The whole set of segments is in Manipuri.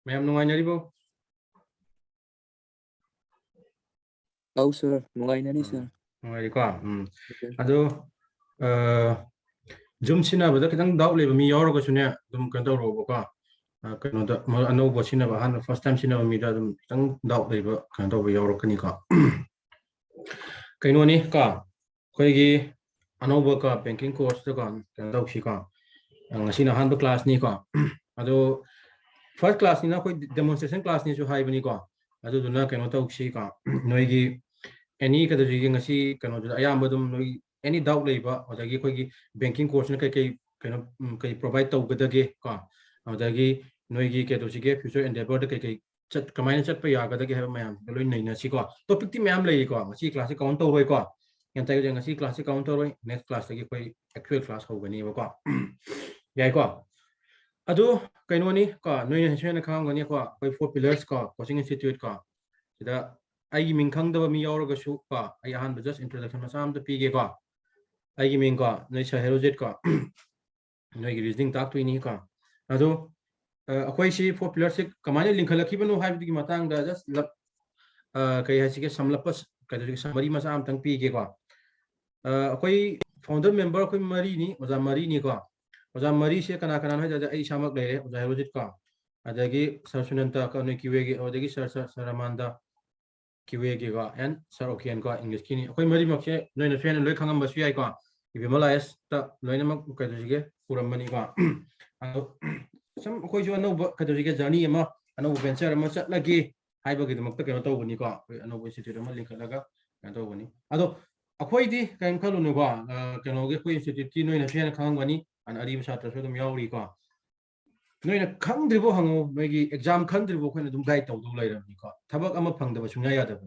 मैम नुंगाइनरिबो औ सर नुंगाइनरि सर नुंगाइरिको अदो जूम सिनाबदा खितंग डाउट लेबा मी यावरगसुने दुम कन तौरोबको कनोदा अनौबो सिनाबा हान फर्स्ट टाइम सिनाबा मीदा दुम खितंग डाउट लेबा कन तौबा यावरकनिको कइनोनी का खोइगी अनौबा का बैंकिंग कोर्स तो का कन तौसिको ngasi na hanba class ni ko ado first class ni na koi demonstration class ni su hai bani ko ado duna keno ta uksi ka noi gi any ka ji ngasi keno ju ayam badum noi any doubt leiba odagi koi gi banking course na kai kai keno kai provide tau gadage ko odagi noi gi ke to ji ge future endeavor da kai kai chat kamai chat pa ya gadage ha mayam loi nei na si ko topic ti mayam lei ko ngasi class ni count tau roi ko yang tai ngasi class ni count tau roi next class lagi koi actual class ho gani ba ko yai ko adu kainoni ka noi hena khang gani ko koi 4 pillars ka coaching institute ka sida ai ming khang da mi yaur ga su ka ai han just introduction ma sam da pige ko ai gi ming ka noi sa herojet ka noi gi reasoning tak tu ni ka adu akoi si 4 pillars se kamane linkhalaki banu hai bi matang da just lap kai ha si ke samlapas ka da samari ma sam tang pige ko akoi founder member akoi mari ni oja mari ni ko oja mari se kana kana ha ja ai samak lere oja herojet ka adagi sir sunanta ka noi kiwe gi odagi sir amanda kiwe gi ga and sir okian ka english ki ni akoi mari mak se noi na fen loi khangam ba su ai ka ibimalize ta loi na mak ka du ge puram mani ka ado sam akoi jo no ka du ge journey ama ano venture ama chat lagi hai ba gi mak ta ka to bani ka ano institute ama link laga ka to bani ado akoi di kain khalu no ba ka no ge koi institute ki noi na fen khang bani an ari sa ta so dum yauri ka noi na khang dribo hango noi gi exam khang dribo khoi na dum guide taw do lai ram ni ko thabak ama phang da ba sunya ya da ba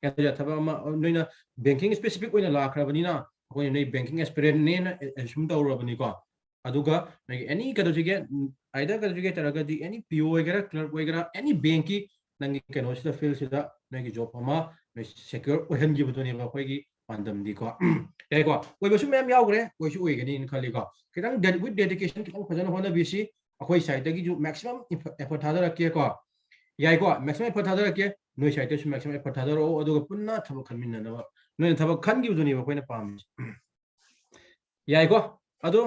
ya thabak ama noi na banking specific oina la khra bani na khoi noi banking aspirant ne na assume taw ro bani ko aduga noi any ka do ge either ka do ge taraga di any PO wagera clerk wagera any bank ki nangi keno sida field sida noi gi job ama noi secure ohen gi butoni ba khoi gi pandam di ko ai ko oi ba su mem yaw gre oi su oi gani in khali ko kitang with dedication kitang phajana hona bisi akoi side gi ju maximum effort thada rakye ko yai ko maximum effort thada rakye noi side su maximum effort thada ro aduga punna thabak khanmin na ba noi thabak khan gi butoni ba khoi na pam yai ko adu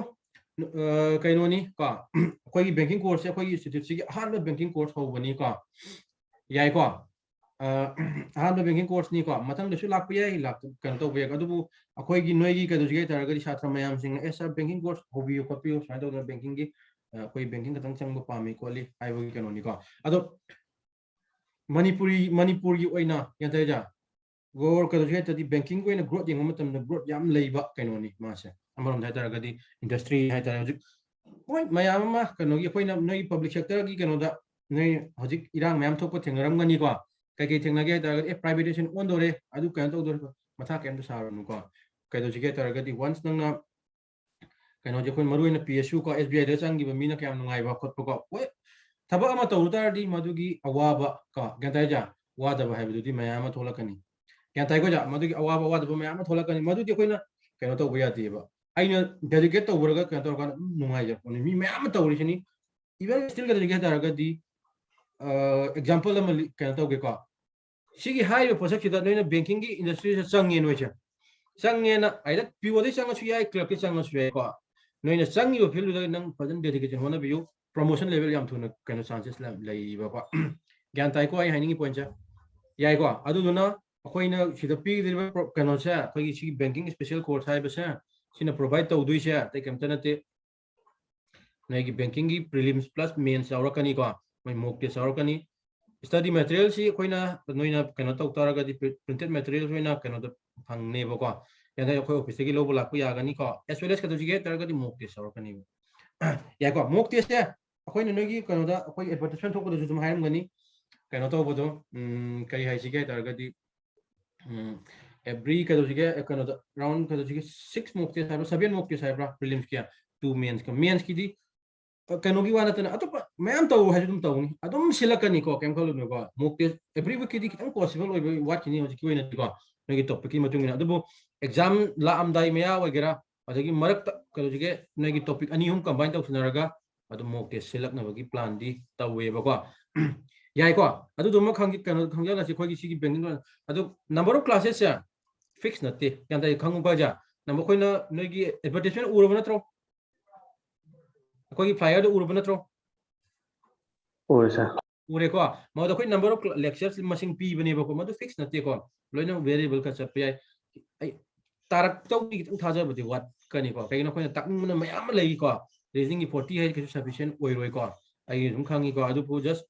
kaino ni ka akoi gi banking course akoi gi institute gi han banking course ho bani ka yai ko han banking course ni ko matang da su lak pi ai lak kan to be adu akoi gi noi gi ka du gi tar ga satra mayam sing esa banking course hobi ko pi sa do banking gi koi banking katang chang ba pami ko li ai wo gi kanoni ko ado manipur gi oina yan ta ja gor ka du gi banking ko ina growth yeng matam na growth yam leiba kanoni ma se amarom dai tar ga di industry hai tar hojik point mayam ma kanogi koi na noi public sector gi kanoda nei hojik irang mayam thok pa thengaram gani ko kai kai thengna ge tar ga privatization on dore adu kan to dore matha kem to saru nu ko kai do ji ge tar ga di once nang na kano je khoi maru ina PSU ko SBI da changi ba mina kyam nungai ba khot ko oi thaba ama to utar di madugi awaba ka gantai ja wada ba haibu di mayama tholakani gantai ko ja madugi awaba wada ba mayama tholakani madudi khoi na kano to buya di ba aina delegate to burga kan to kan nungai ja ni mi mayama to ri chini even still ga delegate dar ga di example am kan to ge ko sigi high project da noina banking gi industry sa changi noi cha changi na aida PO de changa su yai club ke changa su yai ko noina changi o field da nang fajan dedication hona biu promotion level yam thuna kana chances la lai ba ko gyan tai ko ai haini point cha yai ko adu duna akoina sida pi de kana cha khoi gi banking special course hai ba sa sina provide to dui cha tai kam tanate nei gi banking gi prelims plus mains aurakani ko mai mock test aurakani study material si koina noina kana to taraga di printed material hoina kana da phangne ba ko yana khoi office gi lobo la ku ya gani ko as well as ka ji ge taraga di mock test aurakani ya ko mock test ya akoina noigi kana da akoi advertisement thok da zum hairam gani kana to bodo kai hai si ge taraga di every ka ji ge kana da round ka ji ge 6 mock test ha 7 mock test ha prelims kia 2 mains ki di kanogi wana tana atopa mayam taw ha dum taw ni adum silakani ko kem khalu no ko mock test every week di kitang possible oi what ni hoji ki na ko ngi topic ki matung na adu exam la am dai meya wagera adagi marak ka ji ge ngi topic ani hum combine taw sunaraga adu mock test silak na bagi plan di tawe ba ko याई को अदु दुम खंग कनो खंगया ना सिखोगी सिगी बैंकिंग अदु नंबर ऑफ क्लासेस या फिक्स नते यान दाई खंग बाजा नंबर कोइना नोगी एडवर्टाइजमेंट उरब नत्रो कोई फ्लायर उरब नत्रो ꯎꯔꯦ ꯁꯥꯔ उरे को मद कोई नंबर ऑफ लेक्चर्स मसिंग पी बने बको मदु फिक्स नते को लोइना वेरिएबल का चप याई आई तारक तो की कितु थाजा बदि वाट कनी को कइनो कोइना तकन मयाम लई को रीजनिंग की 40 है कि सफिशिएंट ओइ रोइ को आई जुम खंगी को अदु पु जस्ट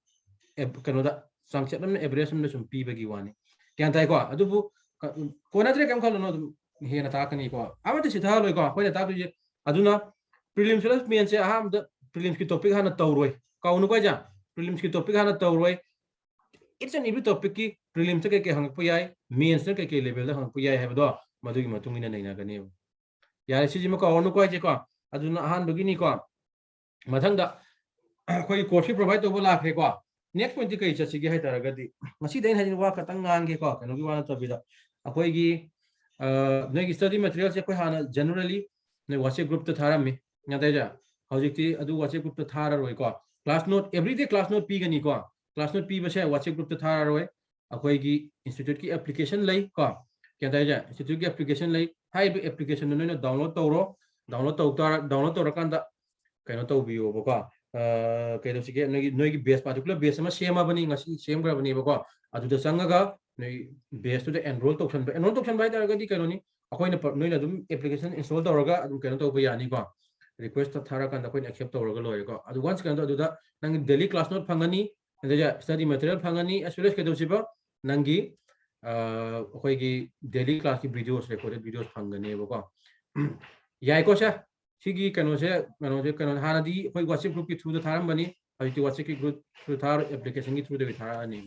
कनो दा संक्षेप में एवरेज में सुम पी बगी वानी क्या ताई को अदु पु को नत्रे कम खलो नो हेना ताकनी को आबते सिधा लोइ को कोइना ताक जे अदुना प्रीलिम्स प्लस मेन से अहम द प्रीलिम्स की टॉपिक हाना तौरोय काउनु को जा प्रीलिम्स की टॉपिक हाना तौरोय इट्स एन एवरी टॉपिक की प्रीलिम्स के हंगप याय मेंस के लेवल दा हंगप याय हेबदो मदुगी मतुंगिना नैना गने यारे सिजिम को औनु को जे को अदुना अहान बगिनी को मथंदा कोई कोर्स प्रोवाइड तो बोला खे को नेक्स्ट पॉइंट कई चसिगे है तरगदी मसी देन हजिन वा खतंग ngang को कनो की वा तो बिदा अखोई की नोगी स्टडी मटेरियल से कोई हाना जनरली ने व्हाट्सएप ग्रुप तो थारा में नदा जा हौजिकती अदु व्हाट्सएप ग्रुप तो थारा रोय को class note everyday class note पी गनी को क्लास नोट पी बसे व्हाट्सएप ग्रुप तो थारा रोय अखोई की इंस्टीट्यूट की एप्लीकेशन लई को क्या जा इंस्टीट्यूट की एप्लीकेशन लई हाई एप्लीकेशन नो डाउनलोड तौरो डाउनलोड तौरकांदा कनो तौबियो बको कई दोसिगे नोगी बेस पार्टिकुलर बेस में सेम बनी सेम ग्रबनी बको अदुदा संगगा नोई बेस तो एनरोल तौसन बाय तरगदी कनोनी अखोइना नोइना दुम एप्लीकेशन इंस्टॉल तौरगा अदुम कनो तौबा यानी को रिक्वेस्ट थारा कांदा कोइन एक्सेप्ट तौरगा लोयको अदु वंस कनो अदुदा नंग डेली क्लास नोट फंगनी अदजा स्टडी मटेरियल फंगनी एज वेल एज कदो सिबा नंगी अखोइगी डेली क्लास की वीडियोस रिकॉर्डेड वीडियोस फंगनी बको याइको से सिगी कनो कनो हाना दी कोई व्हाट्सएप ग्रुप की थ्रू द थारम बनी अभी व्हाट्सएप की ग्रुप थ्रू थार एप्लीकेशन की थ्रू द थारा अनि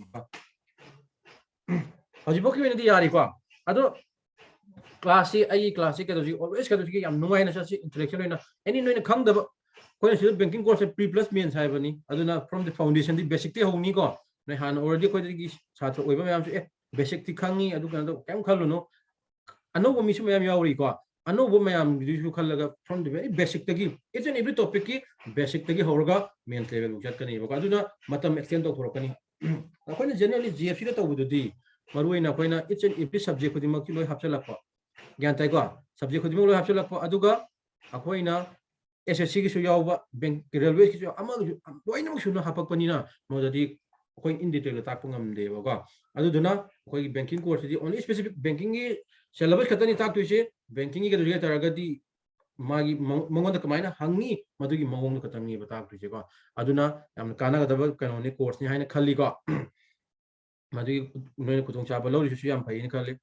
अजी बकी वेन दी यारी को अदो क्लास सी आई क्लास सी के दोसी ऑलवेज के दोसी याम नुंगाई ना सी इंटरेक्शन होइना एनी नोइन खंग दब कोइ सी banking course pre plus main साइ बनी अदुना फ्रॉम द फाउंडेशन दी बेसिक ती होनी को नै हान ऑलरेडी कोइ दी छात्र ओइबा मयाम से बेसिक ती खंगी अदु कनो केम खलुनो अनोबो मिसु मयाम यावरी को अनोबो मयाम दिसु खलगा फ्रॉम द वेरी बेसिक तगी इट्स एन एवरी टॉपिक की बेसिक तगी होरगा मेन लेवल उचत कनी बका अदुना मतम एक्सटेंड तो थोरकनी अखोइना जनरली जीएफसी दा तौबुदुदी मरुइना अखोइना इट्स एन एवरी सब्जेक्ट खुदिमक की लोय हापचलकपा ज्ञान ताई को सब्जेक्ट खुदिमक लोय हापचलकपा अदुगा अखोइना एसएससी की सु यावबा बैंक रेलवे की सु अमा लोइनमक सुनो हापकपनिना मोददी अखोइ इन डिटेल ताकप ngamदे बका अदुदुना अखोइ बैंकिंग कोर्स दी ओनली स्पेसिफिक बैंकिंग की सिलेबस खतनी ताकतुइसे बैंकिंग की गदुगे तरगदी मागी मंगोंद कमाइना हंगी मदुगी मंगोंद खतंगी बताकतुइसे को अदुना याम कानागदब कनोने कोर्स नि हाइना खल्ली को मदुगी नोइन खुतोंग चाबा लौरिसु याम फैनि खल्ले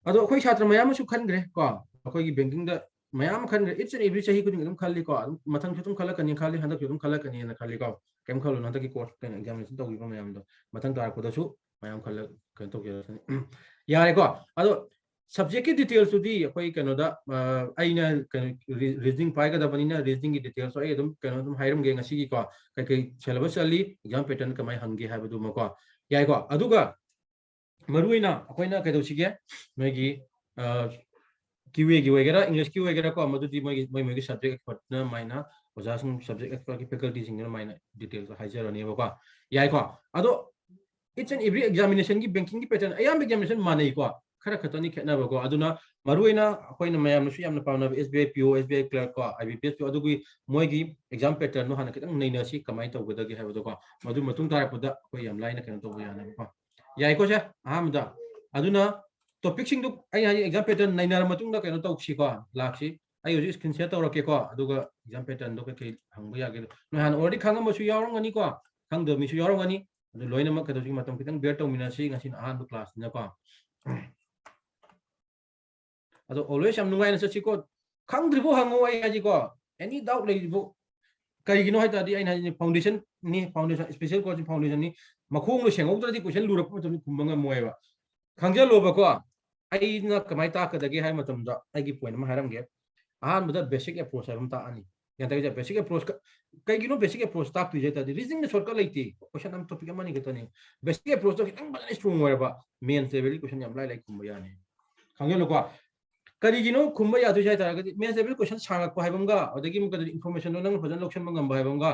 अदो अखोइ छात्र मयाम सु खनग्रे को अखोइ बैंकिंग दा मयाम खनग्रे इट्स एन एवरी सही खुदिंग दम खल्ली को मथंग छुतुम खलकनी खाली हंदक छुतुम खलकनी ना खल्ली को केम खलो नंद की कोर्स कन एग्जामिनेशन तौगिबा मयाम दो मथंग तार को दसु मयाम खल कन तो के यारे को अदो सब्जेक्ट की डिटेल्स दी अखोइ कनोदा आइना रीजनिंग पाइगदबनिना रीजनिंग की डिटेल्स आई एकदम कनो दम हाइरम गे ngasi की को कई सिलेबस चली एग्जाम पैटर्न कमाई हंगे हाबदु मको याई को अदुगा मरुइना अखोइना कदोसिगे नोगी क्यूए की वगैरह इंग्लिश की वगैरह को मदुदी मोई सब्जेक्ट एक्सपर्ट ना माइना ओजासम सब्जेक्ट एक्सपर्ट की फैकल्टी सिंग ना माइना डिटेल्स हाइजरनी बको याई को अदो इट्स एन एवरी एग्जामिनेशन की बैंकिंग की पैटर्न अयाम एग्जामिनेशन मानै को खरा खतनी खेनबको अदुना मरुइना अखोइना मयामसु यामना पावना एसबीआई पीओ एसबीआई क्लर्क को आईबीपीएस पीओ अदुगी मोइगी एग्जाम पैटर्न नो हाना कितंग नैनासी कमाई तौगदगे हाबदो को मदु मतुंग तारपदा अखोइ याम लाइना केन तौबो याना को याइको से आमदा अदुना टॉपिक सिंग दु आई हाई एग्जाम पैटर्न नैनार मतुंग दा केन तौसी को लाक्सी आई होजि स्क्रीन शेयर तौरके को अदुगा एग्जाम पैटर्न दो के हंगबो यागे नो हान ऑलरेडी खांगमसु यावरंगनी को खांगदो मिसु यावरंगनी अदु लोइनमक कदोसि मतम कितंग बेयर तौमिनासी ngasi आहान क्लास ना को अदो ऑलवेज हम नुंगाइन सची को खंगद्रिबो हंगो आई हाजी को एनी डाउट लेबो करिगिनो हाइ तादी आइन हाजी फाउंडेशन नि फाउंडेशन स्पेशल कोचिंग फाउंडेशन नि मखोंग लो सेंगौद्रदि क्वेश्चन लुरप मतम खुमबंग मोयबा खंगजलोबा को आइना कमाई ताकदगे हाइ मतम दा आइगी पॉइंट मा हारमगे आहान बदा बेसिक अप्रोच हारम ता आनी यातगे बेसिक अप्रोच कइगिनो बेसिक अप्रोच ताक तुजे तादी रीजनिंग ने शॉर्टकट लेती क्वेश्चन हम टॉपिक मानी गतनी बेसिक अप्रोच तो कितंग बदा स्ट्रांग मोयबा मेन लेवल क्वेश्चन याम लाइ खुमबा यानी खंगजलो को करिगिनो खुम्बा यादु जाय तारगदि मेन लेवल क्वेश्चन सांगक हाइबंगा अदगी मुकद इंफॉर्मेशन नो नंग फजन लक्षण मंगम हाइबंगा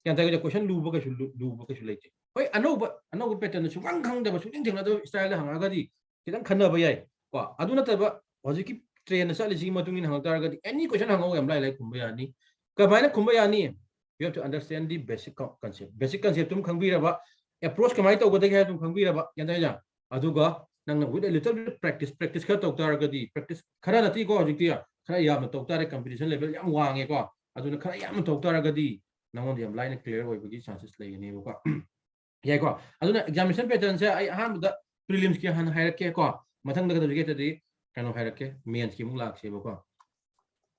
क्या तागे क्वेश्चन लूबो के लेते ꯍꯣꯏ ꯑꯅꯧꯕ ꯄꯦꯇꯔꯟ ꯁꯨꯡꯈꯪ ꯈꯪꯗꯕ ꯁꯨꯡꯊꯦꯡ ꯊꯦꯡꯅꯗꯕ ꯁ꯭ꯇꯥꯏꯜꯗ ꯍꯪꯉꯒꯗꯤ ꯈꯤꯇꯪ ꯈꯟꯅꯕ ꯌꯥꯏ ꯀꯣ ꯑꯗꯨ ꯅꯠꯇꯕ ꯍꯧꯖꯤꯛꯀꯤ ꯇ꯭ꯔꯦꯟꯗ ꯆꯠꯂꯤꯁꯤꯒꯤ ꯃꯇꯨꯡ ꯏꯟꯅ ꯍꯪꯉꯛ ꯇꯥꯔꯒꯗꯤ ꯑꯦꯅꯤ ꯀꯣꯏꯁꯟ ꯍꯪꯉꯛꯑꯣ ꯌꯥꯝ ꯂꯥꯏ ꯈꯨꯝꯕ ꯌꯥꯅꯤ ꯀꯃꯥꯏꯅ ꯈꯨꯝꯕ ꯌꯥꯅꯤ ꯌꯨ ꯍꯦꯞ ꯇꯨ ꯑꯟꯗꯔꯁꯇꯦꯟ ꯗꯤ ꯕꯦꯁꯤꯛ ꯀꯟꯁꯦꯞꯇꯨꯝ ꯈꯪꯕꯤꯔꯕ ꯑꯦꯄ꯭ꯔꯣꯆ ꯀꯃꯥꯏꯅ ꯇꯧꯒꯗꯒꯦ ꯍꯥꯏꯕꯗꯨꯝ ꯈꯪꯕꯤꯔꯕ ꯒ꯭ꯌꯥꯟ ꯇꯥꯏꯖꯥ ꯑꯗꯨꯒ ꯅꯪꯅ ꯋꯤꯠ ꯑ ꯂꯤꯇꯜ ꯕꯤꯠ ꯄ꯭ꯔꯦꯛꯇꯤꯁ ꯈꯔ ꯇꯧ ꯇꯥꯔꯒꯗꯤ ꯄ꯭ꯔꯦꯛꯇꯤꯁ ꯈꯔ ꯅꯠꯇꯦꯀꯣ ꯍꯧꯖꯤꯛꯇꯤ ꯈꯔ ꯌꯥꯝꯅ ꯇꯧ ꯇꯥꯔꯦ ꯀꯝꯄꯤꯇꯤꯁꯟ ꯂꯦꯚꯦꯜ ꯌꯥꯝ ꯋꯥꯡꯉꯦꯀꯣ ꯑꯗꯨꯅ ꯈꯔ ꯌꯥꯝꯅ ꯇꯧ ꯇꯥꯔꯒꯗꯤ ꯅꯪꯉꯣꯟꯗ ꯌꯥꯝ ꯂꯥꯏꯅ ꯀ꯭ꯂꯤꯌꯔ ꯑꯣꯏꯕꯒꯤ ꯆꯥꯟꯁꯦꯁ ꯂꯩꯒꯅꯦꯕꯀꯣ ꯌꯥꯏꯀꯣ ꯑꯗꯨꯅ ꯑꯦꯛꯖꯥꯃꯤनेशन ꯄꯦꯇꯔꯟꯁꯦ ꯑꯩ ꯑꯍꯥꯟꯕꯗ ꯄ꯭ꯔꯤꯂꯤꯝꯁꯀꯤ ꯍꯥꯟꯅ ꯍꯥꯏꯔꯛꯀꯦꯀꯣ ꯃꯊꯪꯗ ꯀꯩꯗꯧꯒꯦꯗꯗꯤ ꯀꯩꯅꯣ ꯍꯥꯏꯔꯛꯀꯦ ꯃꯦꯟꯁꯀꯤ ꯑꯃꯨꯛ ꯂꯥꯛꯁꯦꯕꯀꯣ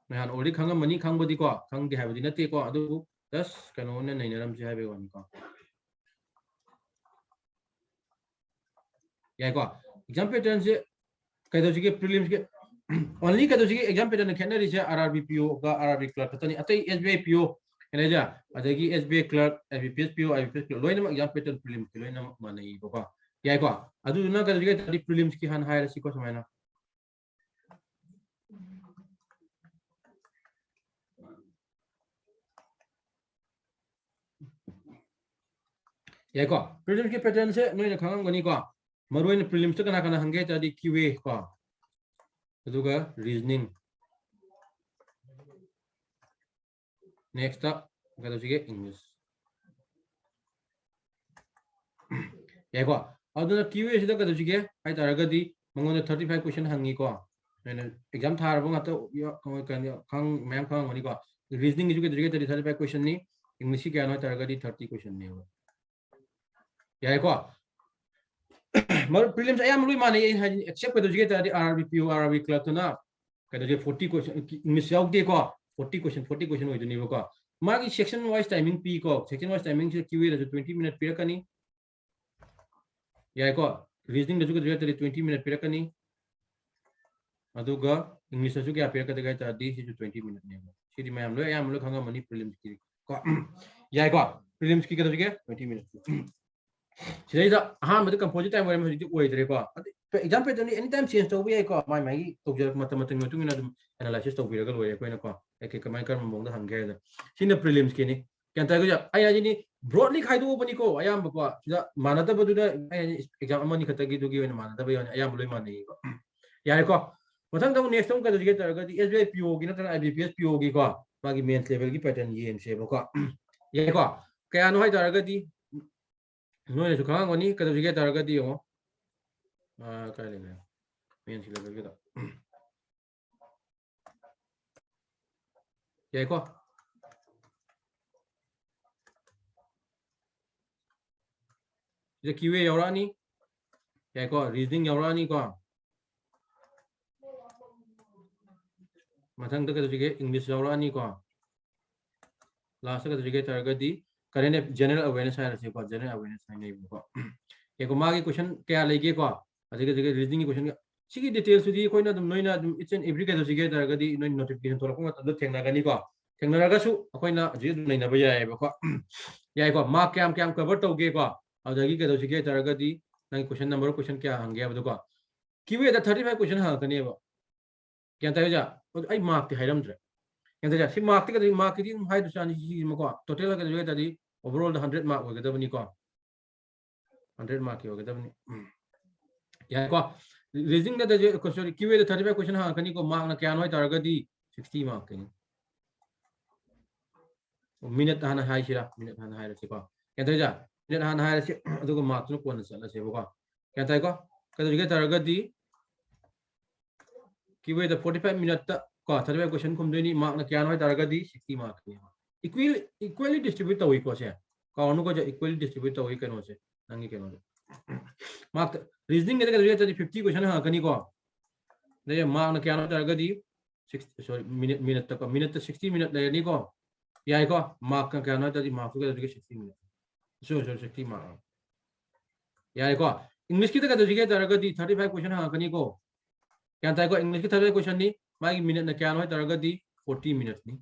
ꯅꯍꯥꯟ ꯑꯣꯜꯔꯦꯗꯤ ꯈꯪꯉꯝꯃꯅꯤ ꯈꯪꯕꯗꯤꯀꯣ ꯈꯪꯗꯦ ꯍꯥꯏꯕꯗꯤ ꯅꯠꯇꯦꯀꯣ ꯑꯗꯨꯕꯨ ꯖꯁ ꯀꯩꯅꯣꯅ ꯅꯩꯅꯔꯝꯁꯦ ꯍꯥꯏꯕꯒꯤ ꯋꯥꯅꯤꯀꯣ ꯌꯥꯏꯀꯣ एग्जाम पैटर्न से कदोजिगे प्रीलिम्स के ओनली कदोजिगे एग्जाम पैटर्न खेनरी से आरआरबी पीओ का आरआरबी क्लर्क खतनी अतै एसबीआई पीओ एनेजा अदगी SBI clerk IBPS PO IBPS PO लोइनम एग्जाम पैटर्न प्रीलिम्स के लोइनम मानई बको याइको अदुना कदोजिगे तदी प्रीलिम्स की हान हायर सिको समायना याइको प्रीलिम्स के पैटर्न से नोइना खंगम गनी को मरोइन प्रीलिम्स त कना कना हंगे तदी क्यूए को अदुगा रीजनिंग नेक्स्ट कदोजिगे इंग्लिश याइको अदुना क्यूए सिदा कदोजिगे हाइ तारगदी मंगोन 35 क्वेश्चन हंगी को मैंने एग्जाम थारबो ngata खंग मैम खंग गनी को रीजनिंग इजु कदोजिगे 35 क्वेश्चन नि इंग्लिश की क्या नो तारगदी 30 क्वेश्चन ने याइको मर प्रीलिम्स आयाम लुइ माने एक्सेप्ट कदोजिगे तारदी आरआरबी पीओ आरआरबी क्लर्क तो ना कदोजिगे 40 क्वेश्चन इंग्लिश याउदे को 40 क्वेश्चन होइदुनी बको मागी सेक्शन वाइज टाइमिंग पी को सेक्शन वाइज टाइमिंग से क्यूए 20 मिनट पिरकनी याइको रीजनिंग दजु कदोजिगे 20 मिनट पिरकनी अदुगा इंग्लिश दजु क्या पिरकदगे तारदी 20 मिनट ने सिदि मैम लो आयाम लो खंगा मनी प्रीलिम्स की को याइको प्रीलिम्स की कदोजिगे 20 मिनट सिदैदा अहानबद कंपोजिट टाइम वरम हजिति ओइद्रेको exam pattern any time change तौबि याइको माइ माइ तौजर मतम मतुंग दum एनालिसिस तौबिरगा लोय कोइना को एके कमाय कर ममोंग हंगे दा सिना प्रीलिम्स किनी केंता गजा आइ आजिनी ब्रॉडली खाइदो बनिको अयाम बको सिदा मानदबदुदा एग्जाम अमनि खतगी दुगी ओइना मानदब यान अयाम लोय मानि को याइको मथंग दम नेक्स्ट टाइम कदजिगे तरगदी एसबीआई पीओ गी नतरा आईबीपीएस पीओ गी को मागी मेंस लेवल की पैटर्न येंसे बको याइको कया नो हाइ तरगदी नोय सु खांगोनी कदजिगे तरगदी यो काय लेने मेंस लेवल की दा याइको क्यूए यावरानी याइको रीजनिंग यावरानी को मथंग तक कदजिगे इंग्लिश यावरानी को लास्ट तक कदजिगे तरगदी करेंट जनरल अवेयरनेस है रसे को जनरल अवेयरनेस है नहीं को एको मागी क्वेश्चन क्या लेगे को अजगे जगे रीजनिंग क्वेश्चन सिगी डिटेल्स सुदी कोइना दम नोइना दम इट्स एन एवरी कदजिगे तरगदी नोइ नोटिफिकेशन तोलको मत दो थेंगना गनी को थेंगनारगसु अखोइना जे नैना बयाय बको याइ को मार्क क्या कवर तौगे को अजगी कदजिगे तरगदी नंग क्वेश्चन नंबर क्वेश्चन क्या हंगे बदको क्यूए दा 35 क्वेश्चन हंगकनेबो क्या तायजा आई मार्क ति हाइरमद्रे क्या तायजा सि मार्क ति कदि मार्क ति हाइ दुसानी सि मको टोटल कदजिगे तदि ओवरऑल 100 मार्क होगदबनी को 100 मार्क होगदबनी याइ को रीजनिंग दा सॉरी क्यूए दा 35 क्वेश्चन हंगकनी को मार्क ना क्या नो तारगदी 60 मार्क कनी मिनट हाना हाइ सिरा मिनट हाना हाइ रसे को क्या तायजा मिनट हाना हाइ रसे अदुगो मार्क नु कोन चलसे बको क्या ताय को कदजिगे तारगदी क्यूए दा 45 मिनट ता को 35 क्वेश्चन कुमदोनी मार्क ना क्या नो तारगदी 60 मार्क ने इक्वली डिस्ट्रीब्यूट तौई को से काउनु को जो इक्वली डिस्ट्रीब्यूट तौई कनो से नंगी कनो मार्क रीजनिंग के कदजिगे तदि 50 क्वेश्चन हंगकनी को ने मार्क ना क्या नो तारगदी 60 सॉरी मिनट तक मिनट 60 मिनट लेनी को याइ को मार्क का क्या नो तदि मार्क के कदजिगे 60 मिनट सो 60 मार्क याइ को इंग्लिश की कदजिगे तारगदी 35 क्वेश्चन हंगकनी को क्या ताय को इंग्लिश की 35 क्वेश्चन नि मागी मिनट ना क्या नो तारगदी 40 मिनट नि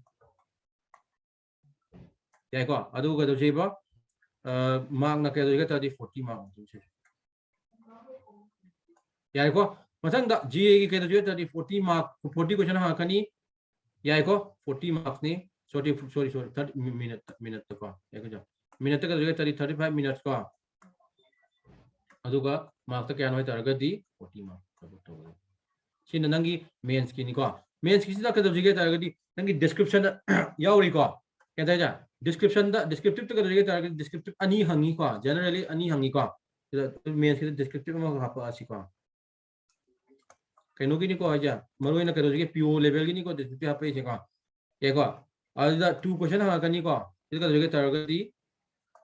याइ को अदु कदजिबो मार्क ना कदजिगे तदि 40 मार्क से याइ को मथंग दा जीए की कदजिगे तदि 40 मार्क 40 क्वेश्चन हंगकनी याइ को 40 मार्क्स नि सॉरी 30 मिनट तक को याइ को मिनट तक कदजिगे तदि 35 मिनट्स को अदुगा मार्क क्या नोय तारगदी 40 मार्क कबो तो सिन नंगी मेंस की निको मेंस की सिदा कदब जिगे तारगदी नंगी डिस्क्रिप्शन यावरी को क्या ताजा डिस्क्रिप्शन दा डिस्क्रिप्टिव तो कदब जिगे तारगदी डिस्क्रिप्टिव अनि हंगी को जनरली अनि हंगी को मेंस की डिस्क्रिप्टिव मा हापा आसी को कहीं की निको आजा मरोय ना कदब जिगे पीओ लेवल की निको डिस्क्रिप्टिव हापे से को ये को अदा 2 क्वेश्चन हा कनी को सिदा कदब जिगे तारगदी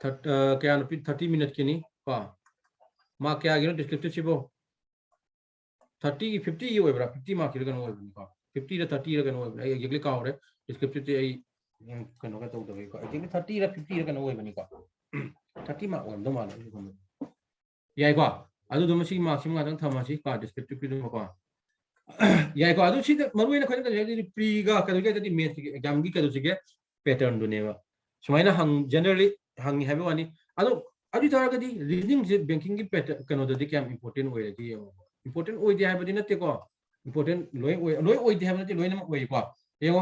30 मिनट की नी को मार्क क्या गिनो डिस्क्रिप्टिव सिबो 30 50 ये होइब्रा 50 मार्क की गनो होइबनी को 50 रा 30 रा गनो होइब्रा ये यगले कावरे डिस्क्रिप्टिव ते आई कनो का तो दबे को आई थिंक 30 रा 50 रा गनो होइबनी को 30 मार्क ओन दो माल याई को अदु दम सी मार्क सिम गादन थमासी का डिस्क्रिप्टिव की दम को याई को अदु सी मरुई ना खन का प्री गा का के मेथ्स एग्जाम की का के पैटर्न दुनेवा सुमाइना हंग जनरली हंगी हाबे वानी अदु अदु तारगदी रीजनिंग जे बैंकिंग की पैटर्न कनो ददी क्या इंपोर्टेंट होय दी इंपोर्टेंट होय दे हाबदी नते को इंपोर्टेंट लोय दे हाबदी लोय नम होय को येगो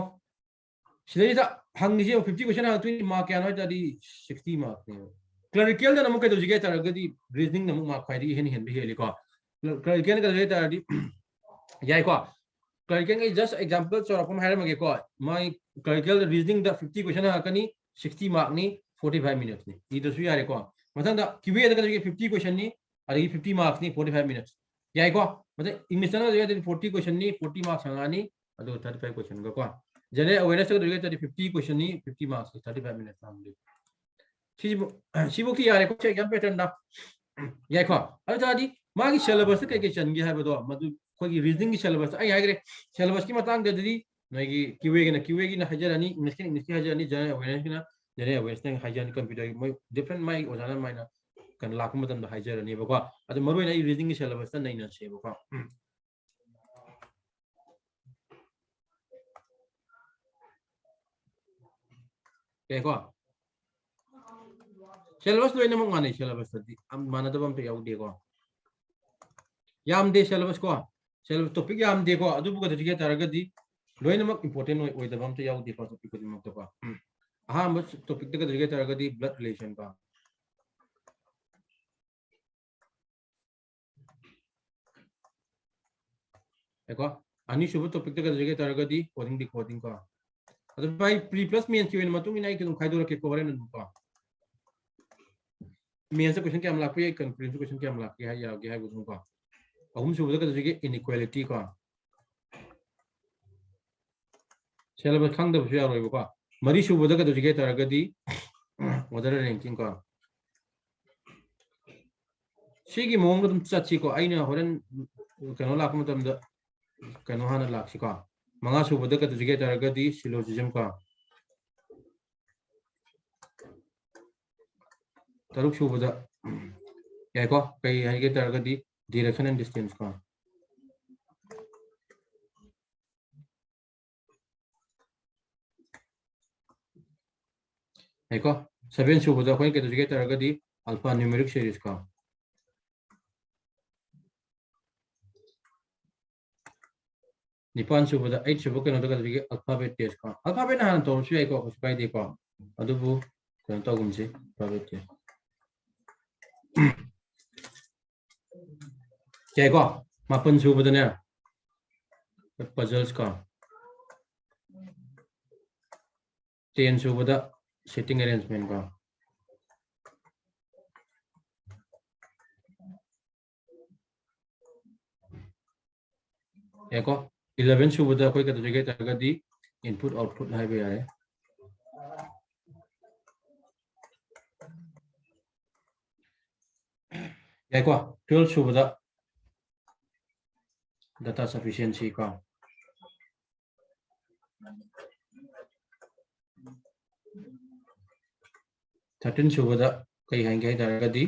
सिदा हंगी जे 50 क्वेश्चन हा 20 मार्क क्या नोय तदी 60 मार्क ने क्लरिकल दा नम के दजी के तारगदी रीजनिंग नम मार्क फाइदी हेन हेन बिहेली को क्लरिकल का जे तारदी याई को क्लरिकल के जस्ट एग्जांपल चोरपम हायरमगे को माय क्लरिकल रीजनिंग दा 50 क्वेश्चन हा कनी 60 मार्क नि 45 मिनट्स नि इदसु यारे को मतलब क्यूए दा 50 क्वेश्चन नि अरे 50 मार्क्स नि 45 मिनट्स याई को मतलब इंग्लिश ना जो 40 क्वेश्चन नि 40 मार्क्स हंगानी अदो 35 क्वेश्चन को जनरल अवेयरनेस का जो 50 क्वेश्चन नि 50 मार्क्स 35 मिनट्स हमले सिबो की यारे को चेक एग्जाम पैटर्न दा याई को अदो तादी मागी सिलेबस के चनगे हाबदो मदु खोगी रीजनिंग की सिलेबस आई हाइग्रे सिलेबस की मतंग ददी नगी क्यूए की ना हजरानी इंग्लिश की हजरानी जनरल अवेयरनेस की ना जनरल अवेयरनेस ने हजरानी कंप्यूटर मोय डिफरेंट माई ओजाना माइना कन लाख मतम हाइजरनी बको अद मरोय ना रीडिंग की सिलेबस नहीं ना से बको केको सिलेबस लोय नमक माने सिलेबस दी माना दबम पे याउ देखो याम दे सिलेबस को सिलेबस टॉपिक याम देखो अदु बुक दजिगे तारगदी लोय नमक इंपोर्टेंट ओय दबम पे याउ देखो टॉपिक को नमक तो हां बस टॉपिक तक दजिगे तारगदी ब्लड रिलेशन का एको अनि सुबु टॉपिक तक दजिगे तारगदी कोडिंग का अदु भाई प्री प्लस मेंस की मतुंग इनाई के खाइदो के कोवरेन को मेंस क्वेश्चन क्या लाख पे कंक्लूजन क्वेश्चन क्या लाख के है या के है गुदुं को अहुम सुबु तक दजिगे इनइक्वालिटी को सिलेबस खंग दबु या रोय को मरी सुबु तक दजिगे तारगदी मदर रैंकिंग को सिगी मोंग दम चाची को आइना होरन कनो लाख मतम द कनो हाना लाख सिको मंगा सुबुद का तुझे तारगदी सिलोजिज्म का तरुक सुबुद याको कई हाइगे तारगदी डायरेक्शन एंड डिस्टेंस का याको 7 सुबुद कोई के तुझे तारगदी अल्फा न्यूमेरिक सीरीज का निपान सुबुद 8 सुबुद के नोदक दजिगे अल्फाबेट टेस्ट का अल्फाबेट हान तो सु याको स्पाई दे को अदुबु कन तो गुमसे अल्फाबेट टेस्ट याको मापन सुबुद ने पजल्स का 10 सुबुद सिटिंग अरेंजमेंट का याको 11 सुबुद कोई का तुझे तारगदी इनपुट आउटपुट है यारे याको 12 सुबुद डाटा सफिशिएंसी का 13 सुबुद कई हाइगे तारगदी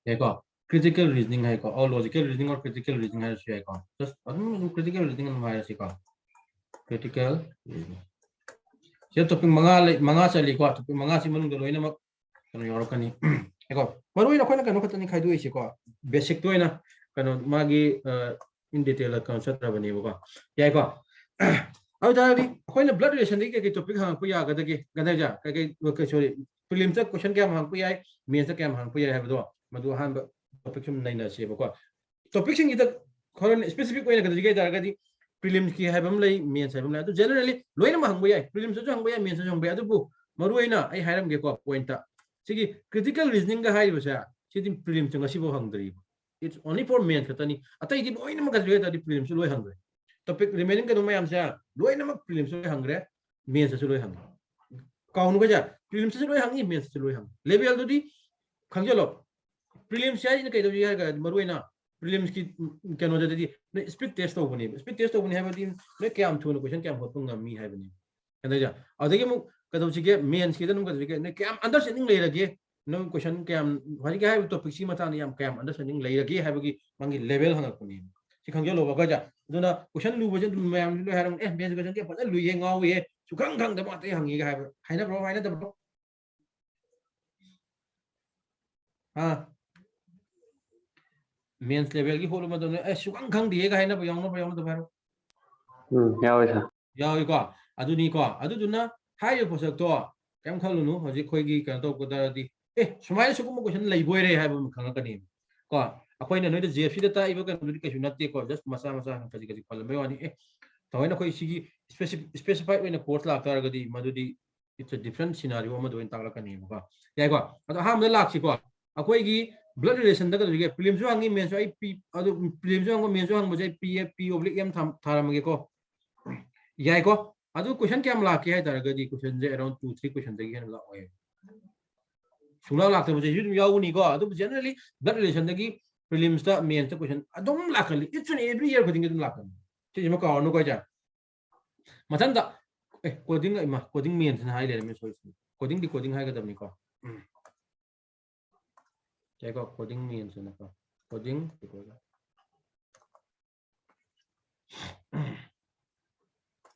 याको क्रिटिकल रीजनिंग है को और लॉजिकल रीजनिंग और क्रिटिकल रीजनिंग है से को जस्ट अदम क्रिटिकल रीजनिंग हम है से को क्रिटिकल ये टॉपिक मंगा चली को टॉपिक मंगा से मनुंग लोइना मक कनो योरकनी एको मरुई ना खोना कनो खतनी खाइदो इसे को बेसिक तो ना कनो मागी इन डिटेल कांसेप्ट रबनी को याई को अब दादी खोना ब्लड रिलेशन दी के टॉपिक हां को यागदगे गदा जा के सॉरी प्रीलिम्स क्वेश्चन क्या हां को याई मेंस क्या हां को याई है बदो मधु अहम टॉपिक सुम नैना सेबको टॉपिक सिंग इदा खरन स्पेसिफिक ओइना कदि तारगदि प्रीलिम्स की हाइबम लई मेंस हाइबम लई अदु जनरली लोइना मा हंगबो याय प्रीलिम्स जो हंगबो याय मेंस जो हंगबो याय अदु मरु ओइना आई हाइरम गे को पॉइंट ता सिगी क्रिटिकल रीजनिंग गा हाइबसा सिदि prelims ngasibo hangdri it's only for men khatani atai di loina ma kadri ta di prelims loi hangre topic remaining ka mayam sa loina ma prelims loi hangre mains sa loi hang kaunu ga ja prelims sa loi hangi mains sa loi hang level du di khangjalo prelims ya ni kai do ya ga maruina prelims ki kano ja di speed test to bani ha ba di ne kyam thun question kyam hot ngam mi ha bani kana ja adagi mu ka do chige mains ki danum ka chige ne kyam understanding le lage no question kyam hari ga ha topic si mata ni yam kyam understanding le lage ha ba gi mangi level hang ko ni si khangjalo ba ga ja duna question lu ba jen mayam lu ha rang mains question ke pa lu ye ngaw ye su khang khang da ba te hangi ga ha haina bro haina da bro ha mains level की होलो मदन ए सुखं खंग दिए ga haina ba yong da baro यावे sir yawi ko aduni ko aduduna hayo posak to kem khalunu hoji khoi gi kan to ko da di sumai sukum question lei boy re ha bu khang ka ni ko akoi na noi da jfc da ta iba kan du ka sunat ko just masa kan kaji kaji phal me wani to na khoi sigi specify when course la tar ga di madudi it's a different scenario ma do in tagla ka ni ko yai ko ado ham da lak si ko akoi gi blood relation da ka du ge prelims jo hangi mains jo ai p ado prelims jo hango mains jo hango jai p/m tharam ge ko yai ko adu question kyam la ke hai tar ga di question je around 2-3 question de gen la oi sula la te je yum yaw ni ko adu generally blood relation da gi prelims da mains da question adum la kali it's an every year coding dum la kan ti ma ka no ko ja mathan da coding ma coding mains na hai le me so coding di coding hai ga dam ni ko cái có coding means na ko coding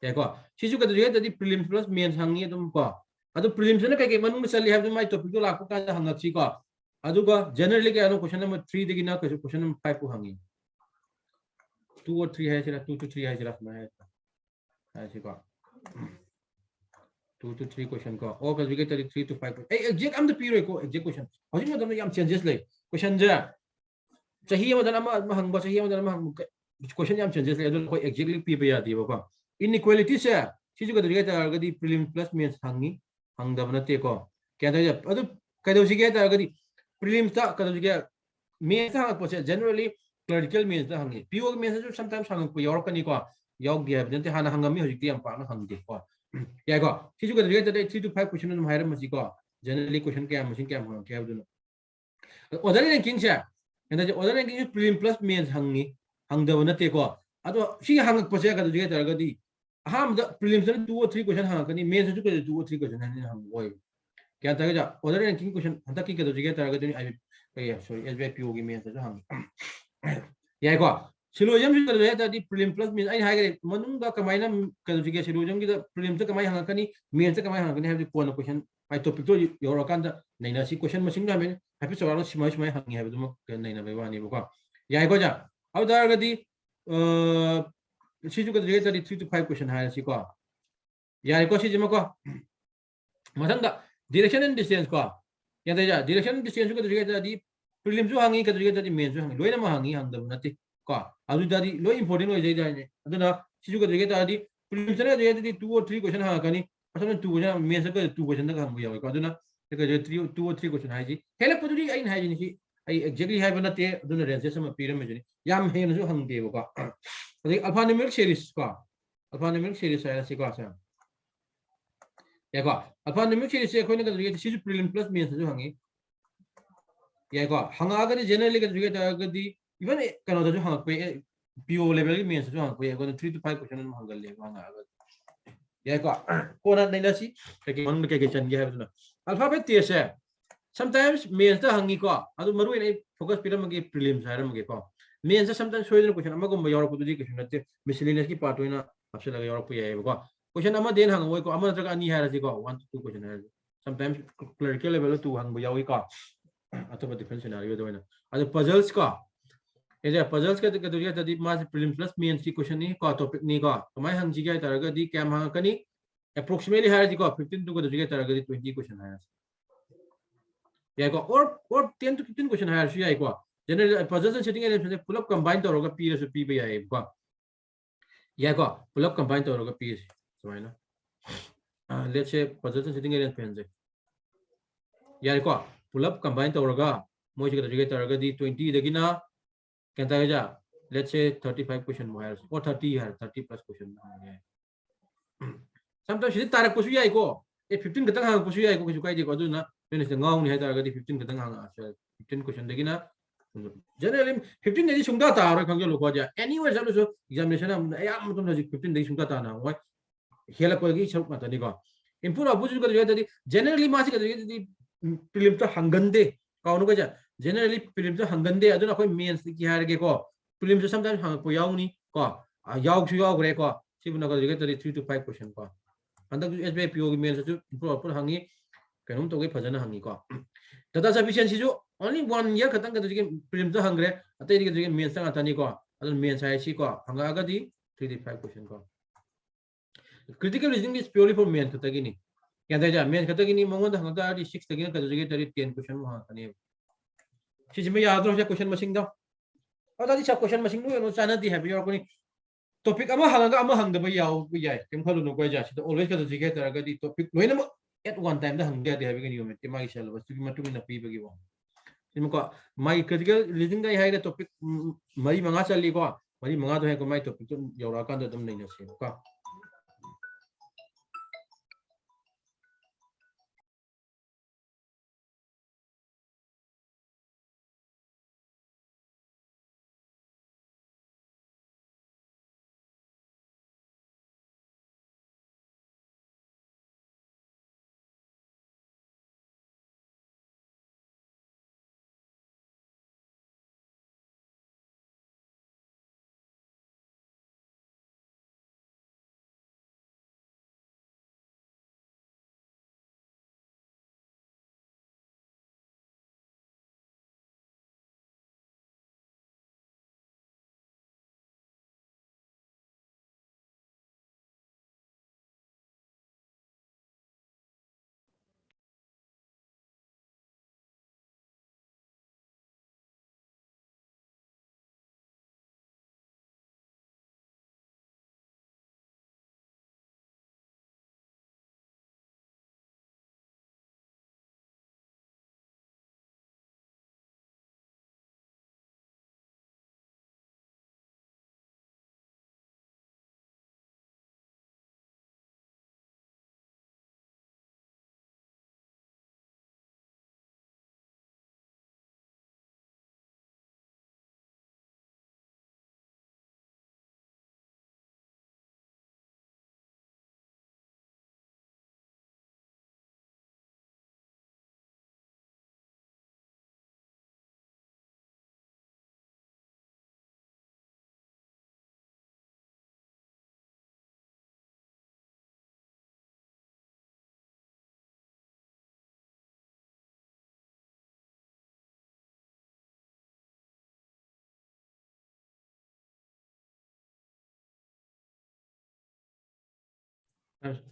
cái có si ju ka dri da di prelims plus mains hangi dum ko adu prelims na kai manung chali have my topic to la ko ka hangak si ko adu ko generally ka question number 3 de gina question number 5 ko hangi 2 or 3 hai sila 2 to 3 hai sila na hai si ko 2 to 3 question ko or ka get 3 to 5 exact am the period ko exact question hoji mo dam yam changes le question ja chahi mo dan ma hang ba chahi mo dan ma hang question yam changes le adu ko exactly p ba ya di ba ko inequality se si ju ka dri ta ga di prelim plus mains hangi hang da na te ko kya da adu ka do si ge ta ga di prelim ta ka do ge mains ta ko se generally clerical mains ta hangi po mains ju sometimes hang ko yor ka ni ko yaw ge ha den te hana hangami hoji ti yam pa na hang de ko ya ko si ju ka dri ta 3 to 5 question no hairam ma si ko generally question kya machine kya ho kya du other ranking se and the other ranking is prelim plus mains hangi hang da na te ko ado si hang ko se ka dri ta ga di ham the prelims 2 or 3 question hang ka ni mains ju ka 2 or 3 question hang oi kya ta ga other ranking question hanta ki ka dri ta ga di I sorry SBPO gi mains ju hang ya ko silojam ju dri ta di prelim plus mains ai ha ga manung da kamai na ka dri ga silojam gi da prelim ta kamai hang ka ni mains ta kamai hang ka ni have the question ai topic to yor kan da nei na si question machine na men happy so ro simai hangi have du nei na be wa ni ko ya ko ja au da ga di si ju ka dri ta di 3 to 5 question ha si ko ya ko si jima ko mathang da direction and distance ko ya da ja direction and distance ko dri ta di prelim ju hangi ka dri ta di mains ju hangi loina ma hangi hang da na ti ko adu da di lo important oi jai da ne adu na si ju ka dri ta di prelim na dri ta di 2 or 3 question ha ka ni asam 2 question mains ka 2 question da hang ya ko adu na ka 2 or 3 question ha ji hela puduri ai na ji ni ai exactly hai bana te adu na ranges ma pyramid ni yam he na ju hang de ko adu alphanumeric series ko alphanumeric series hai si ko sa ya ko alphanumeric series se ko na ka dri si ju prelim plus mains ju hangi ya ko hanga ga ni generally ka dri ta ga di even kana da ju hang pe po level ki mains ju hang pe ko 3 to 5 question ma hang le hanga ga ya ko ko na nei na si ke man ke chan ge ha na alphabet te se sometimes mains ta hangi ko adu maru nei focus piram ge prelims ha ram ge ko mains sometimes soidna question ama gum yor ko du question nate miscellaneous ki part hoina apse laga yor ko ye ko question ama den hang oi ko ama tra ani ha ra si ko 1 to 2 question ha sometimes clerical level 2 hang bo yawi ko atop different scenario do na adu puzzles ko AJ puzzles के दुरिया तदी मास prelims plus mains की question नहीं को topic नहीं को कमाई हम जी क्या तरह का दी क्या हम कनी approximately है जी को 15 to को दुरिया तरह का दी 20 question है याई को or 10 to 15 question higher shi yayi ko general position sitting arrangement pull up combine tawraga p rasu p ba yayi ko yayi ko pull up combine tawraga p sumaina let's say position sitting arrangement je yayi ko pull up combine tawraga moi jigada jigada tawraga di 20 dagina kenta ja let's say 35 question more or 30 here 30 plus question sometimes she tarak pusu yayi ko 15 katang hang pusu yayi ko kisu kai di ko aduna nên là ngau ni hay tawraga di 15 katang hang 15 question dagina generally 15 day sungda ta rồi khang lo ko ja anywhere jam so examination am ya mutum na 15 day sungda ta na wai hela ko gi chau mata ni ko input output ko jo di generally ma si ko di prelim to hangande ka onu ko ja generally prelim to hangande aduna ko mains ki har ge ko prelim to sometimes hang ko yaw ni ko yaw su yaw gre ko si buna ko di 3 to 5 question ko andak SBI PO gi mains to input output hangi kanum to ge phajana hangi ko data sufficiency jo only 1 year khatang ka jige prelim to hangre atai dige jige mains ta ta ni ko adun mains hai si ko hanga ga di 3 to 5 question ko critical reasoning is purely for mains kata gini ya da ja mains kata gini mongon da hanga di 6 tagina ka jige 10 question mo ha tani si jime ya adro question masing da ada di sa question masing no chana di have your kuni topic ama hanga ama hang da ba yaw bu yai kem khalu no ko ja si always ka jige ta ga di topic loina at one time da hang da have gini yomet ma gi syllabus tu ma tu na pi ba gi bo ko mai critical reasoning dai hai da topic mari manga chali ko mari manga do hai ko mai topic tu yora kan da dum nei na se ko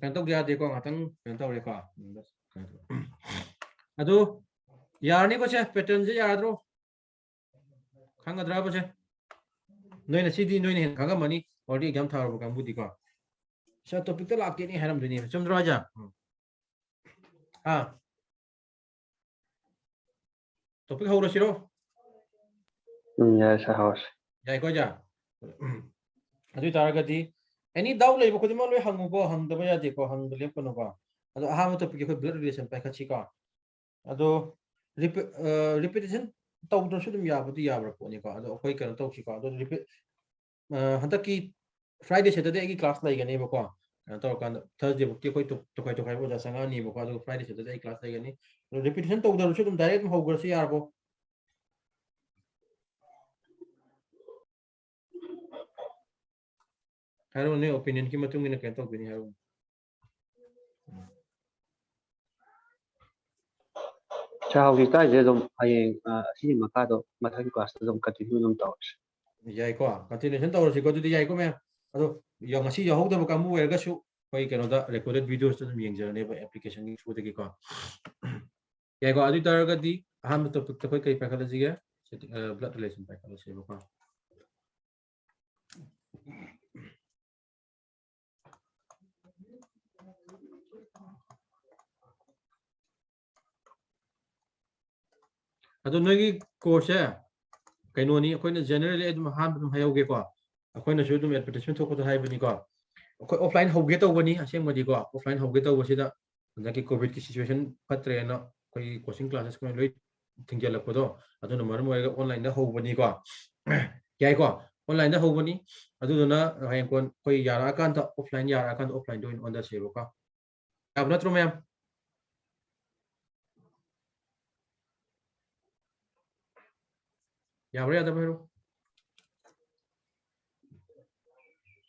kan to ya de ko ngatang kan to re ko adu yarni ko che pattern je yadro khanga dra ba che noi na sidi noi ne khanga mani already exam thar ba kambu di ko sa topic ta lak ni haram dini chum dra ja ha topic ho ro siro Yes, house. jai ko ja adu tar ga di any doubt lei ba khodi ma loi hangu ko hang da ba ya de ko hang lep ko no ko adu ha ma topic ko blood relation pa kha chi ko adu repetition tau do su dum ya bu di ya bra ko ni ko adu koi kan tau chi ko adu repeat hanta ki Friday Saturday agi class lai gani ba ko to kan Thursday bu ki koi to kai bo ja sanga ni ba ko adu Friday Saturday class lai gani repetition tau do su dum direct ho gor si yar bo haro ne opinion ki matung ni kan tau bini haro Chào thì tại giờ dùng hay khi mà cả đó mà thấy quả sử dụng continue dùng tàu. yai ko continuation tau si ko du di yai ko me adu yo ngasi yo ho da ba kamu wer ga su koi kan da recorded videos tu mi yeng ja ne ba application ni su de ki ko याको अदु तरगदी अहम टॉपिक त कई पाखलसिगे ब्लड रिलेशन पाखलसिबको अदु नोगी कोर्स है कइनोनी अखोइना जनरली अदुम हाम दum हायोगे को अखोइना सु दum एडवर्टाइजमेंट थोको हाइबनी को अखोइ ऑफलाइन होगे तौबनी असेंबदी को ऑफलाइन होगे तौबसिदा जकी कोविड की सिचुएशन फत्रे न कोई कोचिंग क्लासेस को लोइ थिंगजेलकपदो अदुना मरम ओइगा ऑनलाइन दा होबनी को याइ को ऑनलाइन दा होबनी अदुना हायन कोन कोई यारा कान ता ऑफलाइन दोइन ऑन द सेबो को अब नत्रो मैम याबरे यादा भरो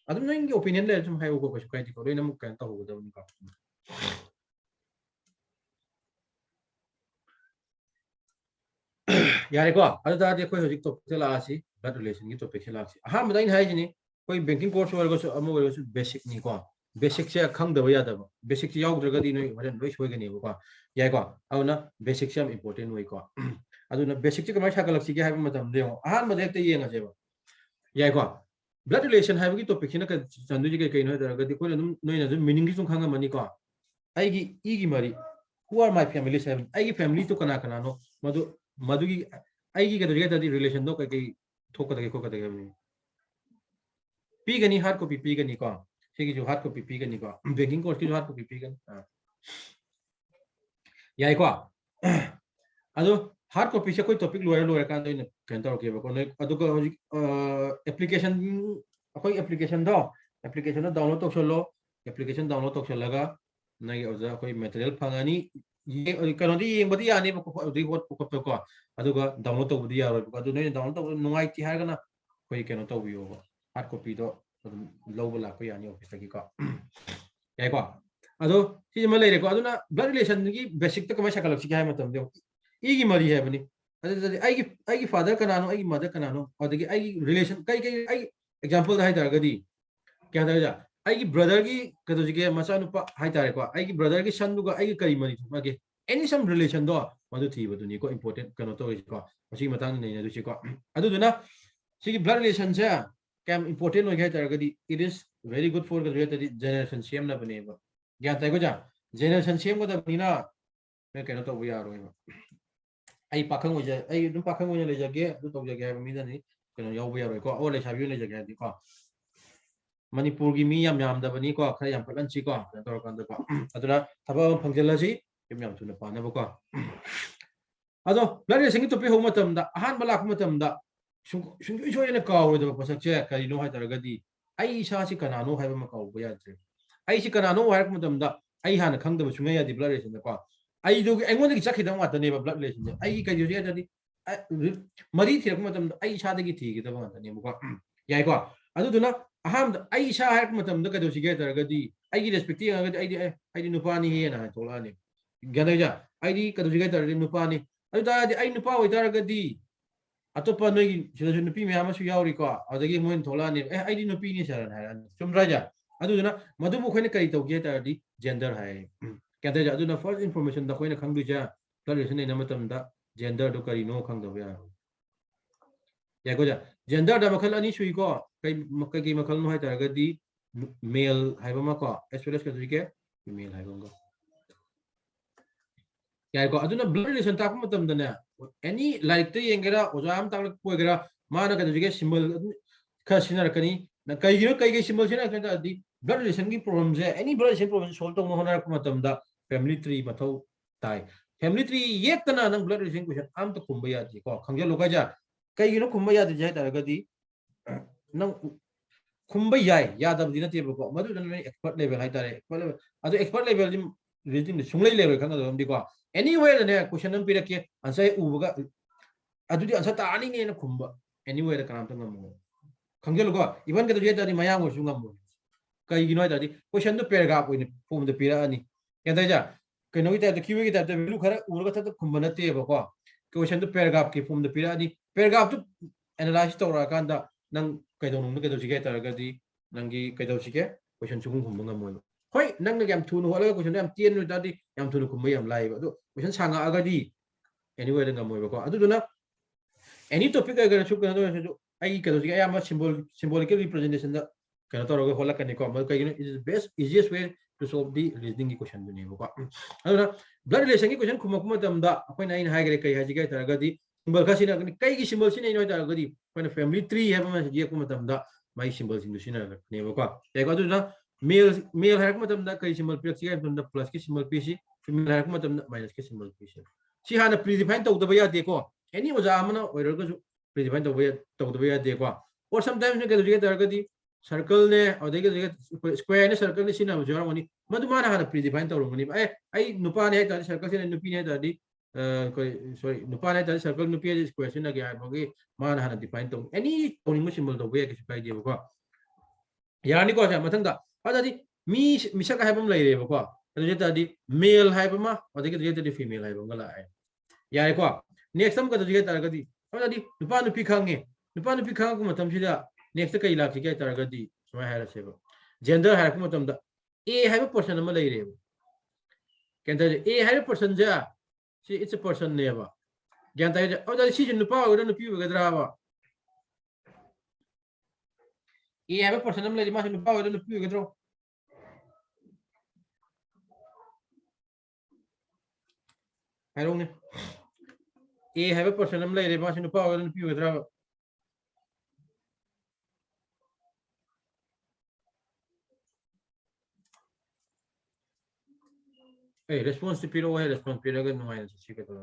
अदुम नोइंगी ओपिनियन ले तुम हायो को कछु काइदि को लोइना मुक कान ता होगदबनी को यारे को अदुदा कोई हजिक टॉपिक लासी ब्लड रिलेशन की टॉपिक लासी अहम बदाइन हाइजिनी कोई बैंकिंग कोर्स वर्गसु अमो वर्गसु बेसिक नि को बेसिक से खंगदब यादब बेसिक से याउद्रगदी नोइ हरन लोइ सोइगनी को याइ को अउना बेसिक से इंपोर्टेंट होई को अदुना बेसिक से कमाय सागलक्सी के हाइब मतम देओ अहम बदे ते येंगजेबो याइ को ब्लड रिलेशन हाइब की टॉपिक सिना क चंदुजी के कइनो दरगदी कोइ नोइना जो मीनिंग की खंगा मनी को आइगी इगी मरी who are my family seven आइगी फैमिली तो कना कना नो मधु मधुगी आइगी कदरिया तदी रिलेशन दो कई थोक तके को कदगे में पीगनी हार्ड कॉपी पीगनी को सेगी जो हार्ड कॉपी पीगनी को बैंकिंग कोर्स की जो हार्ड कॉपी पीगनी याइ को अदो हार्ड कॉपी से कोई टॉपिक लोयर का तो कैन तौर के बको अदुगा हजि एप्लीकेशन अखोई एप्लीकेशन दो डाउनलोड तौसलो एप्लीकेशन डाउनलोड तौसलगा नई ओजा कोई मटेरियल फंगानी ये कनोदी येंबदी यानी बको ओदी होट को को अदुगा डाउनलोड तौबदी यारो बको अदु नई डाउनलोड तौ नुंगाई ति हारगना कोई केनो तौबियो हार्ड कॉपी दो लौबो लाको यानी ऑफिस तकी को याइ को अदो सी म लेरे को अदुना ब्लड रिलेशन की बेसिक त कमाय साकलक्सी के हाय मतम देओ इगी मरी है बनी आई फादर कनानो आई मदर कनानो अदगी आई रिलेशन कई कई आई एग्जांपल हाय तारगदी क्या दरजा आई ब्रदर की कदोजी के मचा नुपा हाय तारे को आई ब्रदर की सन दुगा आई कई मरी मागे एनी सम रिलेशन दो मदु थी बदुनी को इंपोर्टेंट कनो तो को मसी मतंग नै नदुसी को अदुदुना सिगी ब्लड रिलेशन से कैम इंपोर्टेंट हो गया तारगदी it is very good for the generation same ना बने ज्ञान ताई को जा जनरेशन सेम को दबनीना मैं कहनो तो यारो आई पाखंग हो जाए आई दुम पाखंग हो ले जाके दु तो जाके मी दनी कनो याव बया रो को ओ ले साबि ले जाके दी को मणिपुर की मी याम याम दबनी को खरे याम फलन सी को तोर कंद को अदुना थबा फंगजलसी यम याम तुना पाना को अदो ब्लड रिलेशन की टॉपिक हो मतम दा अहान बलाक मतम दा सुंग सोयने काव द पसक से करिनो हाय तरगदी आई इसा सी कनानो हाय म काव बया जे आई सी कनानो हाय मतम दा आई हान खंगदब सुंग या दी ब्लड रिलेशन को आई जो एंगोन की चखिदम वातने ब्लड रिलेशन आई कई जो जदी मरी थिरक मतम आई सादगी थी दब वातने मुको याइ को अदुदुना अहम आई इसा हाय मतम द कदो सिगे तरगदी आई की रेस्पेक्टिव आई नुपानी हे ना तोलानी गनजा आई कदो सिगे तरगदी नुपानी अदु दादी आई नुपा होय तरगदी अतोपा नोई सिदसु नुपी म्यामसु यावरी को अदगी मोइन तोलानी ए आई नुपी नि सर हाय चुमराजा अदुदुना मधुबु खोने कई तौगे तरदी जेंडर हाय क्या दे जादू ना फर्स्ट इन्फॉर्मेशन दा कोई ना खंग दुजा ब्लड रिलेशन ने मतम दा जेंडर दो करी नो खंग दो या को जा जेंडर दा मखल अनि सुई को कई मखल नो हाय तारगदी मेल हाइबा मा को एस वेल एस का दुके फीमेल हाइबा को क्या को अदुना ब्लड रिलेशन ता मतम दा ने एनी लाइक ते येंगेरा ओजाम तांग पोइगेरा माना का दुके सिंबल खा सिनर कनी ना कई सिंबल सिना का दी ब्लड रिलेशन की प्रॉब्लम है any blood relation problem solve तो होना को मतम दा फैमिली ट्री मथौ ताई फैमिली ट्री येतना नंग ब्लड रिलेशन क्वेश्चन आम तो खुंबा यादी को खंगे लोका जा कई नो खुंबा यादी जाय तारगदी नंग खुंबा याय यादब दिना तेबो को मधु दन एक्सपर्ट लेवल हाय तारे अदो एक्सपर्ट लेवल जिम रिजिम सुंगलै लेवल खंगा दम दिको एनीवेयर ने क्वेश्चन नम पिरके आंसर उबगा अदुदी आंसर तानी ने खुंबा एनीवेयर काम तो ngam खंगे लोको इवन के तो जे तानी मयांग हो सुंगम कई गिनो हाय तादी क्वेश्चन तो पैराग्राफ ओइन फॉर्म द पिरा अनि क्या दजा कनो की टाइप क्यूए की टाइप वैल्यू खरा उरगा त खुंबा नते बको क्वेश्चन तो पैराग्राफ की फॉर्म द पिरा अनि पैराग्राफ तो एनालाइज तौरा कांदा नंग कइदो नुंग कइदो सिगे तरगदी नंगी कइदो सिगे क्वेश्चन सुगुम खुंबा ngam होय nang yam thunu hola question yam tien no tadi yam thunu kumbai yam lai ba do question sanga agadi anyway da ngamoi ba ko adu duna any topic agar chu kana do ai ka do ga yam symbolic representation da kana to ro hola kani ko ma kai it is best easiest way to solve the reasoning question du ne ba ko adu na blood relation ki question kuma tam da apoi na in ha gare kai ha ji ga tar agadi symbol ka sina kai gi symbol sina ino tar agadi apoi family tree ha ma ji kuma tam da mai symbol sin du sina ne ba ko ya ko adu na male hai kuma tam da kai symbol plus ki tam da plus ki symbol p si female hai kuma tam da minus ki symbol p si hana predefine to da ba ya de ko any oja amana oirer ga predefine to da ba ya de ko or sometimes ne ga ji ga tar agadi circle ne ode ga square ne circle ne sina jora woni madu mana hana predefine to ro ni ai nupa ne ta circle sina nupi ne ta di sorry nupa ne ta circle nupi square sina ga bogi mana hana define to any owning symbol to ba ya ki kai de ko yani ko sa mathang da adadi misaka haibam lai re ko adu ta di male haibama ode ga di female haibam ga la ai yai ko next time ka adu ga tar ga di adadi nupa nupi khang ko matam sida next kai lak ki tar ga di sma ha ra se ba gender ha ko matam da a haib person ma lai re ken ta a haib person ja si it's a person ne ba gyan ta ja adadi si nupa ora nupi ga dra ba a haib person ma lai ma nupa ora nupi ga dro hello ne a have a person am lai re ma sinu pa ora nu piu tra response to piro hai response piro ga no ai si ka to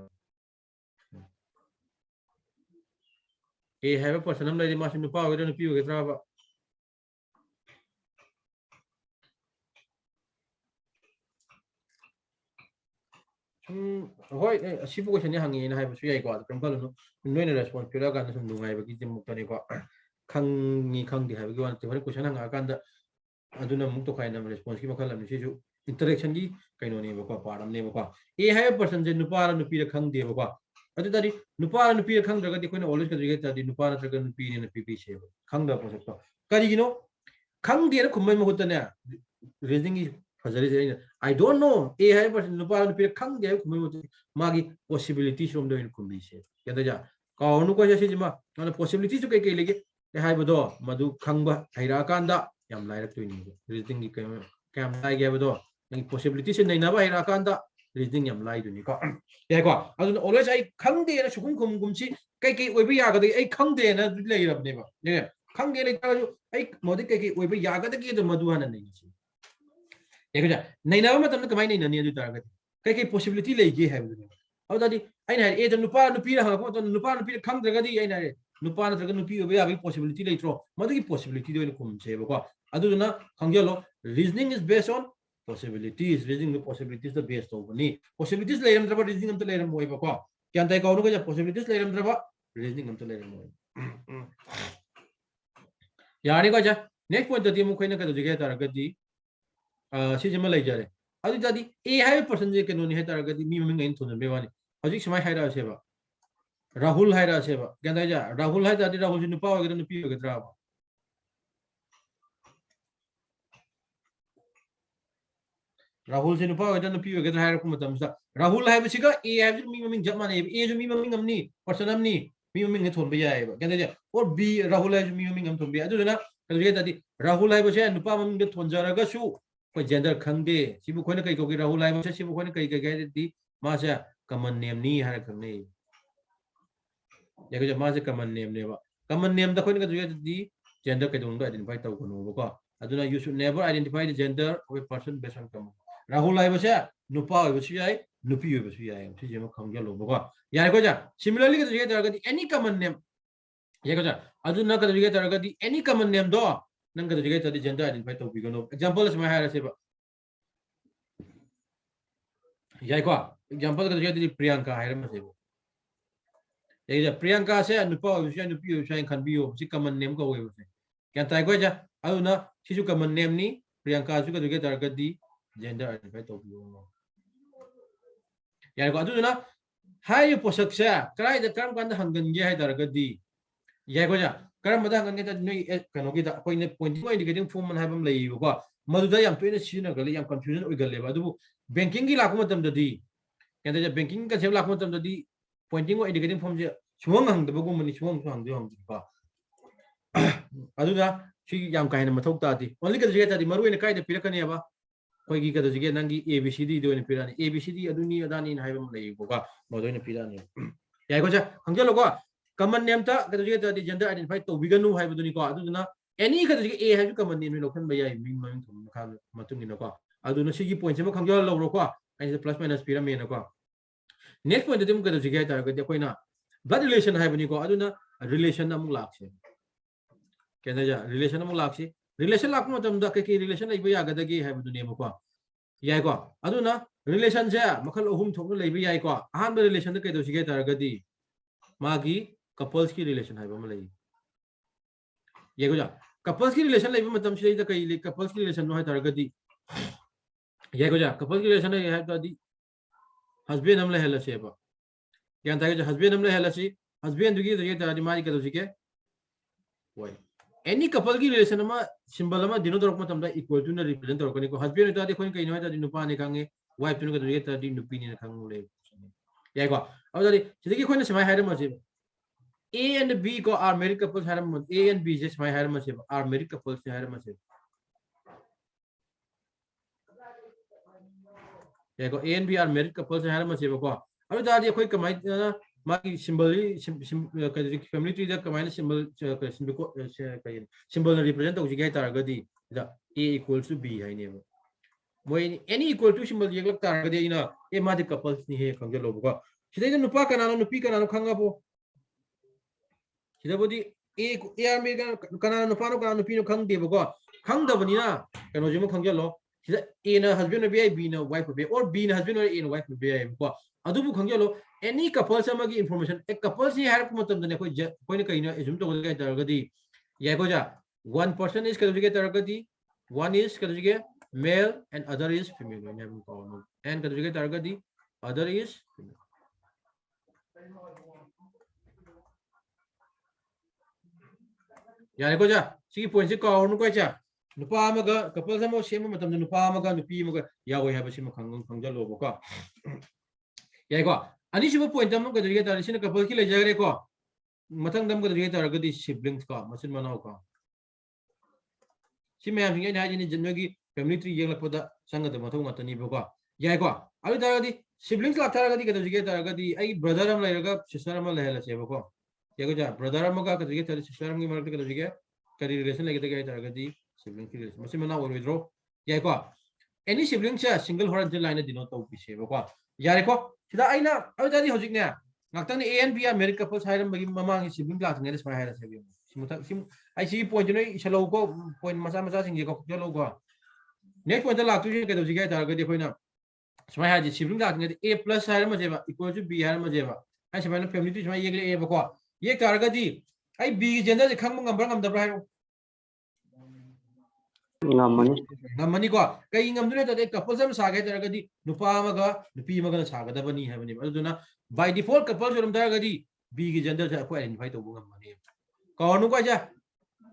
a have a person am lai re ma sinu pa ora nu piu ga tra ba hoi sifu ko chani hangi na hai bu yai ko kam ka no no ne response pira ga na sum dungai ba ki tim mukta ne ko khang di hai ba wan te ko chana nga kan da aduna muk to khai na response ki makal am si ju interaction gi kai no ne ba ko param ne ba ko a hai person je nupa ra nupi ra khang de ba ko adu tadi nupa ra nupi ra khang daga di ko ne always ka ji ta di nupa ra daga nupi ne pp se ba khang da ko sa kari gi no khang de ra khumai mo hota ne reasoning gi I don't know. A hai person nupa nupi khang de khumai magi possibilities from the khumbi se ya da ja ka onu ko ja si ma na possibilities to kai kai lege e hai bodo madu khangba haira kan da yam lai rak to ni reasoning gi kam lai ge bodo ngi possibilities nei na ba haira kan da reasoning yam lai du ni ko ya ko adu always ai khang de na sugum gum chi kai kai oi ba ya ga de ai khang de na lai rab ne ba ne khang de lai ta ju ai modi kai kai oi ba ya ga de ki do madu hana nei chi ya nei na ma tam kamai nei na ni adu ta ga kai possibility lei ge hai bu au da di ai na e nupa nupi ra ha ko nupa nupi khang da ga di ai na nupa na tra nupi ba ya bi possibility lei tro ma gi possibility do ni kum che ba ko adu na khang lo reasoning is based on possibilities reasoning the possibilities the based over ni possibilities lei ram tra ba reasoning am ta lei ram moi ba ko kyan tai ka nu ga possibilities lei ram tra ba reasoning am ta lei ram moi ya ni ko ja next point da di mu khoi na ka do ge ta ra ga di si jama lai jare adu jadi a hai person je ke no ni hai tar ga di mi ming in thun be wani hajik samai hai ra se ba rahul hai ra se ba ganda ja rahul hai jadi rahul nu pa ga nu pi ga tra ba rahul se nu pa ga nu pi ga tra hai ku matam sa rahul hai bi ga a hai mi ming jama ne a ju mi ming am ni person am ni mi ming thun be ya ba ganda ja or b rahul hai mi ming am thun be adu na ka ge jadi rahul hai ba se nu pa ming thun ja ra ga su ko gender khangde sibu khone kai ko gi rahul ai ma sibu khone kai kai di ma sa common name ni har khang nei ya ga ma sa common name ne ba common name da khone ka di gender kai dong da identify taw ko no ko aduna you should never identify the gender of a person based on common rahul ai ba sa nupa ai ba su yai nupi ai ba su yai si je ma khang ja lo ko ya ko ja similarly ka di any common name ya ko ja aduna ka di any common name do nang ka jige tadi gender identify to bigono example is my hire se ba yai ko example ka jige tadi priyanka hire ma se ba ye ja priyanka se anupa usya nupi usya khan bio si common name ko we se kya tai ko ja aduna si su common name ni priyanka su ka jige tar ka di gender identify to bigono yai ko aduna hai posak se krai da kam kan hangan ge hai tar ka di yai ko ja karam da hangan ge ta noi kano gi da point indicating form man habam lai ko Madhuda yam तोइने सिजनगले yam confusion ओइगलेबा अदुबु banking की लाको मतमददी केंदा बैंकिंग का सेब लाको मतमददी पॉइंटिंग और इंडिकेटिंग फॉर्म जे सुवंग हंगदबगुमनि सुवंग हंगदो अदुदा सी याम काहेन मथौ तादी ओनली का जे तादी मरुएन कायदे पिरकनेबा कोई का जे नंगी एबीसीडी दोइन पिरानी एबीसीडी अदुनी अदानी हाइबम लेबोगा मदोइन पिरानी याय को जा हंगजलोगो कमन नेम ता का जे तादी जेंडर आइडेंटिफाई तो बिगनु हाइबदुनी को अदुना एनी का जे ए हाइबु कमन नेम लोखन बयाय मिंग ममिंग थम खा मतुंगिनो को अदुना सिगी पॉइंट से खंगजल लौरो को आई प्लस माइनस पिरामेन को नेक्स्ट पॉइंट दम का जे ता का कोइना ब्लड रिलेशन हाइबनी को अदुना रिलेशन अमु लाक्से केना जा रिलेशन अमु लाक्सी रिलेशन लाख मतमदा के रिलेशन लेबा यागदगी हाइबदुनी मको याय को अदुना रिलेशन से मखल अहुम थोक लेबा याय को अहान रिलेशन के दोसिगे तारगदी मागी कपल्स की रिलेशन हाइबा म लई ये को जा कपल्स की रिलेशन लेबा मतम से कई कपल्स की रिलेशन नो है तारगदी ये को जा कपल्स की रिलेशन है तादी हस्बैंड हम ले हेला सेबा यान तागे हस्बैंड हम ले हेला सी हस्बैंड दुगी ये तादी मारी के दोसिगे वही एनी कपल की रिलेशन में सिंबल में दिनो दरक मतम दा इक्वल टू न रिप्रेजेंट दरकनी को हस्बैंड तो आदि कोइन कई न तादी नुपा ने खांगे वाइफ तुन के तादी नुपी ने खांगु ले याय को अब तादी सिदगी कोइन समय हायर मसे A and B को आर मैरिड कपल्स हायर म A and B जे समय हायर मसे आर मैरिड कपल्स हायर मसे याय को A and B are married couples हायर मसे को अब तादी कोई कमाई मागी सिंबल फैमिली ट्री दा कमाइन सिंबल सिंबल रिप्रेजेंट तौजी गय तारगदी दा A equals to B हाइने मोय एनी इक्वल टू सिंबल येगलक तारगदी इना ए मादि कपल्स नि हे खंगलो बको सिदे नुपा कनानो नुपी कनानो खंगाबो सिदबोदी ए आर मे कनानो नुपानो कनानो नुपीनो खंगदे बको खंगदबनिना कनो जिमो खंगलो सिदा A ना हस्बैंड बे B ना वाइफ बे और B ना हस्बैंड और A ना वाइफ बे बको अदुबु खंगलो एनी कपल्स अमगी इंफॉर्मेशन ए कपल्स नि हायर मतमदने कोइ कइनो एजुम तो गय तारगदी याय को जा one person is कदुगे तारगदी one is कदुगे male and other is female and कदुगे तारगदी other is female याय को जा सी पॉइंट से काउन को जा नुपा अमगा कपल्स अमो सेम मतम नुपा अमगा नुपी अमगा यावय हाबसि म खंगलो बको याय को अनिसिबो पॉइंट अमो कदुगे तारसिन कपल की लेजगरे को मथंग दम कदुगे तारगदी सिबलिंग्स का मसिन मनाव का सी मैम हिंगे नाजिनी जनगी फैमिली ट्री येलपदा संगद मथौ मतनी बको याय को अबि तारगदी सिबलिंग्स ला तारगदी कदुगे तारगदी आई ब्रदर अम लेरगा सिस्टर अम लेहला सेबको याय को जा ब्रदर अम का कदुगे तार सिस्टर अम की मरक कदुगे करी रिलेशन लेगे तारगदी सिबलिंग की रिलेशन मसिन मनाव ओइद्रो याय को एनी सिबलिंग से सिंगल होरिजोनटल लाइन डिनोट तौ पिसेबको यारे को सिदा आइना अब दादी हजिकने ngaktan A and B are married couples hairam bagi mamang sibling class ngere smai haira sebi simuta sim ai si point no isalo ko point masa masa sing ko jalo ko next point la tu je ke do jiga tar ga de khoina smai ha ji sibling class ngere A plus haira ma jeba equal to B haira ma jeba ai smai no family tu smai yegle A ba ko ye tar ga di ai B gender je khang ngam ngam da hairo ngamani ko kai ngamdune ta couple sam sa ga tar ga di nupa ma ga nupi ma ga sa ga da bani ha bani aduna by default couple jorum taragadi B की gender से आपको identify तो बुगम मने कौन को जा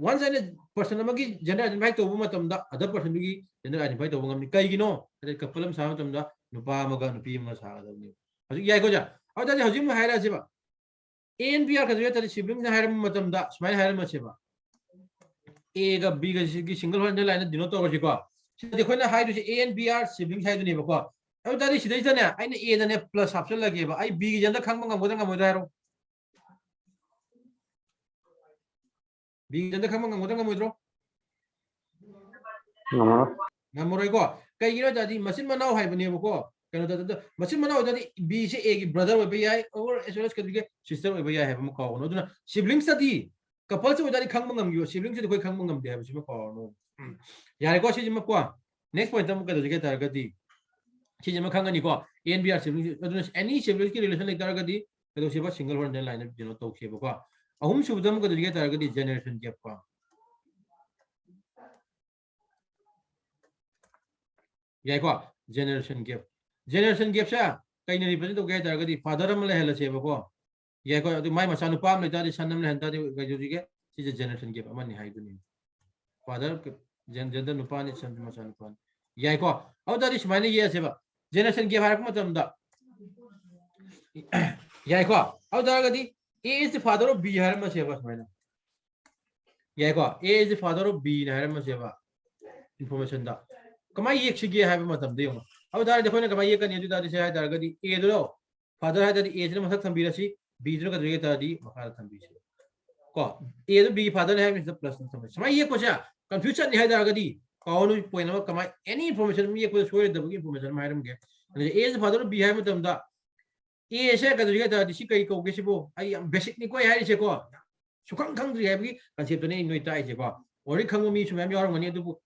once any person अमगी gender identify तो बुगम तमदा other person की gender identify तो बुगम कई गिनो अरे couple हम साम तमदा नुपा मगा नुपी मगा सागा दबनी हजि याय को जा अब दादी हजि म हायरा सेबा A and B are कजवे तरी सिबलिंग हायरा मतमदा स्माइल हायरा म सेबा A गा B गा की सिंगल होरिजोनटल लाइन दिनो तो गजि को देखो ना हाय A and B are siblings हाय दुनी बको अब दादी सिदैसने आइने A दने प्लस ऑप्शन लगेबा आई B की जंदा खंग ngam ngam हायरो B की जंदा खंग ngam हायरो ngamoroi ko kai gino jadi machine manau hai bani ko kano da machine manau jadi B se A की brother हो भैया और as well as कभी sister हो भैया है हम कहो नो दुना siblings दी couple से jadi खंग ngam यो siblings से कोई खंग ngam दे है बिच में कहो नो यार को सी जम को next point हम का जगह तार गदी सी जम खंग नि को A and B are siblings दुना any siblings की relation like तार गदी तो सेबा single horizontal line दिनो तो सेबा को अहुम सुबदम का जगह तार गदी generation gap को याय को generation gap से कई ने रिप्रेजेंट तो गया तारगदी फादर हम ले हेला सेबा को याय को अदु माय मसा नुपा हम ले तादि सन हम ले हंता दि गजु जिगे सी जनरेशन गैप अमन नि हाय दुनि father gender nupani san macha nupani yai ko au da dis mane ye seba generation gap harak matam da yai ko au da ga di a is the father of b har ma seba mane yai ko a is the father of b na har ma seba information da kamai yek shi ge ha matam de yo au da देखो ना kamai ye kan ye da di se ha da ga di a do father ha da di a ne masak thambira si b do ga de ta di makha thambi si ko a do b father ne ha is the plus thambira samai ye ko cha confusion ni ha da ga di काउनु point nama kamai any information mi ko show the information ma ram ge a is father b hai matam da a se ka dri ga di si kai ko ge si bo ai basic ni ko hai se ko sukhang khang dri hai bi concept ne noi tai se ko ori khang mi su mem yaw ngani du bu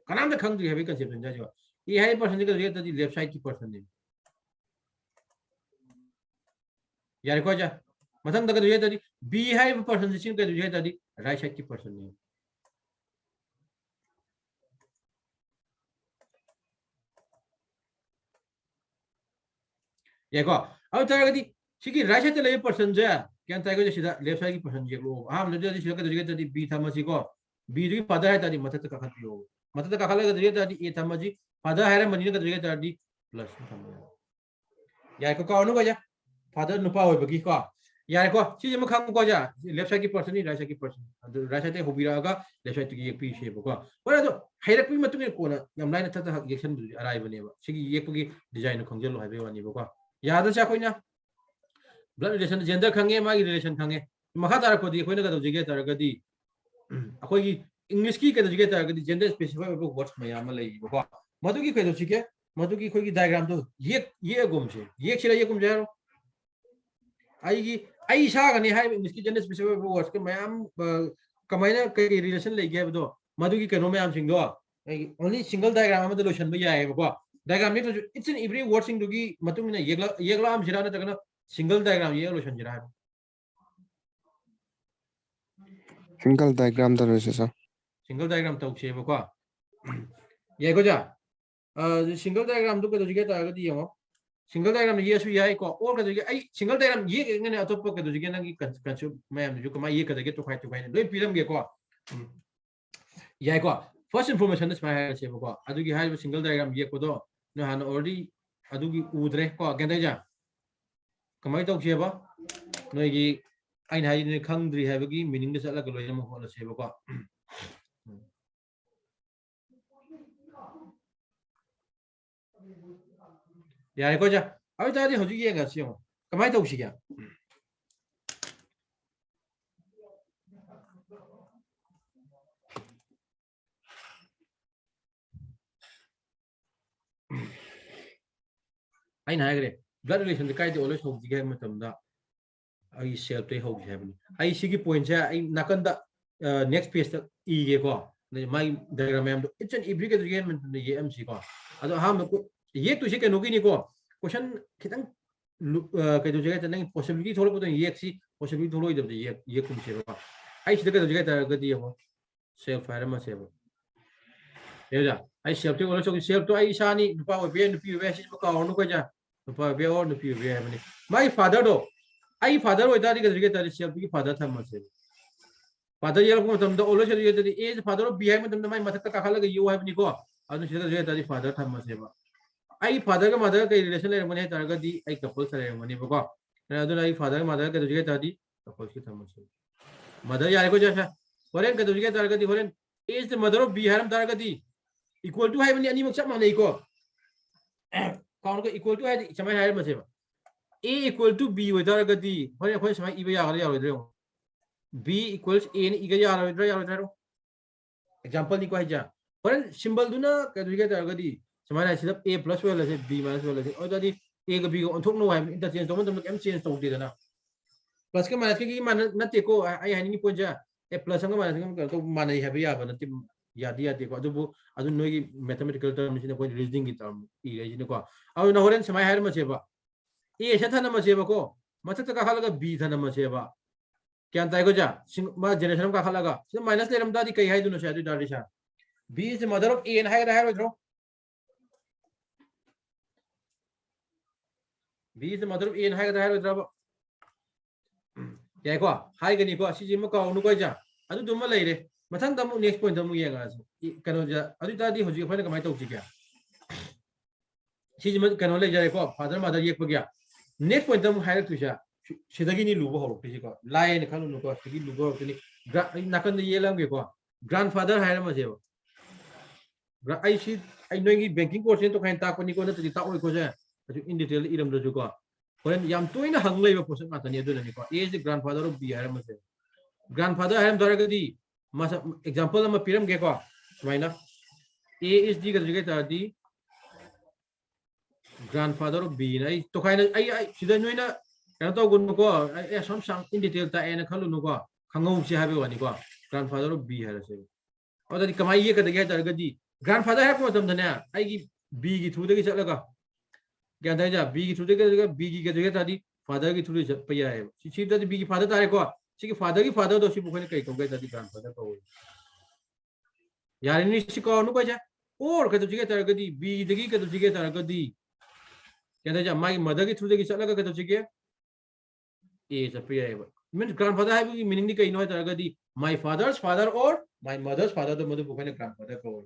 kanam da khang dri hai bi concept ja jo e hai person ga dri ga di left side ki person ne yar ko ja mathang da ga dri ga di b hai person sin ga dri ga di right side ki person ne ये को अब तार गति सिकी राइट साइड ले पर्सन जे क्या तार गति सीधा लेफ्ट साइड की पर्सन जे लो हम ले जदी सिका दरिगे तदी बी थमसी को बी दी फादर है तदी मथत का खत लो मथत का खला दरिगे तदी ए थमजी फादर है मनी का दरिगे तदी प्लस थम या को काउनु को जा फादर नुपा होय बगी को या को सी जे मखम को जा लेफ्ट साइड की पर्सन नि राइट साइड की पर्सन राइट साइड होबिरा का लेफ्ट साइड की एक पी शेप को पर तो हैरक पी मतु को ना यम लाइन तत एक्शन अराय बने बा सिकी एक की डिजाइन खंगजल हाइबे वानी को याद है कोई ना ब्लड रिलेशन जेंडर खंगे मागी रिलेशन खंगे मखा तार को दी कोई ना कदो जिगे तार गदी अखोई की इंग्लिश की कदो जिगे तार गदी जेंडर स्पेसिफाई वो वर्ड्स मयाम लई बको मधु की कदो सिके मधु की कोई की डायग्राम तो ये गुम से ये छिरा ये गुम जारो आई सा गने हाय इंग्लिश की जेंडर स्पेसिफाई वो वर्ड्स के मयाम कमाइना कई रिलेशन लई गे बदो मधु की कनो मयाम सिंग दो ओनली सिंगल डायग्राम में सोल्यूशन भी आए बको डायग्राम में तो इट्स एन एवरी वर्ड सिंग दुगी मतुम ने येगला हम जिरा न तकना सिंगल डायग्राम ये सोल्यूशन जिरा है सिंगल डायग्राम दा रोसे सर सिंगल डायग्राम तो छे बको ये को जा सिंगल डायग्राम तो कदो जिगे ता गदी यमो सिंगल डायग्राम ये सु याई को और कदो जिगे आई सिंगल डायग्राम ये ने अतोप कदो जिगे नंगी कंसु मैम जो कमा ये कदो के तो फाइ लोई पिरम गे को याई को फर्स्ट इंफॉर्मेशन इस माय छे बको अदुगी हाई सिंगल डायग्राम ये को दो न हान ऑलरेडी अदुगी उद्रे को गेंदा जा कमाई तो छेबा नोगी आइन हाई ने खंगद्री हैबगी मीनिंग दे चला गलो यम होल छेबा को यार को जा अब तादी होजी ये गसियो कमाई तो छिया आइन हागरे ब्लड रिलेशन दे काई they always होजी gay मतमदा I self ते होजी हैबनी आई सिगी पॉइंट से आई नाकंदा नेक्स्ट पेज तक ई गे को माई डायग्राम में इट्स एन एवरी के रिएनमेंट ये एमसी को अदो हम को ये तो से के नोगी नि को क्वेश्चन खितंग के जो जगह नहीं पॉसिबिलिटी थोड़ा बहुत ये सी पॉसिबिलिटी थोड़ा इधर ये कुछ है को आई से के जगह तर गदी हो सेल्फ फायर में से ये जा आई सेल्फ तो वाला तो सेल्फ तो आई सानी नुपा वे नुपी वे से को और नुको जा नुपा वे और नुपी वे है मने माय फादर दो आई फादर होय तारी के जगह तर सेल्फ की फादर था मसे फादर ये को तम दो ऑलवेज ये तो एज फादर ऑफ बिहाइंड में तम माय मथक का खाला यो है बनी को अनु से जगह तारी फादर था मसे बा आई फादर का मदर का रिलेशन ले मने तारगा दी आई कपल सरे मने बको ना अदु आई फादर मदर के जगह तादी कपल की था मसे मदर यार को जैसा होरेन के जगह तारगा दी होरेन as the mother of B हरम तारगा दी इक्वल टू है बनी अनि मक्सब माने को काउंट को इक्वल टू है समय है मसे a इक्वल टू b होय तारगा दी होरेन कोई समय ई बे यागले यारोद्रे b इक्वल्स a ने इगा यारोद्रे एग्जांपल दी को है जा होरेन सिंबल दुना के जगह तारगा दी समाना सिर्फ a प्लस वाला से b माइनस वाला से और दादी a का b को अंथोक नो है इंटरचेंज तो मतलब एम चेंज तो दे देना प्लस के माइनस के मान नते को आई हानि पॉइंट जा a प्लस का माइनस का तो मान है बे याबा नते यादी को अदु नोई की मैथमेटिकल टर्म से कोई रीजनिंग की टर्म ई रे को अब न होरेन समय हायर मसे बा a से था न मसे बा को मथक का खालगा b था न मसे बा क्या ताई को जा मा जनरेशन का खालगा से माइनस ले रम दादी कई हाई दुनो से दादी डालिशा b is the mother of a and हायर रो B is the mother of A and hai ga hai ro ya ko hai ga ni ko si ji ma ka nu ko ja adu dum ma lai re मथंग दमु नेक्स्ट पॉइंट दमु येगा कनो जा अदु तादी होजि खोने कमाय तौसि क्या सिजि मत कनो ले जारे को फादर मदर येक पग्या नेक्स्ट पॉइंट दमु हायर तुसा सिदगी नि लुबो होरो पिसि को लाय ने खानु को सिदगी लुबो होरो नि नाकन दे येलम गे को ग्रैंडफादर हायर मजेबो आई सी आई नोगी बैंकिंग कोर्स तो खाइन ताकनी को नति ताओय को जे इन डिटेल इरम दजु को होरेन याम तोइना हंगलेबो पोसन मातनी अदुननि को A is the grandfather of B हायर मजे ग्रैंडफादर हायर दरगदी मसा एग्जांपल हम पिरम गे को सुमाइना ए इज दी गजगे तादी ग्रैंडफादर ऑफ बी नाइ तो खाइन आई सिदा नोइना कनो तो गुन को ए सम सम इन डिटेल ता एना खलुनु को खंगौ से हाबे वानी को ग्रैंडफादर ऑफ बी हायर से अदि कमाई ये कदगे दरगदी ग्रैंडफादर है को तमदने आई की बी की थ्रू दे चलगा क्या दाइजा बी की थ्रू दे बी की गजगे तादी फादर की थ्रू चल पया है सी द बी की फादर तारे को सी फादर की फादर दो सी बुखने कई को गए तादी ग्रैंडफादर को यार नि सी को नु को जा और कदु जिगे तरगदी बी दगी कदु जिगे तरगदी क्या दाइजा माई मदर की थ्रू दे चलगा कदु जिगे ए चपया है मीन ग्रैंडफादर है की मीनिंग नि कई नो तरगदी माय फादर्स फादर और माय मदर्स फादर तो मदु बुखने ग्रैंडफादर को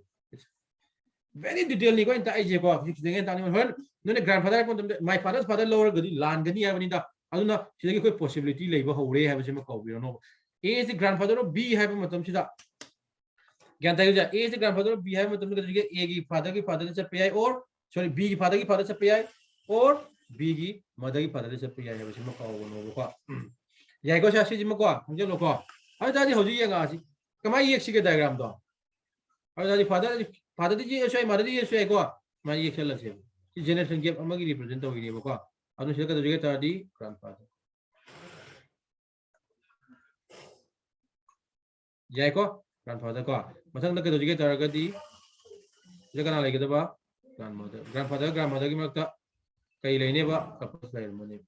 very detail ni ko inta ai je ko dingen tani hon none grandfather ko my father's father lower gadi lan gani ha bani da aduna sidagi koi possibility leiba hore ha base ma ko bi no a is the grandfather of b ha matam sida gyan ta ja a is the grandfather of b ha matam gadi a ki father se pi or sorry b ki father se pi or b ki mother ki father se pi ha base ma ko no ko yai ko sa si ji ma ko hanje lo ko ai da ji hoji ye ga si kamai ek si ke diagram do ai da ji father जी ऐसे मदर जी ऐसे को मैं ये चल से जनरेशन गैप अमगी रिप्रेजेंट होगी ने को अनु से का जगह तादी ग्रैंडफादर जाय को ग्रैंडफादर को मथंग का जगह तारगदी जगह ना लेके दबा ग्रैंडफादर की मक्ता कई लेने बा कपस लाइन मने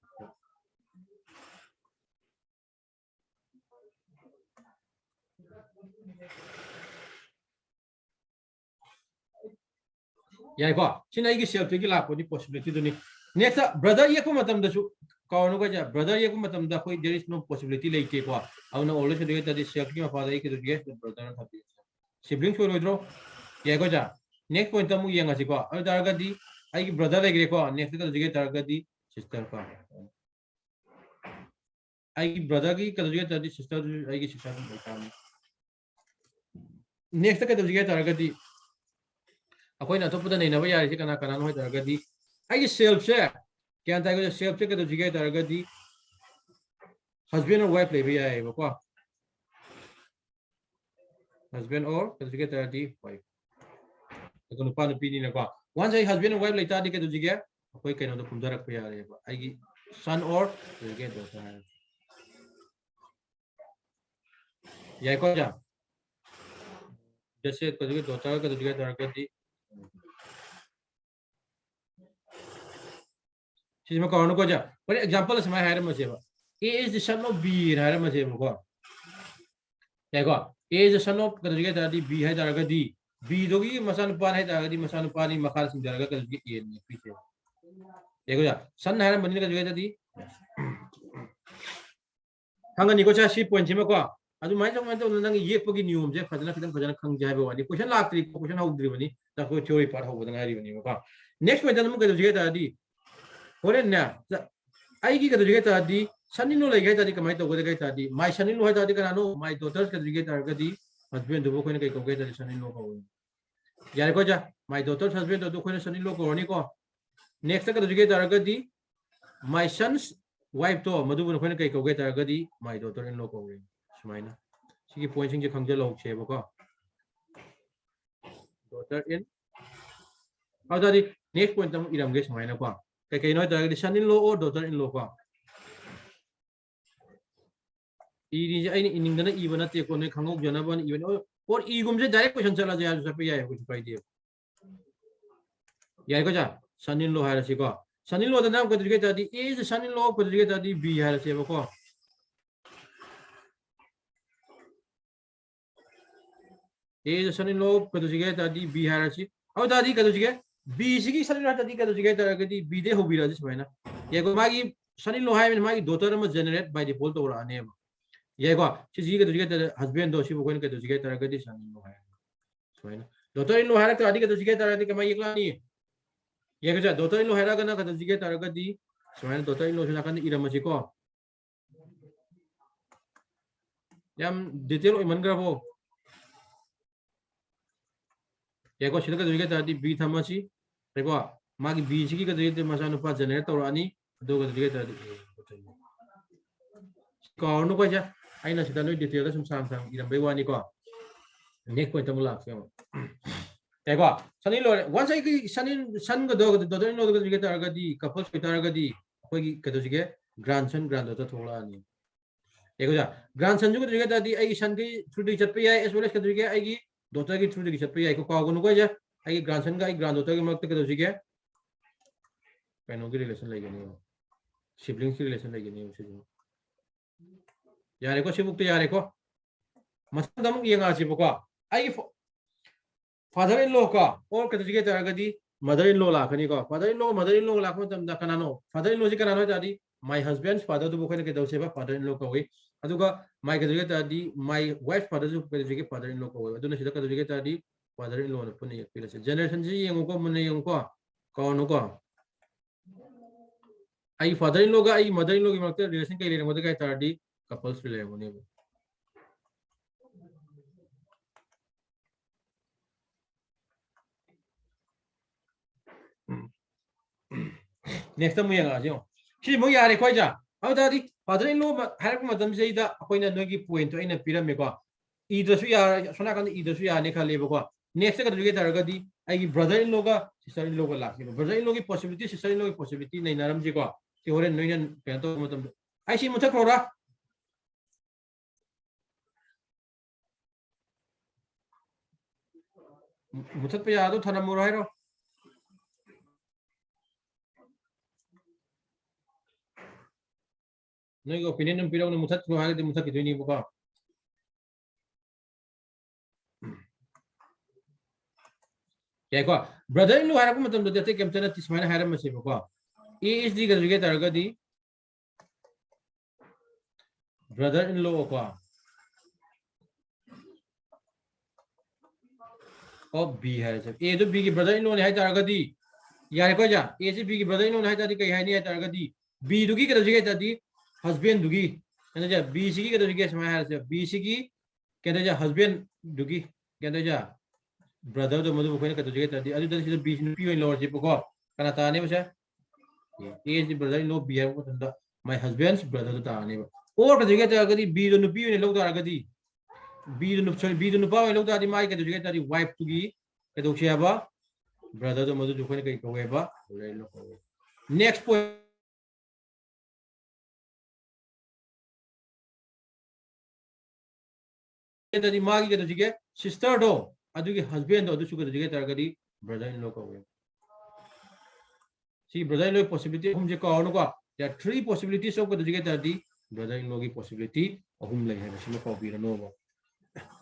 यार को सिना की सेल्फ की लापो दी पॉसिबिलिटी दुनी नेक्स्ट ब्रदर ये को मतम दसु काउनो को जा ब्रदर ये को मतम दा कोई देयर इज नो पॉसिबिलिटी लेके को आउन ऑलवेज दे ता दी सेल्फ की फादर की दु गेस ब्रदर थाती सिबलिंग को रोइद्रो ये को जा नेक्स्ट पॉइंट तमु यंगा सी को अ दारगा दी आई की ब्रदर लेके को नेक्स्ट का जगह दारगा दी सिस्टर का आई की ब्रदर की का जगह ता दी सिस्टर आई की सिस्टर का नेक्स्ट का जगह दारगा दी अखोई ना तो पुदा नहीं नबा यार से कना कना होय तरगदी आई सेल्फ से क्या अंता को सेल्फ से के तो जिगे तरगदी हस्बैंड और वाइफ ले भी आए वो को हस्बैंड और तो जिगे तरगदी वाइफ तो नुपा नुपी नि ना को वन से हस्बैंड और वाइफ लेता दी के तो जिगे अखोई कनो तो पुंदरक पे यार आई की सन और तो जिगे डॉटर है ये को जा जैसे तो जिगे डॉटर का तो जिगे तरगदी चीज में कौन को जा फॉर एग्जांपल समय है मजे A is the son of B है मजे को देखो A is the son of कदगे दादी बी है दागदी बी दोगी मसान पान है दागदी मसान पानी मखाल सिंह दागा कदगे ए ने पीछे देखो जा सन है बनी कदगे दादी हंगनी को चा सी पॉइंट में को अदु माइ तो नंग येपगी नियम जे फजना खंग जाय बवानी क्वेश्चन लाक्ट्री क्वेश्चन हाउद्री बनी ता को थ्योरी पार्ट हो बदन हारी बनी को नेक्स्ट पॉइंट नम कदगे दादी होरेन ना आई की कदगे तादी सनिनो लेगे तादी कमाई तो गदगे तादी माय सनिनो है तादी कनानो माय डॉटर्स कदगे तारगदी हस्बैंड दुबो कोने कई कोगे तादी सनिनो को यार को जा माय डॉटर्स हस्बैंड तो कोने सनिनो को रोनी को नेक्स्ट कदगे तारगदी माय सन्स वाइफ तो मधुबन कोने कई कोगे तारगदी माय डॉटर इन लो को सुमाइना सिगी पॉइंट सिंग जे खंगजे लो छेबो को डॉटर इन अब तादी नेक्स्ट पॉइंट तम इरमगे सुमाइना को कई नो तारगदी सन इन लो और डॉटर इन लो को ई जे आइनी इनिंगदना इबन नते को ने खंगौ जनबन इबन और ई गुमजे डायरेक्ट क्वेश्चन चला जाय सब पे याय कुछ पाई दे याय को जा सन इन लो हाय रसी को सन इन लो द नाम कदगे तादी ए is sun in low कदगे तादी B हाय रसी को A is sun in low कदगे तादी B हाय रसी अब दादी कदगे बी सिगी सन इन लो तादी कदगे तारगदी बी दे होबिरा दिस मैना ये को मागी सन इन लो हाय में मागी डॉटर में जनरेट बाय डिफॉल्ट हो रहा ने ये को सी के दुजिगे हस्बैंड दो सिबो कोइन के दुजिगे तरगदी सन इन लो है सोइना डॉटर इन लो है तो आदि के दुजिगे तरगदी कमा एकला नहीं ये को जा डॉटर इन लो है गना के दुजिगे तरगदी सोइना डॉटर इन लो सुना kan इरमसी को याम डिटेल ओइमन ग्राबो ये को सिलका दुजिगे तरदी बी थमसी देखो मागी बी सी के दुजिगे मसा नुपा जनरेट तौरानी दो के दुजिगे तरदी कौन को जा आइना सिदा नो डिटेल सम साम साम इरम बे वानी को नेक्स्ट पॉइंट तम लाख से देखो सनी लो वंस आई की सन को दो दो नो को दुजिगे तरगदी कपल्स के तरगदी कोई के दुजिगे ग्रैंडसन ग्रैंड डॉटर थोड़ा नहीं देखो जा ग्रैंडसन जो को दुजिगे तरदी आई सन की थ्रू दी चट पे है एस वेल एस के दुजिगे आई डॉटर की थ्रू दी चट पे है को कागो को जा आई ग्रैंडसन का आई ग्रैंड डॉटर के मक्त के दुजिगे पेनो की रिलेशन लेगे नहीं सिबलिंग्स की रिलेशन लेगे नहीं उसे यारे को सिबुक यारे को मसदम येंगा सिबुको आई फादर इन लॉ का और के दुजिगे तरगदी मदर इन लॉ लाखनी को फादर इन लॉ लाख मतम दा कनानो फादर इन लॉ जी कनानो दादी माय हस्बैंड्स फादर दु बुखने के दौसेबा फादर इन लॉ का वे अदुगा माय के दुजिगे दादी माय वाइफ फादर दु के दुजिगे फादर इन लॉ का वे अदुना सिदा के दुजिगे दादी फादर इन लॉ न पुनी पिलसे जनरेशन जी येंगो को मुने येंगो को कौन को आई फादर इन लॉ का आई मदर इन लॉ की मक्त रिलेशन के लिए मदर का तादी कपल्स रिलेशन होने नेक्स्ट टाइम यंगा जो सी मो यारे कोइ जा अदादी फादर इन लॉ हारक मतम सेदा अखोइना नोगी पॉइंट तो इना पिरमे को इदसु या सोना kan इदसु या ने खालेबो को नेक्स्ट का दुगे तरगदी आई ब्रदर इन लॉ का सिस्टर इन लॉ का लाखिबो ब्रदर इन लॉ की पॉसिबिलिटी सिस्टर इन लॉ की पॉसिबिलिटी नै नरम जी को ती होरे नोइन पेन तो मतम आई सी मुथक रोरा मुथक पे यादो थना मोरा है रो नहीं ओपिनियन नम पिराव ने मुथत को हागे मुथत की दोनी बुका क्या को ब्रदर इन लॉ हारक मतम दो देते केमतन तिसमाना हारम मसे बुका ए इज दी गजुगे तरगदी ब्रदर इन लॉ को और बी है सब ए तो बी की ब्रदर इन लॉ ने है तरगदी यार को जा ए से बी की ब्रदर इन लॉ ने है तादी कई है नहीं है तरगदी बी दुगी के गजुगे तादी हस्बैंड दुगी कहते जा बी सी के दुगी समय है से बी सी की कहते जा हस्बैंड दुगी कहते जा ब्रदर तो मधु कोई ने कहते दुगी तादी अदु दसी बी सी पी इन लॉ से पको कना ताने बसे A is brother in law B है को तंदा माय हस्बैंड्स ब्रदर तो ताने और दुगी तागदी बी दो नुपी ने लौ तागदी बी दो नुप बी दो नुपा लौ तादी माय के दुगी तादी वाइफ तुगी के दोसेबा ब्रदर तो मधु कोई ने कई कोवेबा ले लो कोवे नेक्स्ट पॉइंट तदी मागी के दुजिगे सिस्टर दो अदुगी हस्बैंड दो अदुसु के दुजिगे तरगदी ब्रदर इन लॉ को वे सी ब्रदर इन लॉ पॉसिबिलिटी हम जे को को या थ्री पॉसिबिलिटीज ऑफ के दुजिगे तरदी ब्रदर इन लॉ की पॉसिबिलिटी अहुम ले है सिम को भी नो बो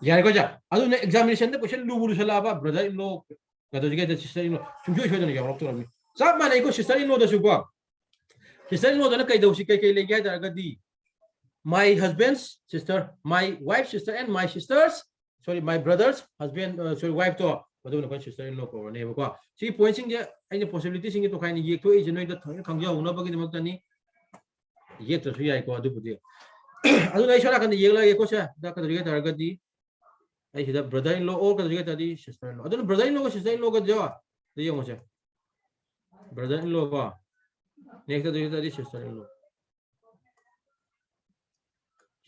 यार को जा अदु ने एग्जामिनेशन दे क्वेश्चन लुबुरु सलाबा ब्रदर इन लॉ के दुजिगे सिस्टर इन लॉ सुजो छोदन या रॉक तो रमी सब माने को सिस्टर इन लॉ दसु को सिस्टर इन लॉ दन कई दोसी कई ले गया तरगदी my husband's sister, my wife's sister, and my sister's, sorry, my brother's husband, sorry, wife to, but don't sister in law or neighbor. See, pointing there, any possibilities in it to kind of yek to is annoyed that come down, no buggy the Motani. Yet to see I go do it. I don't know, I can the yellow ecosa, that could get argadi. I said, brother in law, or could get the sister in law. I don't know, brother in law, sister in law, got jaw. The young one, brother in law, next to the sister in law.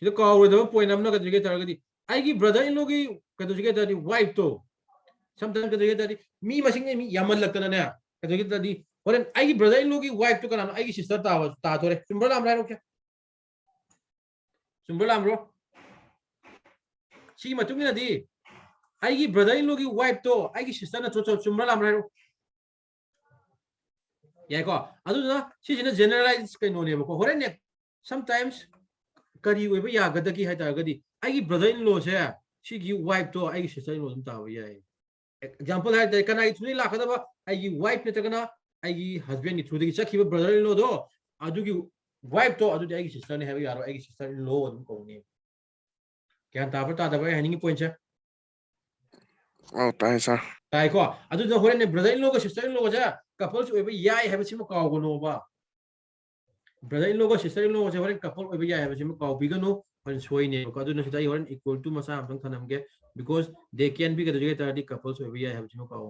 सिदा काव दो पॉइंट हमना का दुजिगे तरगदी आई की ब्रदर इन लोग की का दुजिगे तादी वाइफ तो समटाइम का दुजिगे तादी मी मसिंग ने मी यामन लगतना ने का दुजिगे तादी और आई की ब्रदर इन लोग की वाइफ तो कना आई की सिस्टर ता तोरे सिंबल आम राय क्या सिंबल आम रो सी मतुंग ने दी आई की ब्रदर इन लोग की वाइफ तो आई की सिस्टर ना तो सिंबल आम राय रो या को अदु ना सी जिना जनरलाइज कई नो ने को होरे ने समटाइम्स करी वे या गदकी है तागदी आई ब्रदर इन लॉ से सी की वाइफ तो आई सिस्टर इन लॉ तुम ताव या एग्जांपल है ते कना इथुनी लाखदबा आई वाइफ ने तकना आई हस्बैंड की थ्रू दी चखिबा ब्रदर इन लॉ दो अदु की वाइफ तो अदु आई सिस्टर ने है यारो आई सिस्टर इन लॉ तुम कोनी क्या तापर तादबा हैनिंग पॉइंट से Oh, tayo sir. ताई को अदु द होरे ने ब्रदर इन लो को सिस्टर इन लो को जा कपल्स ओबे याय है बसिम काव गनो बा ब्रदर इन लो को सिस्टर इन लो को से होरे कपल ओबे याय है बसिम काव बिगनो होरे सोई ने को अदु न सिता होरे इक्वल टू मसा हम थनम के बिकॉज़ दे कैन बी गदु के तादी कपल्स ओबे याय है बसिम काव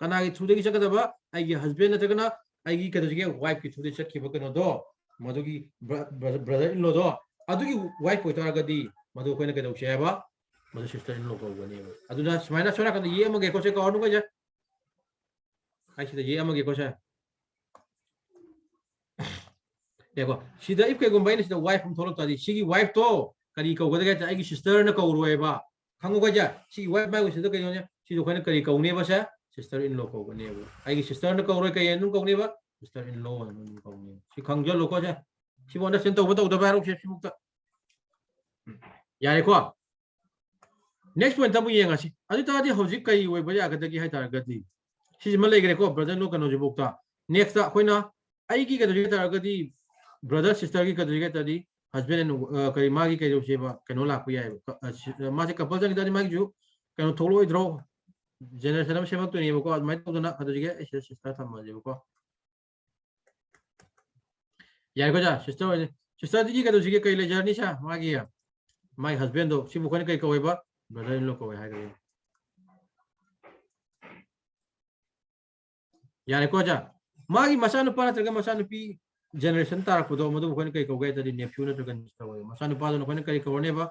कना की थुदे की सकदबा आई हस्बैंड नतगना आई गदु के वाइफ की थुदे सकखिबो कनो दो मधु की ब्रदर इन लो दो अदु की वाइफ को तारगदी मधु कोइना के दौसे है बा मधु सिस्टर इन लो को गने अदु ना समाइना सोना कन ये मगे को से को अनु को जा आइसिदा ये अमगे को से देखो सीधा इफ के गुम्बाइन सीधा वाइफ हम थोलो तादी सीगी वाइफ तो करी को गदे के आइगी सिस्टर न को रोएबा खंगो गजा सीगी वाइफ बाय सीधा के ने सीधो कोने करी कौने बसा सिस्टर इन लो को गने आइगी सिस्टर न को रोए के नु कौने बा सिस्टर इन लो नु कौने सी खंगजो लो को जा सी अंडरस्टैंड तो बता उदा बारो से मुक्ता यारे को नेक्स्ट पॉइंट तब ये ngasi अदि तादी हौजिक कई ओइ बजा गदगी हाय तारगदी सी म लेगरे को ब्रदर नो कनो जुबुक्ता नेक्स्ट ता खोइना आई की गदगी तारगदी ब्रदर सिस्टर की गदगी तादी हस्बैंड एंड कई मागी कई जो सेबा कनो लाप याय मासे कपल जंग तादी मागी जु कनो थोलो इद्रो जनरेशन में सेबक तो नहीं बको मै तो ना गदगी के सिस्टर थम जे बको यार को जा सिस्टर दी की गदगी के कई ले जर्नी सा मागी या माय हस्बैंड दो सिबु कोने कई कोइबा ब्रदर इन लो को हाय गई यारे को जा मागी मसानु पा नत्रगा मसानु पी जनरेशन तारक पदो मदु कोने कई कोगे तदी नेफ्यू नत्रगा निस्तावे मसानु पा दो कोने कई कोने बा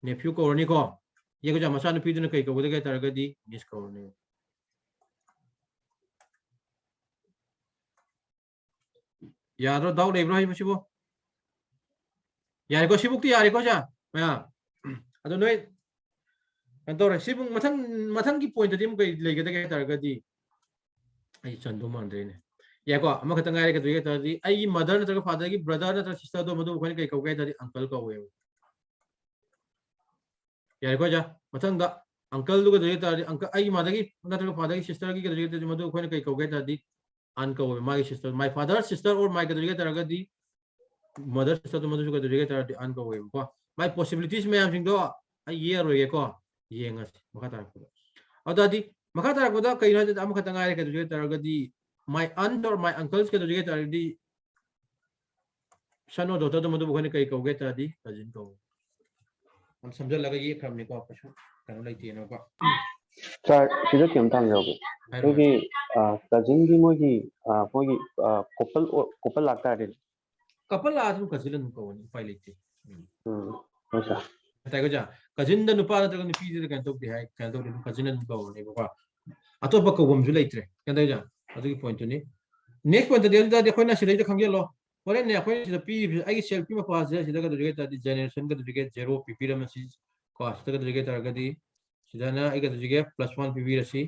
नेफ्यू कोरनी को ये को जा मसानु पी दु कई कोगे के तारगदी निस कोरनी यारो दाउ लेब्रो हाय बसिबो यारे को सिबुक्ति यारे को जा मैं अदो नोय अंतोरे सिबुक मथंग की पॉइंट दि कई लेगे के तारगदी आई चंदो मानद्रेने याको अमा खतंग आरे के दुगे तदी आई मदर नत्र फादर की ब्रदर नत्र सिस्टर दो मदु कोने कई कौगे तदी अंकल को वे यारे को जा मथंग दा अंकल दुगे दुगे तदी अंकल आई मदर की नत्र फादर की सिस्टर की दुगे तदी मदु कोने कई कौगे तदी अन को way my sister my father sister और माय दुगे तरगदी मदर सिस्टर दो मदु को दुगे तदी अन को वे को माय पॉसिबिलिटीज में हम सिंग दो आई ये रोगे को ये ngas maka tarak ko adadi maka tarak ko da kay na am khatanga re ka duge taragadi my aunt or my uncles ka duge taragadi sano do to madu bkhone kai ko ge tadi cousin ko हम समझ लगा ये क्रम ने को आपस कनो लेते न को सर सीधा केम तांग जाओगे क्योंकि कजिन की मोगी कपल लगता है कपल आदम कजिन को फाइ लेते अच्छा ताको जा कजिन द नुपा द नुपी द कन तो है कन तो कजिन न को ने को अतो बको बम जु लेत्रे कन जा अदु की पॉइंट ने नेक्स्ट पॉइंट दे द खोना सिले द खंगे लो ओरे ने खोइ द पी आई सेल्फी में पास जे सिदा का दुगे द जनरेशन का दुगे 0 पीपी रम सी कॉस्ट का दुगे तरगदी सिदा ना आई का दुगे +1 पीपी रसी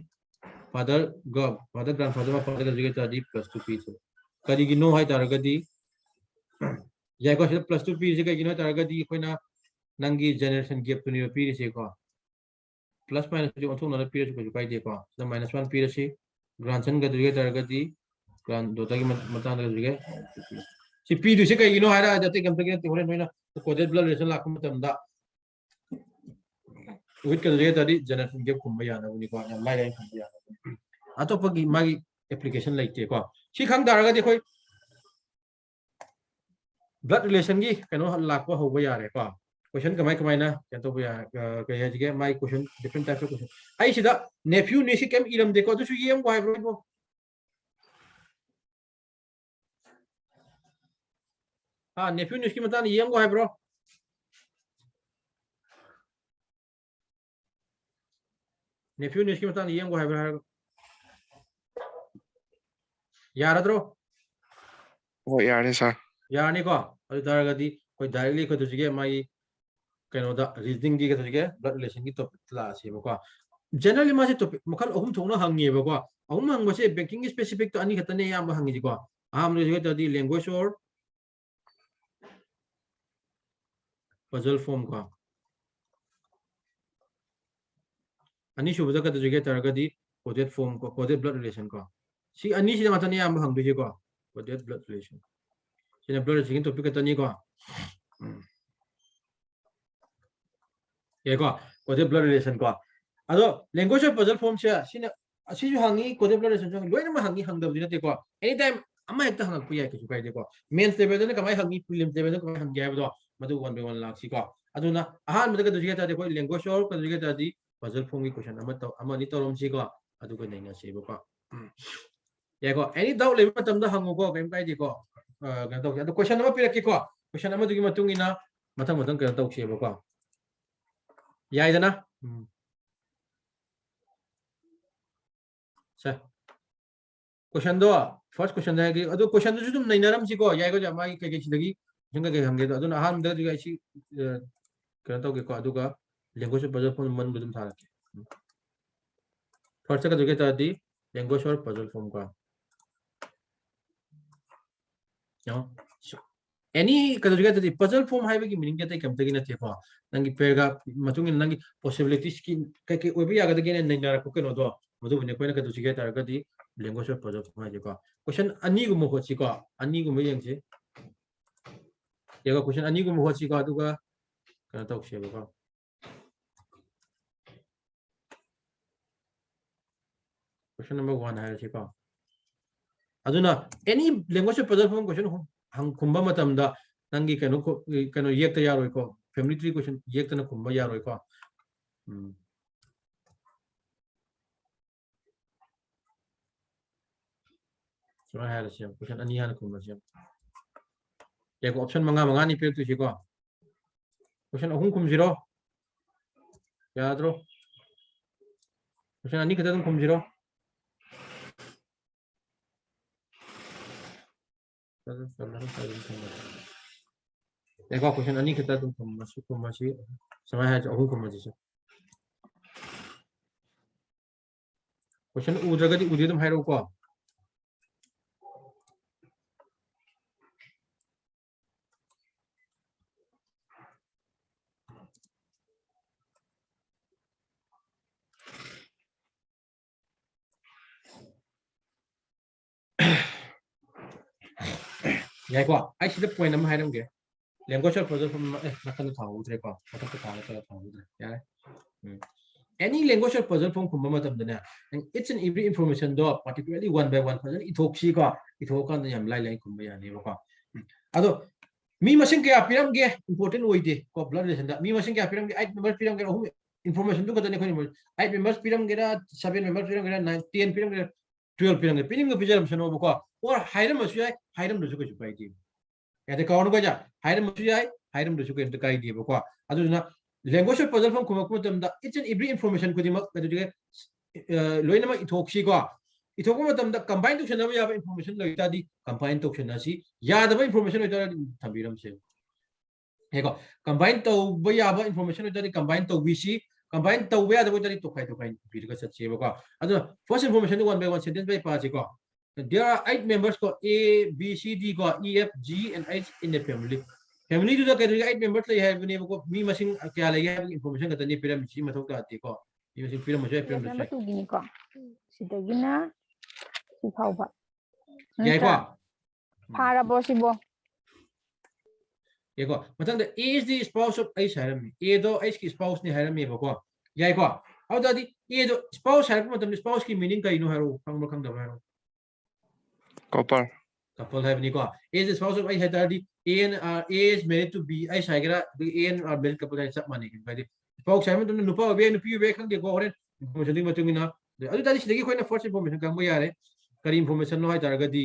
फादर ग्रैंडफादर में फादर का दुगे तदी +2 पी से कदी की नो हाय तरगदी या को सिदा +2 पी से का गिनो तरगदी खोइना नंगी जनरेशन गैप तो नहीं पीरी से को प्लस माइनस जो अंतों ना पीरी को जो काई दे को द -1 पीरी से ग्रांडसन का दुगे तरगदी ग्रांड दोता की मतान का दुगे सी पी दु से कई नो हारा जते कम तक होरे नोइना तो कोडेड ब्लड रिलेशन लाख मतम दा विथ का दुगे तदी जनरेशन गैप कुम याना बुनी को या लाइ लाइन कुम याना अतोपगी मागी एप्लीकेशन लाइते को सी खंग दारगदी कोई ब्लड रिलेशन की कनो लाख हो यारे को क्वेश्चन कमाई ना क्या तो कई है my question different type of question I सिदा नेफ्यू ने केम इरम देखो तो येम को हाइब्रो हां नेफ्यू ने की मतान येम को हाइब्रो नेफ्यू ने की मतान येम को हाइब्रो यारद्रो Oh, yare sir. यानी को अदु तारगदी कोई डायरेक्टली को तुझे माई कनो दा रीजनिंग की तुझे ब्लड रिलेशन की टॉपिक क्लास है बको जनरली मासे टॉपिक मखल अहुम थोना हंगी बको अहुम हंग बसे बैंकिंग स्पेसिफिक तो अनी खतने याम हंगी को आम रे तदी लैंग्वेज और पजल फॉर्म को अनी शुबदा का तुझे तरगदी कोडेड फॉर्म को कोडेड ब्लड रिलेशन को सी अनी से मतने याम हंग दुजे को कोडेड ब्लड रिलेशन सिने ब्लड रिलेशन टॉपिक का तनी को ko coded blood relation ko ado language of puzzle form che sina asiju hangi coded blood relation jong loina ma hangi hangdab dina te ko anytime ama ekta hangak puya ke kai de ko main level ne kamai hangi prelim level ne kamai hangi abdo madu 1 by 1 lakh si ko aduna ahan mada ka dujige ta de ko language or ka dujige ta di puzzle form ki question ama ni tolom si ko adu ko nei na se ko ya ko any doubt le matam da hangu ko kem kai di ko ga to ado question ama pira ki ko question ama dugi matung ina matang matang ka to se ko ya idana sa question do first question da ki ado question du dum nei naram si ko ya ko jama ki ke sidagi jinga ke hange do ado na han da diga si ka to ke ko adu ga language puzzle form man budum tha ke first ka duge ta di language or puzzle form ka no any ka duge ta di puzzle form hai ki meaning ke ta kam ta gi na the ko nangi pega matung nangi possibilities ki ke obi ya ga de ne nei na ko ke no do madu ne ko na ka duge ta ga di language or puzzle form hai ko question ani gu mo ko chi ko ani gu mo yang je ya ga question ani gu mo ko chi ko adu ga ka ta se ko question number 1 hai chi ko aduna any language puzzle form question hang khumba matam da nangi kano yek ta yaroi ko family tree question yek ta na khumba yaroi ko so hai la siam question ani han khumba siam ya ko option manga manga ni pe tu si ko question ahum khum zero ya dro question ani kata tum khum zero देखो क्वेश्चन अनि कितना तुम कमसी समय है अहू कमसी से क्वेश्चन उद्रगति उदय तुम हाइरो को ya ko ai si the point am hairam ge language or puzzle from nakan tha udre ko nakan tha udre ya any language or puzzle from khumba matam dana and it's an every information do particularly one by one puzzle ithokshi ko ithokan yam lai lai khumba ya ne ko ado mi masing ke apiram ge important oide ko blood relation da mi masing ke apiram ge 8 members piram ge information du ko dane ko 8 members piram ge 7 members piram ge 9 10 piram ge 12 piram ge pinim ge pijaram shano ko or hairam asu ai hairam du ko ju pai di ya de kaunu ko ja hairam asu ai hairam du ko ent kai di ko adu na language or puzzle from kumak matam da it's an every information ko di mak ka ju loina ma ithokshi ko ithokma matam da combine to chana ya information lo ita di combine to chana si ya da information lo ita thabiram se he ko combine to ba ya ba information lo ita di combine to bi si combine to ya da bo ita di to kai bi ka chat se ko adu first information one by one sentence by pa si ko there are 8 members ko a b c d ko e f g and h in the family family du da ka 8 members le hai bune ko mi masing kya le hai information ka tani pyramid si mathok ta ati ko mi masing pyramid je pyramid number 2 gini ko sidagina si phauba yai ko phara bo sibo ye ko matang da a is the spouse of h haram a do h ki spouse ni haram me ko yai ko how da di a do spouse haram matam spouse ki meaning kai no haro khang ba khang da haro Couple. couple have ni ko a is the spouse of h had di a is married to b I sagira the a and are married couple hai sab mani by the spouse haram to nupa be nupi be khang de ko horen information ding matungina adu da di sidagi khoi na first information kang mo yare kari information no hai tar ga di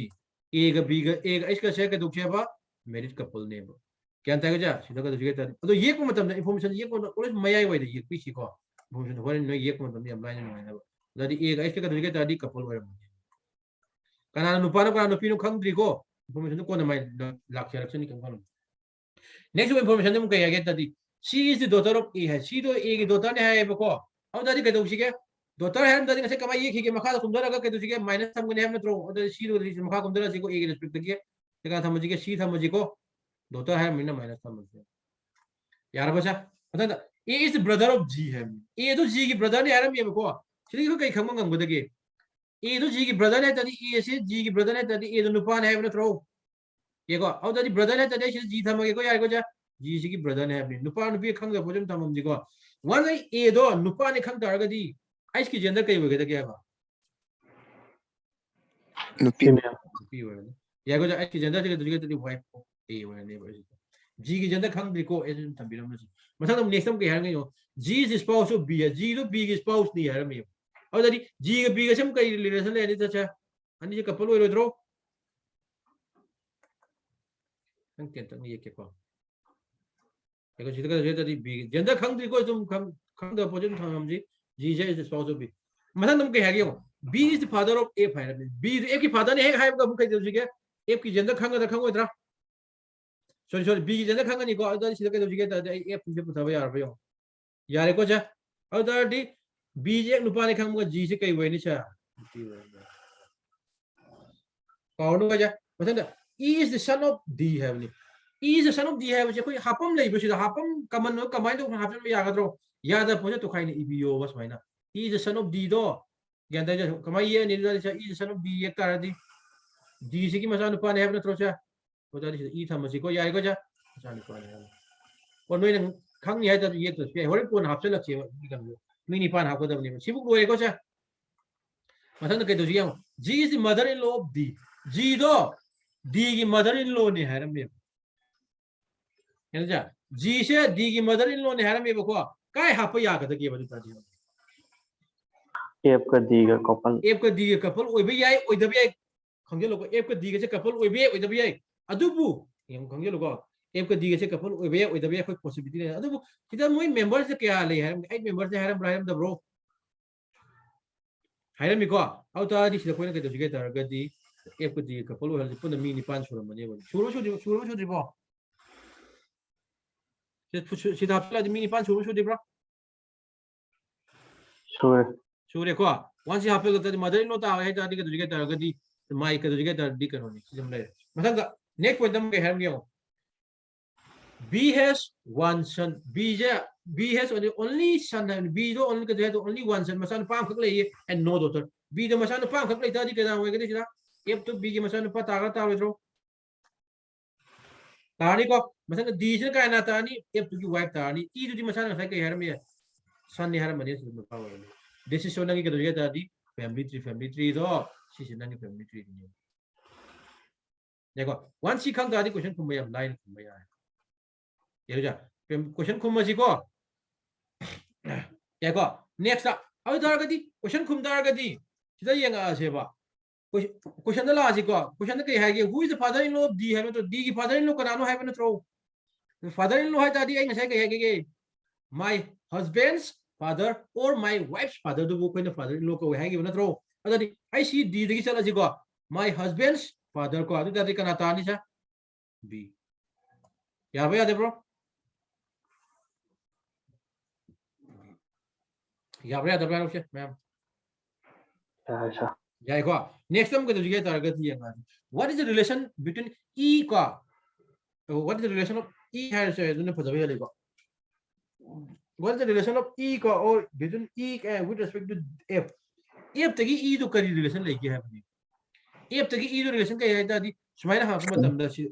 a ga b ga a ga h ka se ka dukhe ba married couple ne ba kyan ta ga ja sida ga dukhe ta adu ye ko matam information ye ko always mayai wai de ye pi si ko information horen no ye ko matam yam line no na ba da di a ga h ka dukhe ta di couple wa kana nupa no kana nupi no khang dri ko information ko na mai lak selection ni kan next information mu kaya get di she is the daughter of a hai she do a ki daughter ne hai ba ko au da di ka duk sige daughter hai da di se kama ye ki ke makha kum dara ka ke duk sige minus tham ne ham na tro da she do di makha kum dara ji ko a ki respect ki ka tham ji ke she tham ji ko daughter hai mina minus tham ji यार बचा पता था A is the brother of G है A तो G की brother ने यार मैं को चलिए को कई खंग मंग बता के A तो G की brother ने तभी A से G की brother ने तभी A तो नुपान है अपने थ्रो ये को और तभी brother ने तभी G था मगे को यार को जा G sigi brother ne habni nupa nupi khang da pojam tamam ji ko one a do nupa ne khang tar ga di ice ki gender kai wege da kya ba Nupi. female. nupi wa ya go ice ki gender ga du ga di wife a wa ne ba G ki gender khang bi ko e tam bi ram ji masang tam next tam ke har ngai yo G is spouse of B G do B ki spouse ni har me aw da di G ga B ga sam kai relation le ni ta cha ani je couple oi ro ang ken tak ni ke ko Because you get the big gender country goes to come the position from G is the spouse of B. Madam Gagio, B is the father of A. B is the father, have a book if gender Kanga the Kangodra. Sorry, B is the Kanga, you got to get the F to put away our view. Yarikoja, other D, B. Lupani Kanga, G. Venisha. E is the son of D. Heavenly. E is the son of D है बच्चे कोई हापम ले बच्चे हापम कमन नो कमाई तो हापम में याद रहो याद है पहुँचे तो खाई नहीं EBO बस भाई ना E is the son of D दो ज्ञान दे कमाई ये नहीं दाल E is the son of D एक तार दी D से की मसाला नुपान है अपने तरफ से वो दाल E था मसी को यार को जा मसाला नुपान है और नोई नंग खांग नहीं है तो ये तो स्पेयर होरे पूर्ण हापसे लग चाहिए निकल लो मिनी पान हापको दबने में सिबुक लोए को जा मसाला के तो जी G is the mother in law of D G दो D की mother in law नहीं है रम्य G से D की मदर इन लो ने हरम ये बको काय हाप या का के बदु ताजी F का D का couple. F का D का कपल ओइ बे याय ओइ दबे याय खंगे लोको F का D का से कपल ओइ बे ओइ दबे याय अदुबु यम खंगे लोको F का D का से कपल ओइ बे ओइ दबे याय कोई पॉसिबिलिटी नहीं अदुबु किदा मोइ मेंबर से क्या ले हरम 8 मेंबर से हरम ब्राहम दब्रो हरम मिको आउ ता दी से कोइ ने के दु के तार ग दी F का D का कपल ओइ हल पुन मी नि पान छोरम बने बो शुरू बो सिधा आपला मिनी पान शुरू दिब्रा Sure. शुरू को वंस यहाँ पे तो मदर इन लो ता है जाती के तुझे तार गदी माई के तुझे तार दी करो नहीं सिस्टम ले मतलब नेक्स्ट पॉइंट हम के हेल्प गयो B has one son B has only son and B do only के only one son मसान पांच खक ले and no daughter B do मसान पांच खक ले तादी के ना होए के सिधा F तो B के मसान पा तागा तावे रो तानी को मसान D से का ना तानी F तो की वाइफ तानी E तो दी मसान है के हेर में सन ने हेर मने से पावर this is showing के तादी family tree दो सी नंगी family tree नहीं देखो वन सी खंग तादी क्वेश्चन कुम या लाइन कुम या ये जा क्वेश्चन कुम मजी को देखो नेक्स्ट अब तार गदी क्वेश्चन कुम तार गदी सिदा येंगा सेबा क्वेश्चन ला जी को क्वेश्चन के है कि who is the father in law of D है तो D की father in law करानो है ना थ्रो father in law है तादी आई नसे के है कि my husband's father or my wife's father तो वो कोई ना father in law को है कि ना थ्रो तादी आई सी D देखी चला जी को my husband's father को आदि तादी का नाता नहीं सा B यार भाई आदे ब्रो यार भाई आदे bro ma'am Yeah. Yeah, go. Next time we get target here. What is the relation between E का? What is the relation of E has what is the relation of E का or between E with respect to F? F Taqi E तो करी relation लेके है अपनी. F तकी E तो relation का है ताकि समाइना हाँ कुछ मतलब सी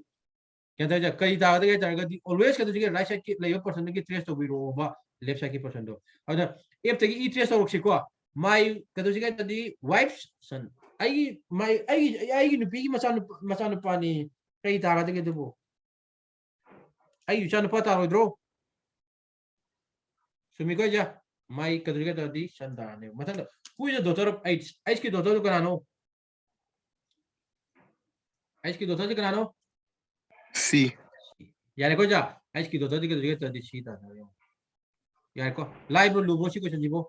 क्या था जब कई ताकत के target always कहते हैं कि right side की लेयर person की trace तो भी रोबा left side की person तो. और जब F तकी E trace और उसी को my कहते हैं कि wife's son आई नुपी की मसान पानी कई ताकत के तो वो आई यूचान पता हो इधरो सुमी को जा my कहते हैं कि दादी संतान है मतलब who is the daughter of H की daughter तो करानो H की daughter तो करानो C. यार को जा H की daughter तो कहते हैं दादी सीता है यार को लाइव लूबो सी क्वेश्चन जीवो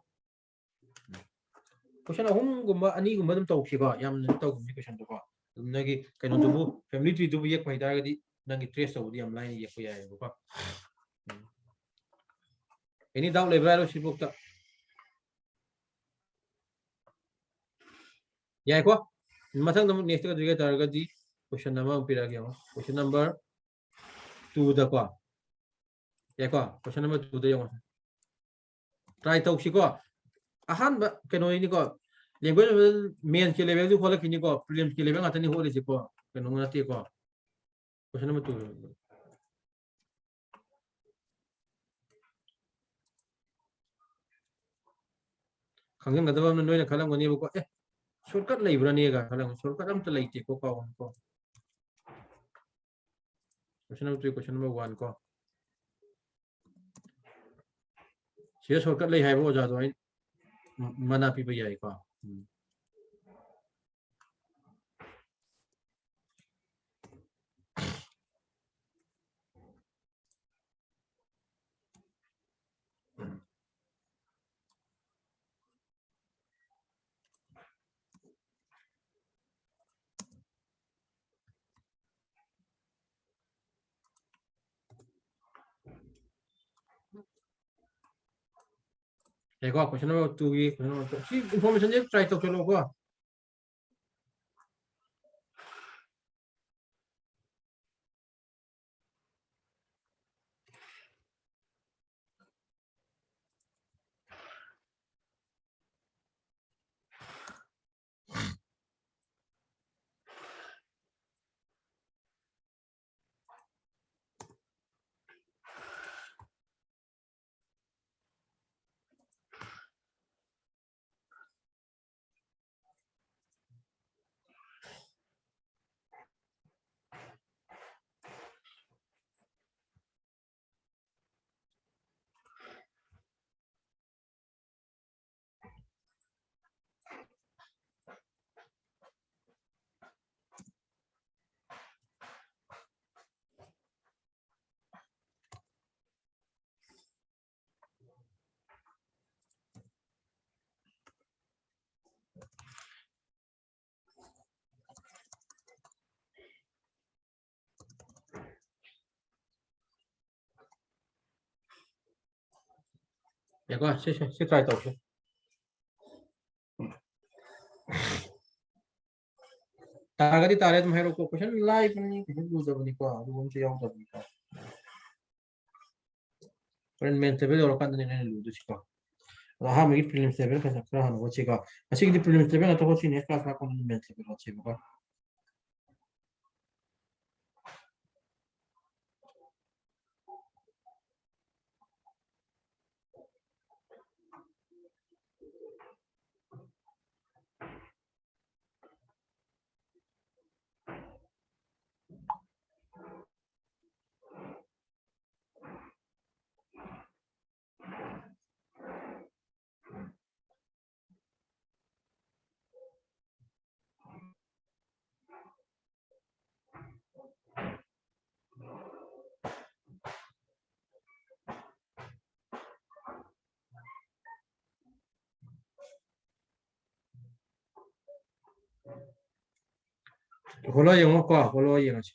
क्वेश्चन हम गुम्बा अनी गुम्बा तुम तो उसी का याम नहीं तो गुम्बी क्वेश्चन तो का तुमने कि कहीं तो वो फैमिली ट्री तो वो एक फायदा है कि नंगी ट्रेस तो वो दिया हमलाइन ये कोई आए वो का any doubt level रो शिपुक ता यार को मसंग तुम नेक्स्ट का जगह तारगा दी क्वेश्चन नंबर पिरा गया हो क्वेश्चन नंबर 2 दा को यार को क्वेश्चन नंबर 2 दा यो ट्राई तो उसी को आहान कनो ini ko language main ke level du khola kini ko prelims ke level atani hole ko kano ngati ko question number 2 खंगदब नोन खलमगनीबको ए शॉर्टकट लेब्रनेगा खलम शॉर्टकट अमत लेते को काउ को क्वेश्चन नंबर 3 क्वेश्चन नंबर 1 को से शॉर्टकट ले हाइबो ओजा दो मना पीब याई को देखो क्वेश्चन नंबर 2 की क्वेश्चन नंबर 2 सी इंफॉर्मेशन जे ट्राई तो चलो को देखो से ट्राई तो तारगदी तारे तुम हेरो को क्वेश्चन लाइव नहीं क्वेश्चन लूज बनी को ಅದು ಒಂದು ಯಾವ ತಬನಿ को फ्रेंड मेन लेवल और kan ने लूज छिको हा मेगी प्रीलिम्स लेवल का सकरा हन वो छिको असी की प्रीलिम्स लेवल तो होची नेक्स्ट क्लास का कोन मेन लेवल होची को होलो यंगो को होलो यंगो छि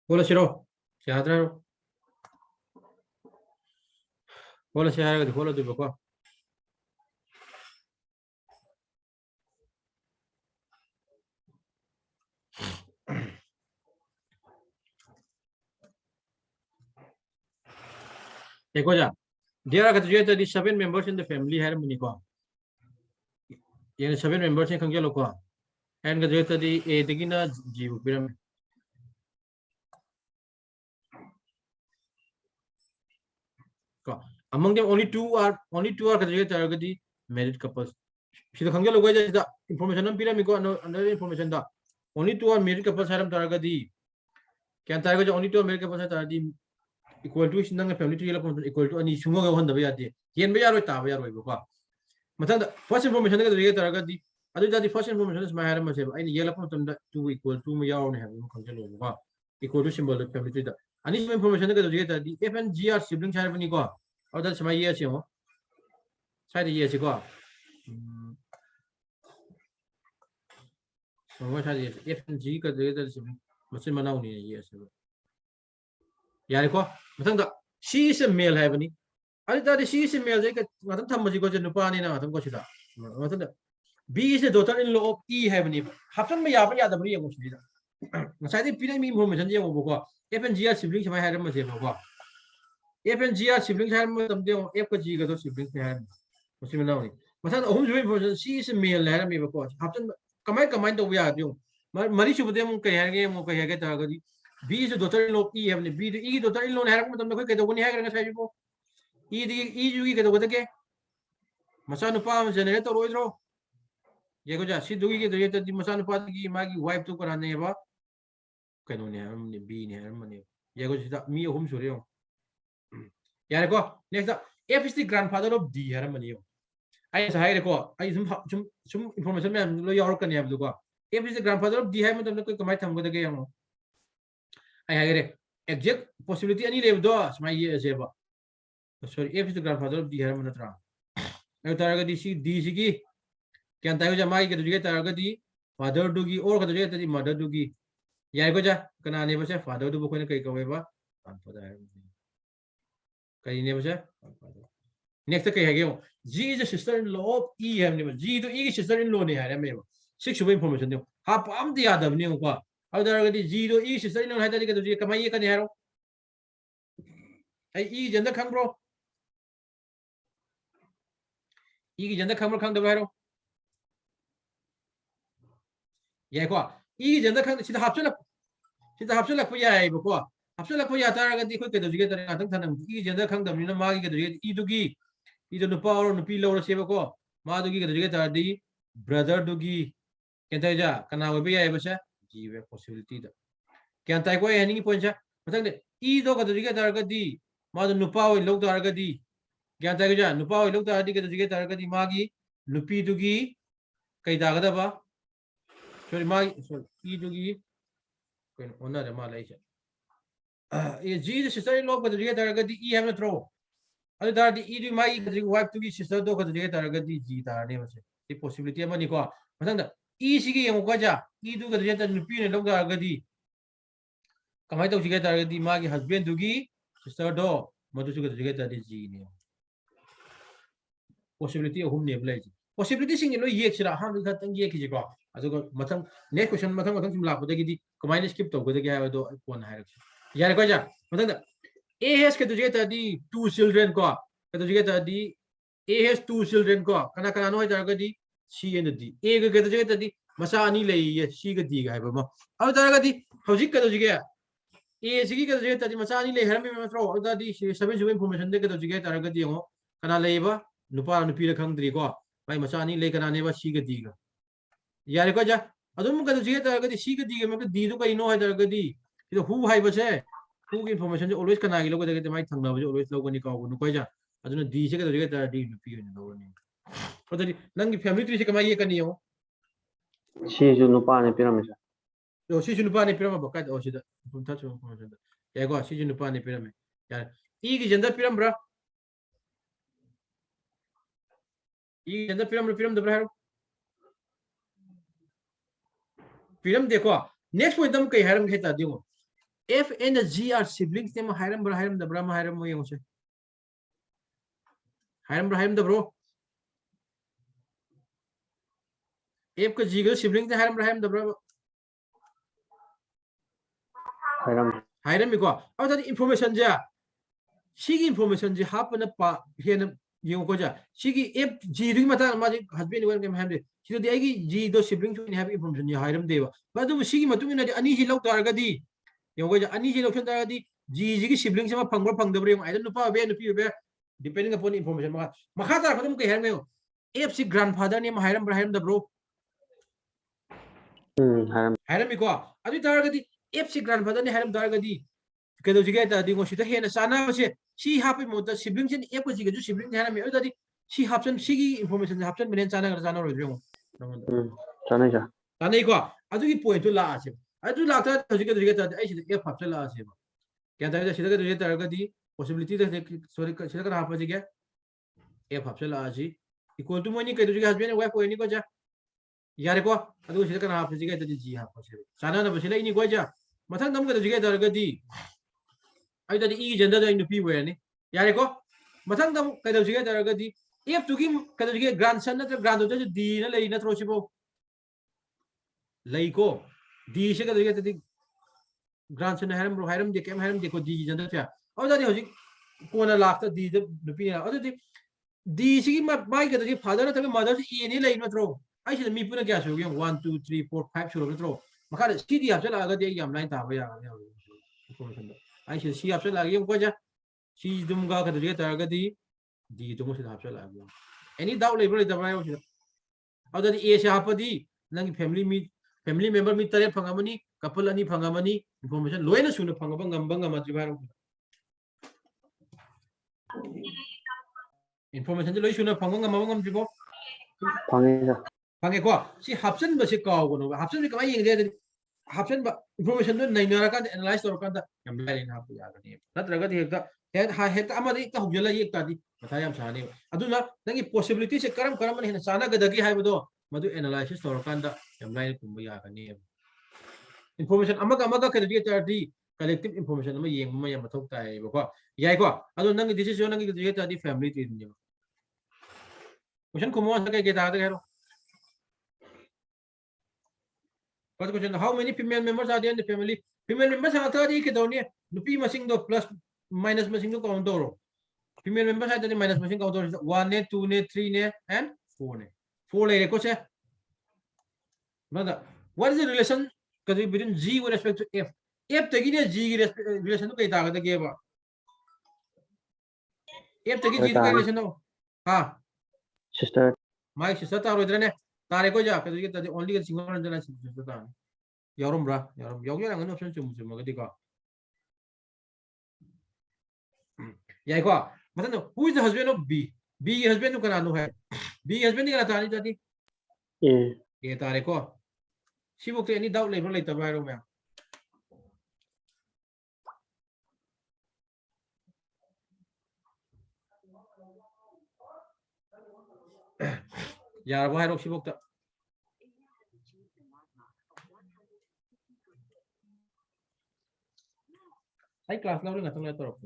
होलो सिरो से हाद्रा होलो से हारा होलो दुबो को देखो जा there are the 7 members in the family है मुनि को ये 7 members हैं खंगे लोको and graduate the a digina जीव पिरम को among them only two are graduate target married couples सिद्ध खंगे लोको जा information हम पिरम को another information दा only two are married couples है हम target क्या target जो only two are married couples है target equal to sinang family to yellow equal to ani sumo ga honda ba yati yen ba yaro ta ba yaro ba matang first information ga rega taraga di adu da di first information is my haram se ba ai yellow pon tam da 2 equal to ma yaw ne ha mo kan jelo ba equal to symbol of family to da Ani some information that the F and G are siblings have any go. Oh, that's my years, you know. Side years ago. So what is F and G got the other sibling? What's in Manau years ago? Yariko, she is a male, haven't he? I thought she is a male, they got what time was you got in the pan in a Goshida. B is the daughter in law of E, haven't he? Happen me up at the Maria was leader. Masadi Pinami information, you will F and G are siblings, my had a Mazeva. F and G are siblings, have them down, F and G got those siblings, have Mosimanoni. But home information, she is a male, had me before. Happen, come we are doing. Marisha with them, okay, get a B is the daughter in law E, have the B, the E, daughter in law, have them quick at the one hair and a E, the E, you get over the game. Masano Palm generator, Roydro. Yagoja, she do get the Masano Pati, Maggie, wife took her neighbor. Can only have be near money. Yagoja, me home should you. Yarako, next up, F is the grandfather of D. Harmony. I had a call. I some information, York and Yabuka. F is the grandfather of D. Hamilton, look at my tongue with the game. I had a exact possibility any level doors, my years ever. Sorry, F is the grandfather of D. Hamilton. I target DCG. Can tell you my get target father doogie or get the mother doogie. Yagoja, can I never say father do book and cake however? Can you never say? Next, G is a sister in law of E. G to E sister in law. 6 information. Half am the other new qua. Other G to E sister in law had to get to come here. Can you have? I E gender come bro. E gender come come the barrel. Yeah, E gender come. She's a half up. She's a half up for ya before. After for ya target, the quick to get an E gender come the Minamagi to get E to gi. Either the power on the pillow or Sevako, Madugi to get the brother Dugi. Cantaja, can I be able to give a possibility? Can't I go any point? But E dog to get Argadi, Mother Nupao looked Argadi. Cantaja, Nupao looked at the get Argadi Magi, Lupi Dugi, Kaidagadaba. Sorry, my E Dugi. Honor the Malaysia. Jesus is very low, but the get Argadi E have a throw. Other the E my wife to be sister dog to get Argadi Gita name. The possibility of money go. But E. and Gaja, E do get an opinion of Argadi. Come out to get Argadi Magi husband to give sister dog, Matu to get the G. Possibility of whom name lazy. Possibility sing in no yet, 100 years ago. As I got Matam, next question, Matam Lap, the command skip to go to get one hierarchy. Yaragaja, A has to get the 2 children go. To get the A has 2 children go. Kanakano Targadi, C and the D. A get to get the Masani lay, she get the guy. How Targadi, how she got to get A is get the Masani lay, Hermi throw the 7 information they get to get Targadi, Kana labor, Nupa and Peter country go. My Masani lake and I never see a digger. Yaragaja, I don't get to get the she get the D. Look, I know Targadi. Who I was there. Who information always can I look at the might tongue always look when you go. I don't know D. Get the D. But the Nangi family to come here can you? She is no pan pyramid. So she's in the Pani Pyramid, or she from touch of yeah, go, she's in the Pani Pyramid. Yeah, E in the pyramid. E in the pyramid, the Braham. Pyramid, they call. Next with them, Haram hit a deal. F and the G are siblings, them Hiram Brahim, the Brahma Hiram Moyose. Hiram Brahim the bro. F could G siblings, the Hiram Brahim the bro. Hiram go. Out of the information, ja. She information, she happen up here. You go, she F G Rimata magic has been welcome handed. She did the G those siblings will have information, you Hiram Deva. But do she Matuna Aniji Lok Targadi? You go, Aniji Lok Targadi, G siblings of Pangro Pang the Brim. I don't know how bear, depending upon information. Mahata for them can have FC grandfather named Hiram Brahim the bro. Hiram go. Are you targeted? FC grandfather named Hiram Targadi. Because you get the Dingosita here and Sana was it. She happened with the siblings and equity to siblings. She happened, she information happened within Sana or Rio. Tanega, I do point to last him. I do like that to get the F up to last him. क्या ताई सिदा का तुझे तरगदी possibility दा sorry सिदा का हाफ बजे क्या f hapsela aji equal to money kai तुझे husband wife कोई नहीं को जा यारे को अदु सिदा का हाफ बजे क्या जी हाफ बजे साना ना बसिला इनी को जा मथंग दम का तुझे तरगदी आई तदी ई जेंडर दा नुपी वेनी यारे को मथंग दम kai तुझे तरगदी f तुगी kai तुझे grandson ना granddaughter d ना ले ना थ्रोसिबो लई को d से का तुझे तदी grandson हैरम हैरम दे केम हैरम देखो d जेंडर क्या और तदी होजी कोना लास्ट d द नुपी ना अदु d सी माई का तुझे फादर ना तभी मदर से e नहीं ले ना थ्रो आई से मी पुना क्या सो गया 1 2 3 4 5 शुरू में थ्रो मखा सी दी आपसे लगा दे याम लाइन ताबा या इंफॉर्मेशन आई से सी आपसे लगा ये को जा सी दुम गा का तुझे तरगदी d दुम से आपसे लगा एनी डाउट लेबर दबाय हो अदर ए से हापदी नंग फैमिली मेंबर मी तरे फंगामनी कपल अनि फंगामनी इंफॉर्मेशन लोयना सुन फंगबा ngambang ngam बारो इंफॉर्मेशन जे लोय सुन फंगबा ngam जिबो फंगे सर फंगे को सी हापसन बसे कावगनो हापसन कमाय यंगे हापसन इंफॉर्मेशन दो नैनरा का एनालाइज तोर का यम लाइन हाप यागनी नत्रगा हेक्ता हेक्ता अमदि ता हुजला येक्ता दि मथा यम सानी अदुना नंगी पॉसिबिलिटी से करम करम ने साना गदगी हाइबदो मदु एनालाइसिस तोर का यम लाइन कुम यागनी इंफॉर्मेशन अमगा क्रेडिट तादी कलेक्टिव इंफॉर्मेशन अमा येंग मा यम मथौ ताय बको याय को अदु नंगी डिसीजन नंगी क्रेडिट तादी फैमिली ती नि क्वेश्चन कुमो सके के तादे हेरो First question: how many female members are there in the family? Female members are there. Iki doni. Nupi masing do plus minus masing do count doro. Female members are there minus masing count doro. 1 ne, 2 ne, 3 ne, and 4 ne. 4 le ko se. Brother, what is the relation between G with respect to F? F tagi ne G relation to kai ta ga ba. F tagi G to kai relation no. Ha. Sister My sister ta ro idra ne. Tare ko ja ka tagi only a single one jana sister ta. Yarum bra, yarum. Yarum yang ano option chum chum magadi ka. Yai ko. मतलब who is the husband of B? B के husband को करानो है. B husband नहीं कराता नहीं जाती. ए ये तारे को. सी बुक तो any doubt लेबर लेता है रो में. यार वो है रो सी बुक तो. Ay class na ulit nga itong letter of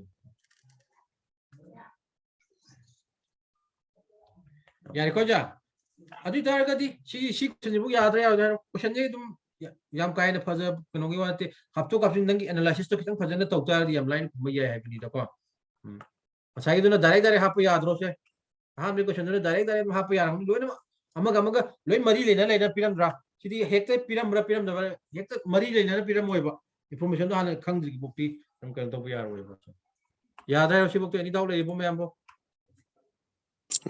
यार को जा अभी तार का दी सी क्वेश्चन बुक याद रहा यार क्वेश्चन ये तुम याम काय ना फज कनोगी वाते हफ्तो का फिर नंगी एनालिसिस तो कितन फजन तो उतार दी लाइन में ये है बनी तो को अच्छा ये दोनों डायरेक्ट हाफ याद रो से हां मेरे क्वेश्चन ने डायरेक्ट हाफ याद हम लोन अमग लोन मरी लेना पिरम रा सिदी हेक्ते पिरम दबा हेक्ते मरी लेना पिरम होइबा इंफॉर्मेशन तो हां खंगद्री बुकटी हम कर तो यार होइबा याद है उसी बुक तो एनी डाउट लेबो मैं हमको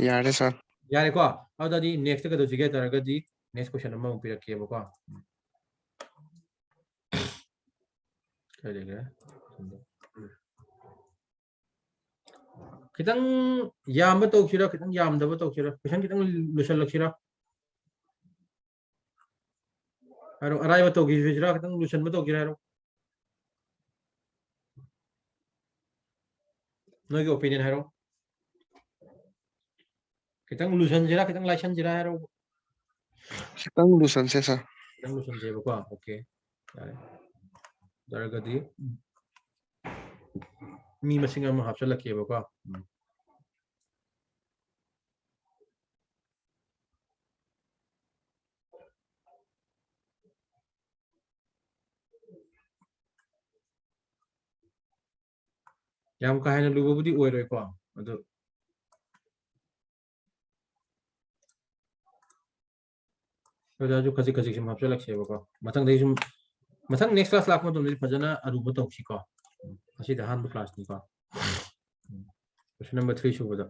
यारे सर यारे को अददी नेक्स्ट का दोजिगे तरगदी नेक्स्ट क्वेश्चन अमा पिरके बको करेगा खितंग याम तो खिरा खितंग याम दब तो खिरा क्वेश्चन खितंग लुसल लखिरा अरो अराय तो खिरा खितंग लुसल तो खिरा रो नोगे ओपिनियन है रो खितंग लुसन जिरा खितंग लाइसन जिरा है रो खितंग लुसन से सर खितंग लुसन जे बको ओके यारे तरगदी मी मसिंग अमा हाफसल लखिए बको याम का है लुबुदी ओइरोय को अदु जो खजिक खजिक सिम हाफसल लखिए बको मथंग दे सुम मथंग नेक्स्ट क्लास लाख में तुम फजना अरुब तौसी को असी द हान क्लास नि को क्वेश्चन नंबर 3 सुबदा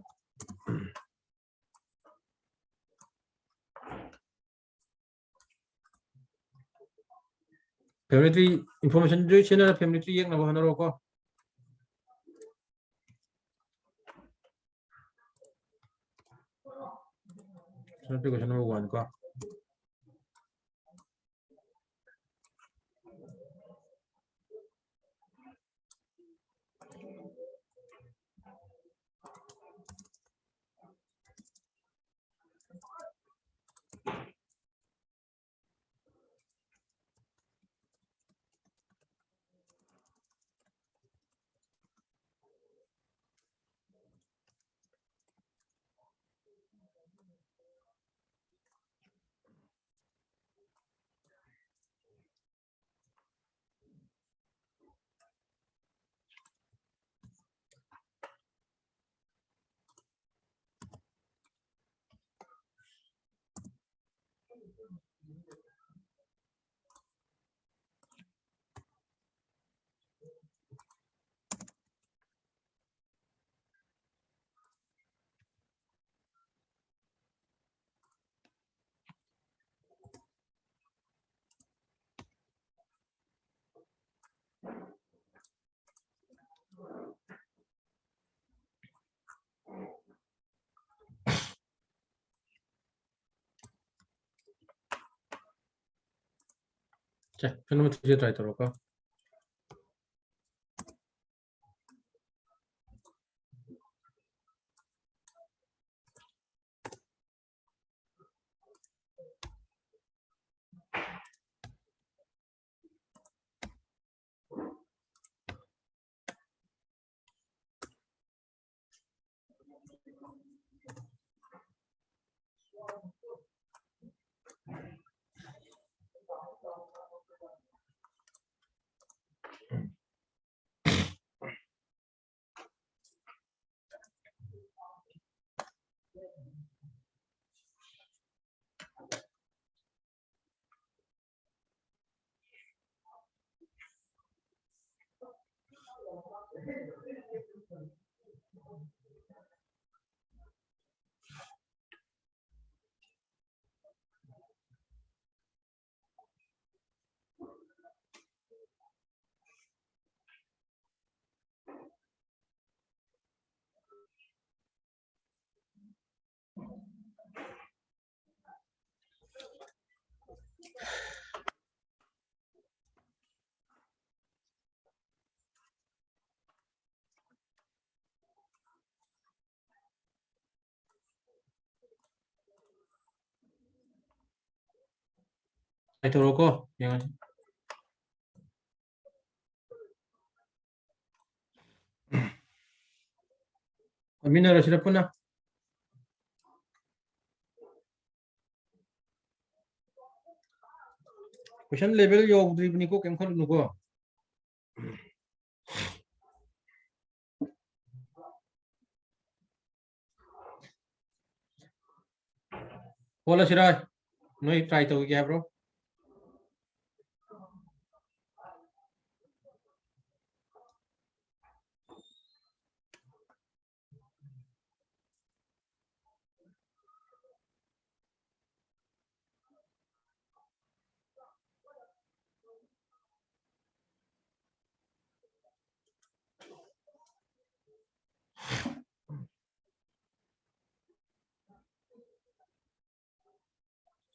फैमिली ट्री इंफॉर्मेशन जो चैनल फैमिली ट्री एक नबो हनरो को क्वेश्चन नंबर 1 को 자, फिर तुझे ट्राई करो का ट्राई करो को yang Amina sudah pernah question level yo ni ko kem khalu ko bola sirai noi try to kya bro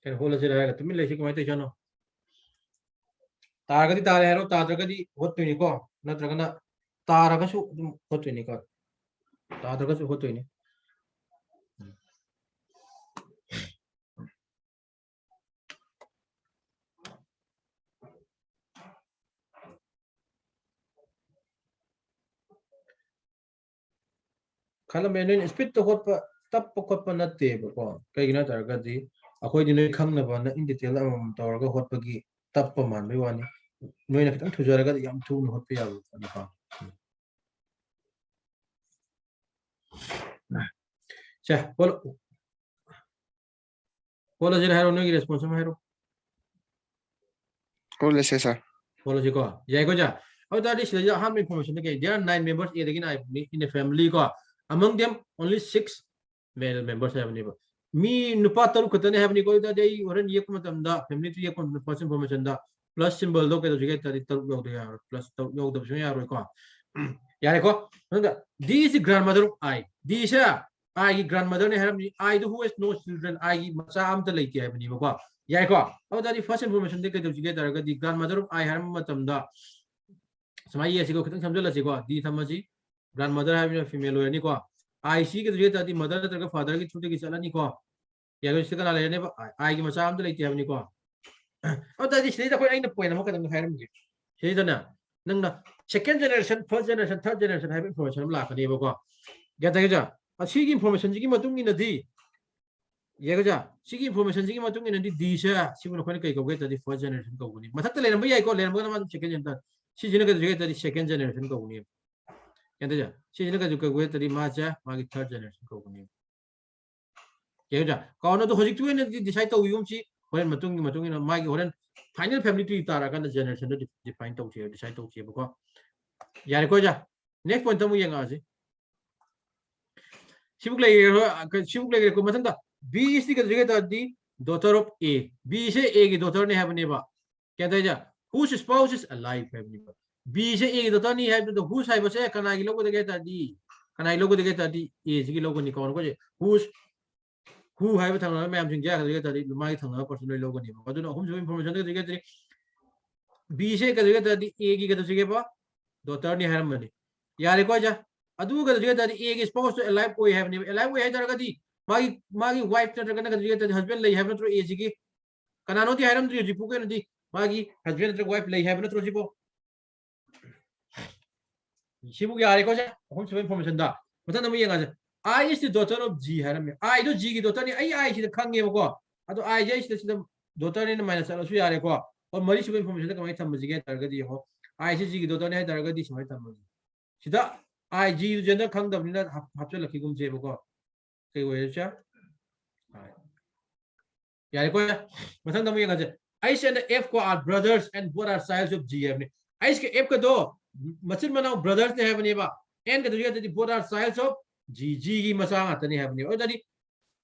kan bola sirai tumi le sik mai te chano तारगदी तारे हेरो तारगदी होत नि को नत्रगना तारगसु होत नि को तारगसु होत नि खाला मेन स्पीड तो होत तप कोत नते को कईना तारगदी अखोय दिनै खंगनबा न इन डिटेल अमम तवरगा होतपगी तप मानबै वानी नोइना खतम थुजरगा याम थुन होत याबो अनका चा बोलो जरा हेरो नोगी रेस्पॉन्स में हेरो Hola, César. बोलो जी को याय को जा अब दैट इज द हार्म इन्फॉर्मेशन के देयर आर 9 मेंबर्स ए देगिन आई इन द फैमिली को among them only 6 male members have ni mi nupa taru khatane have ni ko da dei oran ye ko matam da family to ye ko person information da plus symbol do ke do jige tari taru yo do ya plus taru yo do ya ro ko yare ko this is grandmother of I this is I grandmother ne have ni I who has no children I macha am ta leiti have ni ko yare ko अब da first information de ke do jige tara ga di grandmother of I have matam da samai ye si ko khitang samjala si ko di thamaji grandmother have ni female ho ni ko I see के तुझे तादी मदर तरह का फादर की छुट्टी की चला नहीं को या तो इसके कनाल लेने आई की मसाम तो लेती है नहीं को और तादी इसलिए तो कोई नहीं पॉइंट हम कदम खाए मुझे सही तो ना नंग ना second generation first generation third generation है इंफॉर्मेशन हम लाकर नहीं वो को क्या था क्या अच्छी की इंफॉर्मेशन जी की मतुंग की नदी ये क्या सी की इंफॉर्मेशन जी की मतुंग की नदी दी से सी को कोई कहीं को गए तादी फर्स्ट जनरेशन को नहीं मतलब तो लेने में ये को लेने में ना सेकंड जनरेशन सी जिन्हें कहते हैं तादी सेकंड जनरेशन को नहीं कहते जा सी जिन्हें कहते हैं तादी माचा मागी थर्ड जनरेशन को नहीं क्या जा कौन तो होजिक तू ने डिसाइड तो यूम सी होरेन मतुंग इन मागी होरेन फाइनल फैमिली ट्री तारा का जनरेशन डिफाइन तौचे डिसाइड तौचे बको यारे को जा नेक्स्ट पॉइंट तमु यंगा से शिबुक ले को मतंदा बी इज दी कदरिगे दी daughter of A B से A की daughter ने है बनेबा क्या था जा whose spouse is alive है बनेबा B से A की daughter नहीं है तो whose है बसे कनाई की लोगो देखे तादी कनाई लोगो देखे तादी A की लोगो नहीं कौन को जे whose who है बता ना मैं हम सिंह जा देखे तादी माई थंगा पर्सनल लोगो नहीं बा तो हम जो इंफॉर्मेशन देखे तादी B से कदरिगे तादी A की कदर से बा daughter नहीं है बने यार को जा अदु कदरिगे तादी A की spouse तो alive कोई है बने alive कोई है जरा कदी मागी वाइफ नत्रगना कदरिगे तादी हस्बैंड ले है नत्रो A की कनानो दी हायरम दी जिपु के नदी मागी हस्बैंड नत्र वाइफ ले है नत्रो जिपो शिबु यारे को जा हम सब इंफॉर्मेशन दा मतलब नमु यंगा से I is the daughter of G Hiram I तो G की daughter नहीं I से खंगे बको अतो I जे इस daughter ने माइनस अलसु यारे को और मरी सब इंफॉर्मेशन कमाई थमजिगे तरगदी हो I से G की daughter ने तरगदी समय थमजि सिदा I G जेंडर खंगदबनिना हापचल लखिगुम जे बको कई वेचा यारे को मतलब नमु यंगा से H and F को are brothers and both are sides of G है H के F का दो मचिन मनाओ brothers ने है बने बा N के दुनिया तदी both are sides of G G की मसांग आते नहीं है बने और तदी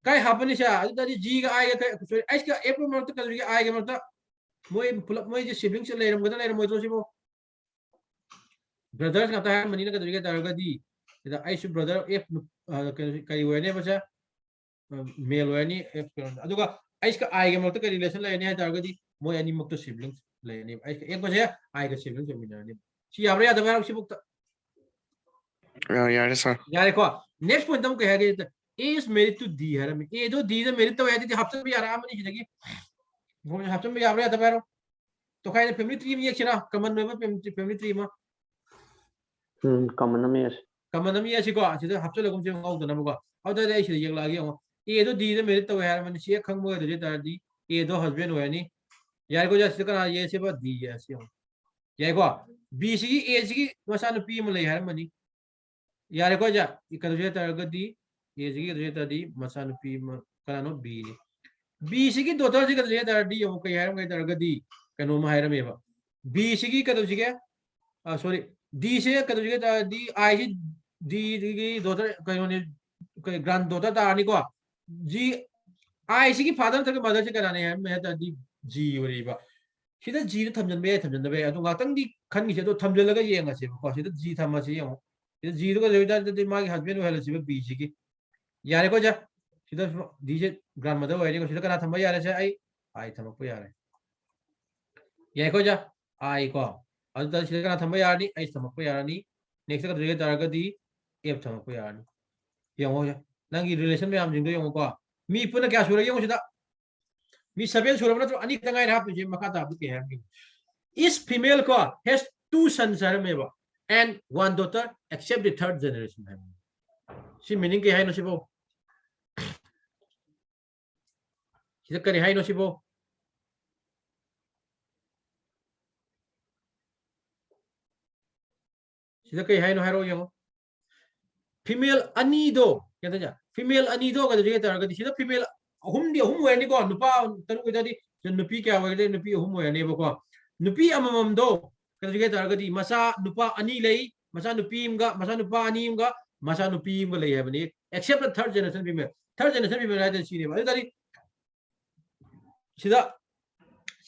काय हापनी से तदी G का I का सॉरी H का F को मतलब का दुनिया I के मतलब मोए जो सिबलिंग्स ले रम गदा ले रम तो सिबो brothers का है मनी का दुनिया तरगा दी इधर H brother F कई वेने बचा मेल वेनी F अदुगा H का I के मतलब का रिलेशन लेने है तरगा दी मोए अनि मुक्त सिबलिंग्स लेने H का एक बचे I का सिबलिंग्स मिलने सी याबरे याद में सिबुक यारे सर यारे को नेक्स्ट पॉइंट हम कह गए A is married to D है में A तो D से मेरिट तो है दी हफ्ते में आराम नहीं जिंदगी वो हफ्ते में याबरे याद में तो खाई फैमिली ट्री में ये छिना कमन में फैमिली ट्री में कॉमन में यस कमन में ये छिको सिदा हफ्ते लगम से गाउ दना मुगा और तो ये छिदा ये लागी हो A तो D से मेरिट तो है में सी खंग मुगा तो तार दी A तो हस्बैंड हो नहीं यार को जैसे कना ये से बा D है से हो यार को B सी की A सी की मसान पी में ले है मनी यार को जा इकदुजे तरगदी A सी की दुजे तरदी मसान पी में कनानो B ने B सी की daughter सी कदुजे तरदी हो कई है कई तरगदी कनो में है मेबा B सी की कदुजे के सॉरी D से कदुजे तरदी I सी D की daughter कनो ने कई ग्रैंड daughter तारनी को G I सी की फादर तक मदर से कराने हैं मैं तरदी G वरीबा सिदा G तो थमजन बे अदु गातंग दी खन गिसे तो थमजलगा येंगासे को सिदा G थमसे यमो सिदा G तो जोइदा द मागी हस्बैंड वेल सिबा B सी की यारे को जा सिदा D से ग्रैंड मदर वेरी को सिदा कना थम यारे से आई थमको यारे यारे को जा आई को अदु द सिदा कना थम यारनी आई थमको यारनी नेक्स्ट का जोइदा तारगा दी F थमको यारनी यमो जा नंगी रिलेशन में हम जिंदो यमो को मी पुना क्या सुरे यमो सिदा मी सेवन सुरम ना तो अनी तंगाई रहा तुझे मका ताबु के है इस फीमेल को has two sons है मेबा and one daughter except the third generation है सी मीनिंग के है नसिबो सिदा करे है नसिबो सिदा के है नो हेरो यमो फीमेल अनी दो क्या था फीमेल अनी दो का जो तरगा दी सिदा फीमेल अहुम वेनी को नुपा तरुक इदादी नुपी क्या वगैरह नुपी अहुम वेनी बको नुपी अममम दो कदरिगे तरगदी मसा नुपा अनी लई मसा नुपी मसा नुपा अनी मसा नुपी लई है बनी एक्सेप्ट थर्ड जनरेशन फीमेल है सीने वाले दादी सिदा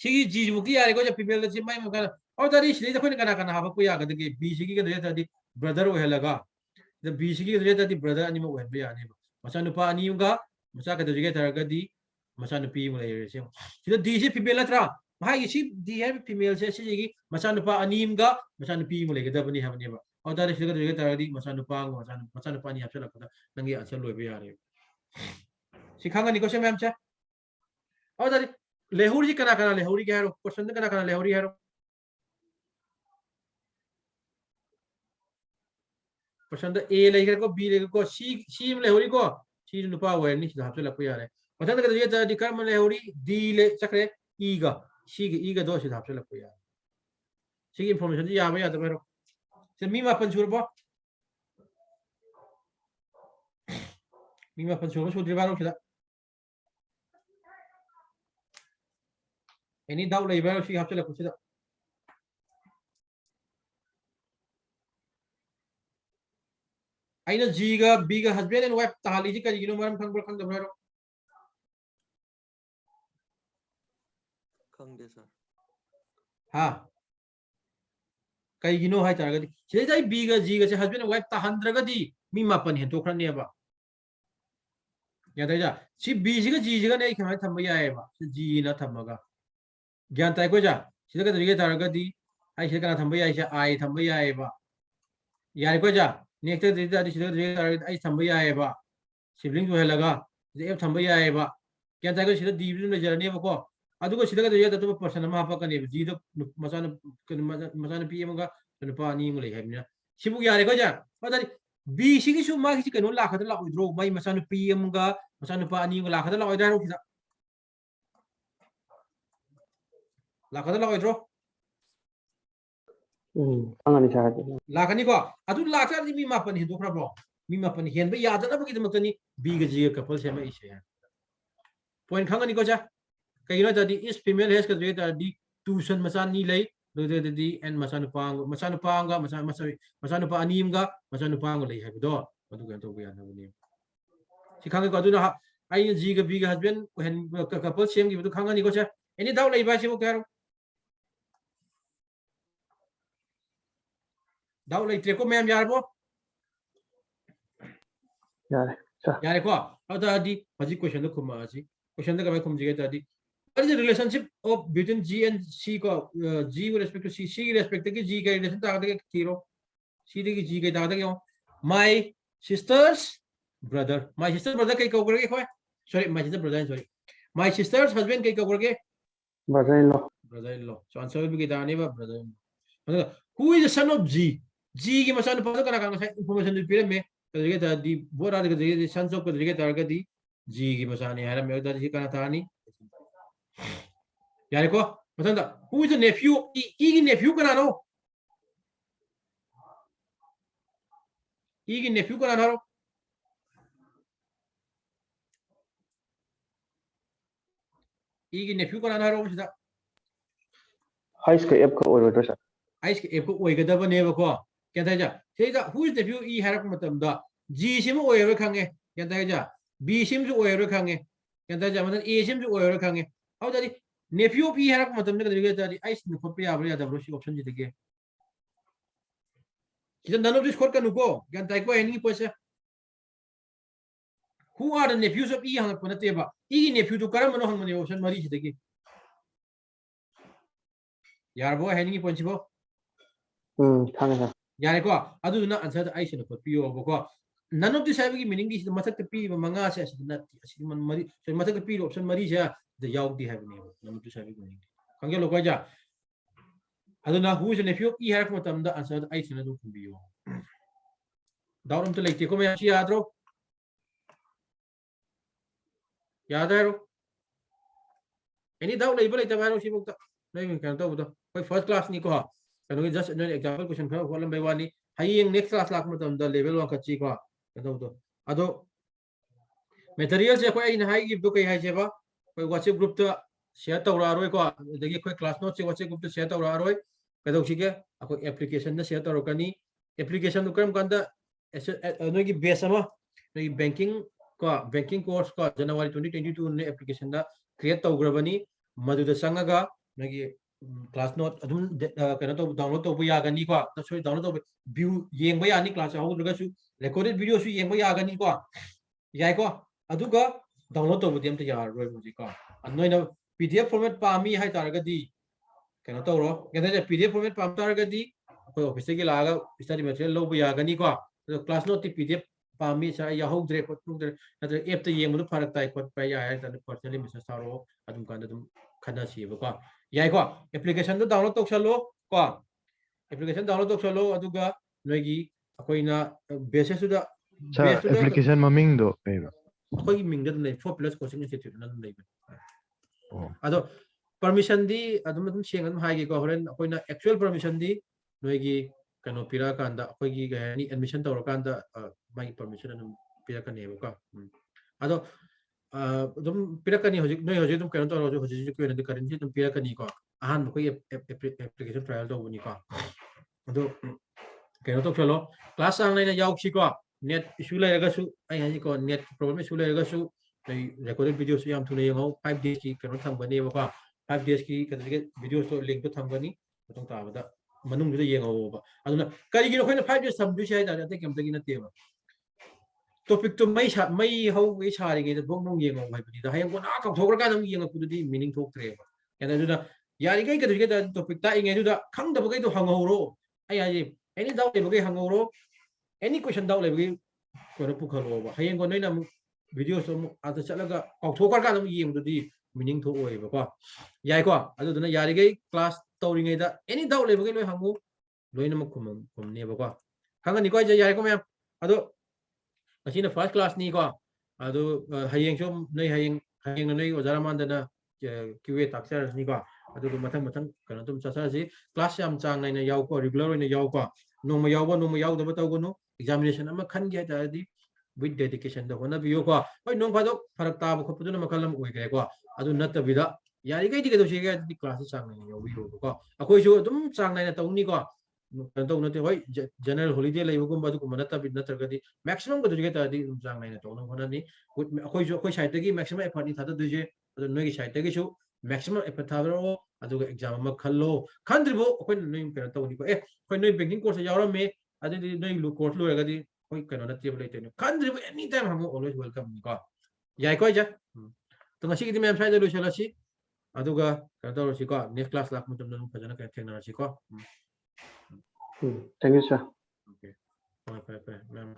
सी जी बुकी यारे को जब फीमेल से माई मका और दादी सिदा कोई कना कना हाबा को यागदगे बी सी की कदरिगे दादी ब्रदर हो लगा द बी सी की कदरिगे दादी ब्रदर अनी मो है याने मसा नुपा अनी मचा कदरिगे तरगदी मचा नुपी मो ले से सिदा डी से फीमेल नत्रा भाई इसी डी है फीमेल से सिगी मचा नुपा अनीम गा मचा नुपी मो लेगे दबनी है बनेबा और दारे सिदा कदरिगे तरगदी मचा नुपा नी हफ्ते लगदा नंगे अच्छा लोबे यारे सिखांगा निको से मैम चा और दारे लेहुरी कना लेहुरी के हारो पसंद कना लेहुरी हारो पसंद ए लेकर को बी लेकर को सी में लेहुरी को सी नुपा वेनी सिदा हफ्ते लगको यारे पसंद कदरिगे तरदी कर्म लेहुरी डी ले चक्रे ई गा सी के ई गा दो सिदा हफ्ते लगको यारे सी इंफॉर्मेशन जी याबे याद मेरो से मी मापन सुरबो मी मापन सुरबो सुद्रिबारो सिदा Any doubt labor she have to consider. Aina Giga, bigger husband and wife, Tahalika, you know, Madam Kangburkan the Vero. Khangde sir. Ha. Kaigino High Target. Says I bigger Giga, husband and wife, Tahandragadi, Mimapan, and Tokraneva. Yadaja. She Biziga Giga, I can Tamayaeva, Gina Tamaga. Gianta Goja, she look at the Targadi, I should not Tambaya, I Tambayaeva. Yarikoja, next to the I Tambayaeva. Siblings will laga, the F Tambayaeva. Can't I go see the deep in the journey of a call? I do go see the person of Mapakan if Gido Masana Piamaga and the Pani English. Shibu Yarikoja, but that be she should mark she can no laugh at the law with drove my Masana Piamaga, Masana Pani laugh at the law with that. Laugh at the law with draw. Angani sir. Lakaniko, I do laugh at me map and he do problem. Me map and he and be yada the Matani, big a couple sema is here. Point Kanganikoja. You know that the East female has created the tuition Masani lay, the and Masanupanga, Masanupa Animga, Masanupanga lay have a door. What do you to be another name? She can't go to I Ziga big husband when a couple same give to Kanganikoja. Any doubt like Bashimo Caro? Doubt like Treco Mam Yarbo? Yeah, sir. Yareko, how the Maji question the Kumaji, question the Kamakum. What is the relationship of between G and C? G with respect to C, C respect to G relation to zero. C G my sister's brother. My sister's brother sorry, my sister's brother, sorry. My sister's husband Brother-in-law. Brother-in-law. So answer will be brother-in-law. Who is the son of G? G ki masan information to pyramid. The what are the sons of the G ki masani haram that he can Yariko, who is the nephew? Iggy nephew Canano? Iggy nephew Canano? Iggy nephew Canano is that High school Epco or sir. Ice Epo Wagadaba never call. Cantaja. Say that who is the nephew E. Harakumatam da? G sim or Kange, Cantaja. B sims or Kange. Cantaja, A sims or Kange. How that nephew P. Harakumatam the ice in the Popia, the Roshi option again. None of this court can go. Cantaiko any person. Who are the nephews of E. Hanapanateva? E. nephew to Karamano Hamani Ocean Marie again. Yarbo, Henny Ponchibo. Khang. Yareko, I do not answer the ice in the Pio. None of this having meaning is the Mataka Manga says not Marie, so Mataka P. option Marija, the Yauk de have none of this having meaning. Kangelo Kwaja. I don't know who is the nephew, E. Harakumatam, the answer the ice in the Bio. Down to Lake Tecomachi Adro. Yadaro. Any doubt label at the Varo she booked up. No, you can talk with first class Nicoha. Can we just an example question for one by one? High next class Lakmatam, the level of Kachika. Ado materials in high give to Kajeva. What's a group to share to Raroy? The quick class notes, what's a group to share to Raroy? Kadoshika, application the share to Rokani, application to come Kanda, Besama, the banking course, January 2022 application the create to Gravani, Madu the Sangaga, class note download to Yagani, that's why download view Yang Bayani class, how to recorded videos Yang Bayagani, Yaiko, Aduka, download to them to Yar Roy and no PDF format Pami High Targadi. Cannot get a PDF format Pam Targadi, Pistilaga, study material low Yagani, the class note PDF Pami, Yahoo Drake, if the Yamu Paratai, what by and the personally Mr. Saro, Adam Kanasi, Yaiko, application to download to Shallow, application download to Shallow, Aduga, Nagi, Aquina, basis to the application maming do payba. Ming the 4+ coaching institute, none label. Ado permission di Adum Shangan High Government, actual permission di Noigi Canopira Kanda, Hoigi any admission to Rokanda, my permission and Pirakan. Ado ꯑꯗꯨꯝ ꯄꯤꯔꯛꯀꯅꯤ ꯍꯧꯖꯤꯛ ꯅꯣꯏ ꯍꯧꯖꯤꯛ ꯑꯗꯨꯝ ꯀꯩꯅꯣ ꯇꯧꯔꯁꯨ ꯍꯧꯖꯤꯛ ꯑꯣꯏꯅꯗꯤ ꯀꯔꯦꯟꯁꯤ ꯑꯗꯨꯝ ꯄꯤꯔꯛꯀꯅꯤꯀꯣ ꯑꯍꯥꯟꯕ ꯑꯩꯈꯣꯏꯒꯤ ꯑꯦꯄ꯭ꯂꯤꯀꯦꯁꯟ ꯇ꯭ꯔꯥꯏꯌꯦꯜ ꯇꯧꯕꯅꯤꯀꯣ ꯑꯗꯣ ꯀꯩꯅꯣ ꯇꯧꯁꯜꯂꯣ ꯀ꯭ꯂꯥꯁ ꯆꯥꯡ ꯅꯥꯏꯅ ꯌꯥꯎꯁꯤꯀꯣ ꯅꯦꯠ ꯏꯁꯨ ꯂꯩꯔꯒꯁꯨ ꯑꯩ ꯍꯥꯏꯁꯤꯀꯣ ꯅꯦꯠ ꯄ꯭ꯔꯣꯕ꯭ꯂꯦꯝ ꯏꯁꯨ ꯂꯩꯔꯒꯁꯨ ꯑꯩ ꯔꯦꯀꯣꯔꯗꯦड ꯚꯤꯗꯤꯑꯣꯁꯨ ꯌꯥꯝ ꯊꯨꯅ ꯌꯦꯡꯍꯧ 5 daysꯀꯤ ꯀꯩꯅꯣ ꯊꯝꯒꯅꯦꯕꯀꯣ 5 daysꯀꯤ ꯀꯩꯅꯣꯒꯤ ꯚꯤꯗꯤꯑꯣꯁꯇꯣ ꯂꯤꯡꯛꯇꯣ ꯊꯝꯒꯅꯤ ꯃꯇꯨꯡ ꯇꯥꯕꯗ ꯃꯅꯨꯡꯗꯨꯗ ꯌꯦꯡꯍꯧꯕ ꯑꯗꯨꯅ ꯀꯔꯤꯒꯤꯅꯣ ꯑꯩꯈꯣꯏꯅ 5 days ꯊꯝꯗꯣꯏꯁꯦ ꯍꯥꯏꯇꯥꯔꯦ ꯑꯇꯩ ꯀꯩꯝꯇꯒꯤ ꯅꯠꯇꯦꯕ ꯇꯣꯄꯤꯛꯇꯣ ꯃꯩ ꯍꯧꯕꯒꯤ ꯁꯥꯔꯤꯉꯩꯗ ꯕꯣꯡ ꯕꯣꯡ ꯌꯦꯡꯉꯧ ꯍꯥꯏꯕꯅꯤꯗ ꯍꯌꯦꯡ ꯀꯣꯟꯅ ꯀꯥꯎꯊꯣꯛꯈ꯭ꯔꯀꯥꯟꯗ ꯑꯃꯨꯛ ꯌꯦꯡꯉꯛꯄꯗꯨꯗꯤ ꯃꯤꯅꯤꯡ ꯊꯣꯛꯇ꯭ꯔꯦꯕ ꯑꯗꯨꯅ ꯌꯥꯔꯤꯈꯩ ꯀꯩꯗꯧꯒꯦꯗ ꯇꯣꯄꯤꯛ ꯇꯥꯛꯏꯉꯩꯗꯨꯗ ꯈꯪꯗꯕꯈꯩꯗꯣ ꯍꯪꯍꯧꯔꯣ ꯑꯩ ꯍꯥꯏꯁꯦ ꯑꯦꯅꯤ ꯗꯥꯎꯠ ꯂꯩꯕꯈꯩ ꯍꯪꯍꯧꯔꯣ ꯑꯦꯅꯤ ꯀꯣꯏꯁꯟ ꯗꯥꯎꯠ ꯂꯩꯕꯒꯤ ꯀꯩꯅꯣ ꯄꯨꯈꯠꯂꯛꯑꯣꯕ ꯍꯌꯦꯡ ꯀꯣꯟ ꯅꯣꯏꯅ ꯑꯃꯨꯛ ꯚꯤꯗꯤꯑꯣꯁꯨ ꯑꯃꯨꯛ ꯑꯥꯗ ꯆꯠꯂꯒ ꯀꯥꯎꯊꯣꯛꯈ꯭ꯔꯀꯥꯟꯗ ꯑꯃꯨꯛ ꯌꯦꯡꯕꯗꯨꯗꯤ ꯃꯤꯅꯤꯡ ꯊꯣꯛꯑꯣꯏꯕꯀꯣ ꯌꯥꯏꯀꯣ ꯑꯗꯨꯗꯨꯅ ꯌꯥꯔꯤꯈꯩ ꯀ꯭ꯂꯥꯁ ꯇꯧꯔꯤꯉꯩꯗ ꯑꯦꯅꯤ ꯗꯥꯎꯠ ꯂꯩꯕꯈꯩ ꯂꯣꯏ ꯍꯪꯉꯨ ꯂꯣꯏꯅꯃꯛ ꯈꯨꯝꯅꯦꯕꯀꯣ ꯈꯪꯒꯅꯤꯀꯣ ꯑꯩꯁꯦ ꯌꯥꯔꯦꯀꯣ ꯃꯌꯥꯝ ꯑꯗꯣ ꯑꯁꯤꯅ ꯐꯥꯔꯁ ꯀ꯭ꯂꯥꯁꯅꯤꯀꯣ ꯑꯗꯣ ꯍꯌꯦꯡꯁꯨ ꯅꯣꯏ ꯍꯌꯦꯡꯅ ꯅꯣꯏ ꯑꯣꯖꯥ ꯔꯃꯥꯟꯗꯅ QA ꯇꯥꯛꯆꯔꯁꯤꯅꯤꯀꯣ ꯑꯗꯨꯒ ꯃꯊꯪ ꯀꯩꯅꯣ ꯑꯗꯨꯝ ꯆꯠꯊꯔꯁꯤ ꯀ꯭ꯂꯥꯁ ꯌꯥꯝ ꯆꯥꯡ ꯅꯥꯏꯅ ꯌꯥꯎꯀꯣ ꯔꯤꯒꯨꯂꯔ ꯑꯣꯏꯅ ꯌꯥꯎꯀꯣ ꯅꯣꯡꯃ ꯌꯥꯎꯕ ꯅꯣꯡꯃ ꯌꯥꯎꯗꯕ ꯇꯧꯒꯅꯨ ꯑꯦꯛꯖꯥꯃꯤꯅꯦꯁꯟ ꯑꯃ ꯈꯟꯒꯦ ꯍꯥꯏꯇꯥꯔꯗꯤ ꯋꯤꯠ ꯗꯦꯗꯤꯀꯦꯁꯟꯗ ꯍꯣꯠꯅꯕꯤꯌꯨꯀꯣ ꯍꯣꯏ ꯅꯣꯡ ꯐꯥꯗꯣꯛ ꯐꯔꯛ ꯇꯥꯕ ꯈꯣꯠꯄꯗꯨꯅ ꯃꯈꯜ ꯑꯃ ꯑꯣꯏꯈ꯭ꯔꯦꯀꯣ ꯑꯗꯨ ꯅꯠꯇꯕꯤꯗ ꯌꯥꯔꯤꯈꯩꯗꯤ ꯀꯩꯗꯧꯁꯤꯒꯦ ꯍꯥꯏꯔꯗꯤ ꯀ꯭ꯂꯥꯁꯁꯦ ꯆꯥꯡ ꯅꯥꯏꯅ ꯌꯥꯎꯕꯤꯌꯣꯕꯀꯣ ꯑꯩꯈꯣꯏꯁꯨ ꯑꯗꯨꯝ ꯆꯥꯡ ꯅꯥꯏꯅ ꯇꯧꯅꯤꯀꯣ ꯀꯩꯅꯣ ꯇꯧ ꯅꯠꯇꯦ ꯍꯣꯏ ꯖꯦꯅꯔꯦꯜ ꯍꯣꯂꯤꯗꯦ ꯂꯩꯕꯒꯨꯝꯕ ꯑꯗꯨꯒꯨꯝꯕ ꯅꯠꯇ꯭ꯔꯒꯗꯤ ꯃꯦꯛꯁꯤꯃꯝ ꯀꯩꯗꯧꯁꯤꯒꯦ ꯍꯥꯏꯇꯥꯔꯗꯤ ꯑꯗꯨꯝ ꯆꯥꯡ ꯅꯥꯏꯅ ꯇꯧꯅꯕ ꯍꯣꯠꯅꯅꯤ ꯑꯩꯈꯣꯏ ꯁꯥꯏꯠꯇꯒꯤ ꯃꯦꯛꯁꯤꯃꯝ ꯑꯦꯐꯔꯠꯅꯤ ꯊꯥꯗꯗꯣꯏꯁꯦ ꯑꯗꯨ ꯅꯣꯏꯒꯤ ꯁꯥꯏꯠꯇꯒꯤꯁꯨ ꯃꯦꯛꯁꯤꯃꯝ ꯑꯦꯐꯔꯠ ꯊꯥꯗꯔꯛꯑꯣ ꯑꯗꯨꯒ ꯑꯦꯛꯖꯥꯝ ꯑꯃ ꯈꯜꯂꯣ ꯈꯟꯗ꯭ꯔꯤꯕꯣ ꯑꯩꯈꯣꯏꯅ ꯅꯣꯏ ꯀꯩꯅꯣ ꯇꯧꯅꯤꯀꯣ ꯑꯩꯈꯣꯏ ꯅꯣꯏ ꯕꯦꯡꯀꯤꯡ ꯀꯣꯔꯁꯇ ꯌꯥꯎꯔꯝꯃꯦ ꯑꯗꯨꯗꯤ ꯅꯣꯏ ꯀꯣꯔꯁ ꯂꯣꯏꯔꯒꯗꯤ ꯑꯩꯈꯣꯏ ꯀꯩꯅꯣ ꯅꯠꯇꯦꯕ ꯂꯩꯇꯣꯏꯅꯦ ꯈꯟꯗ꯭ꯔꯤꯕ ꯑꯦꯅꯤ ꯇꯥꯏꯝ ꯍꯪꯉꯣ ꯑꯣꯜꯋꯦꯁ ꯋꯦꯜꯀꯝꯅꯤꯀꯣ ꯌꯥꯏꯀꯣ ꯑꯩꯁꯦ ꯑꯗꯣ ꯉꯁꯤꯒꯤꯗꯤ ꯃꯌꯥꯝ ꯁ꯭ꯋꯥꯏꯗ ꯂꯣꯏꯁꯤꯜꯂꯁꯤ ꯑꯗꯨꯒ ꯀꯩꯅꯣ ꯇꯧꯔꯁꯤꯀꯣ ꯅꯦꯛꯁ ꯀ꯭ꯂꯥꯁ ꯂꯥꯛꯄ ꯃꯇꯝꯗ ꯑꯗꯨꯝ ꯐꯖꯅ ꯀꯩꯅꯣ ꯊꯦꯡꯅꯔꯁꯤꯀꯣ Thank you, sir. ꯑꯣꯀꯦ ꯍꯣꯏ ꯐꯔꯦ ꯃꯌꯥꯝ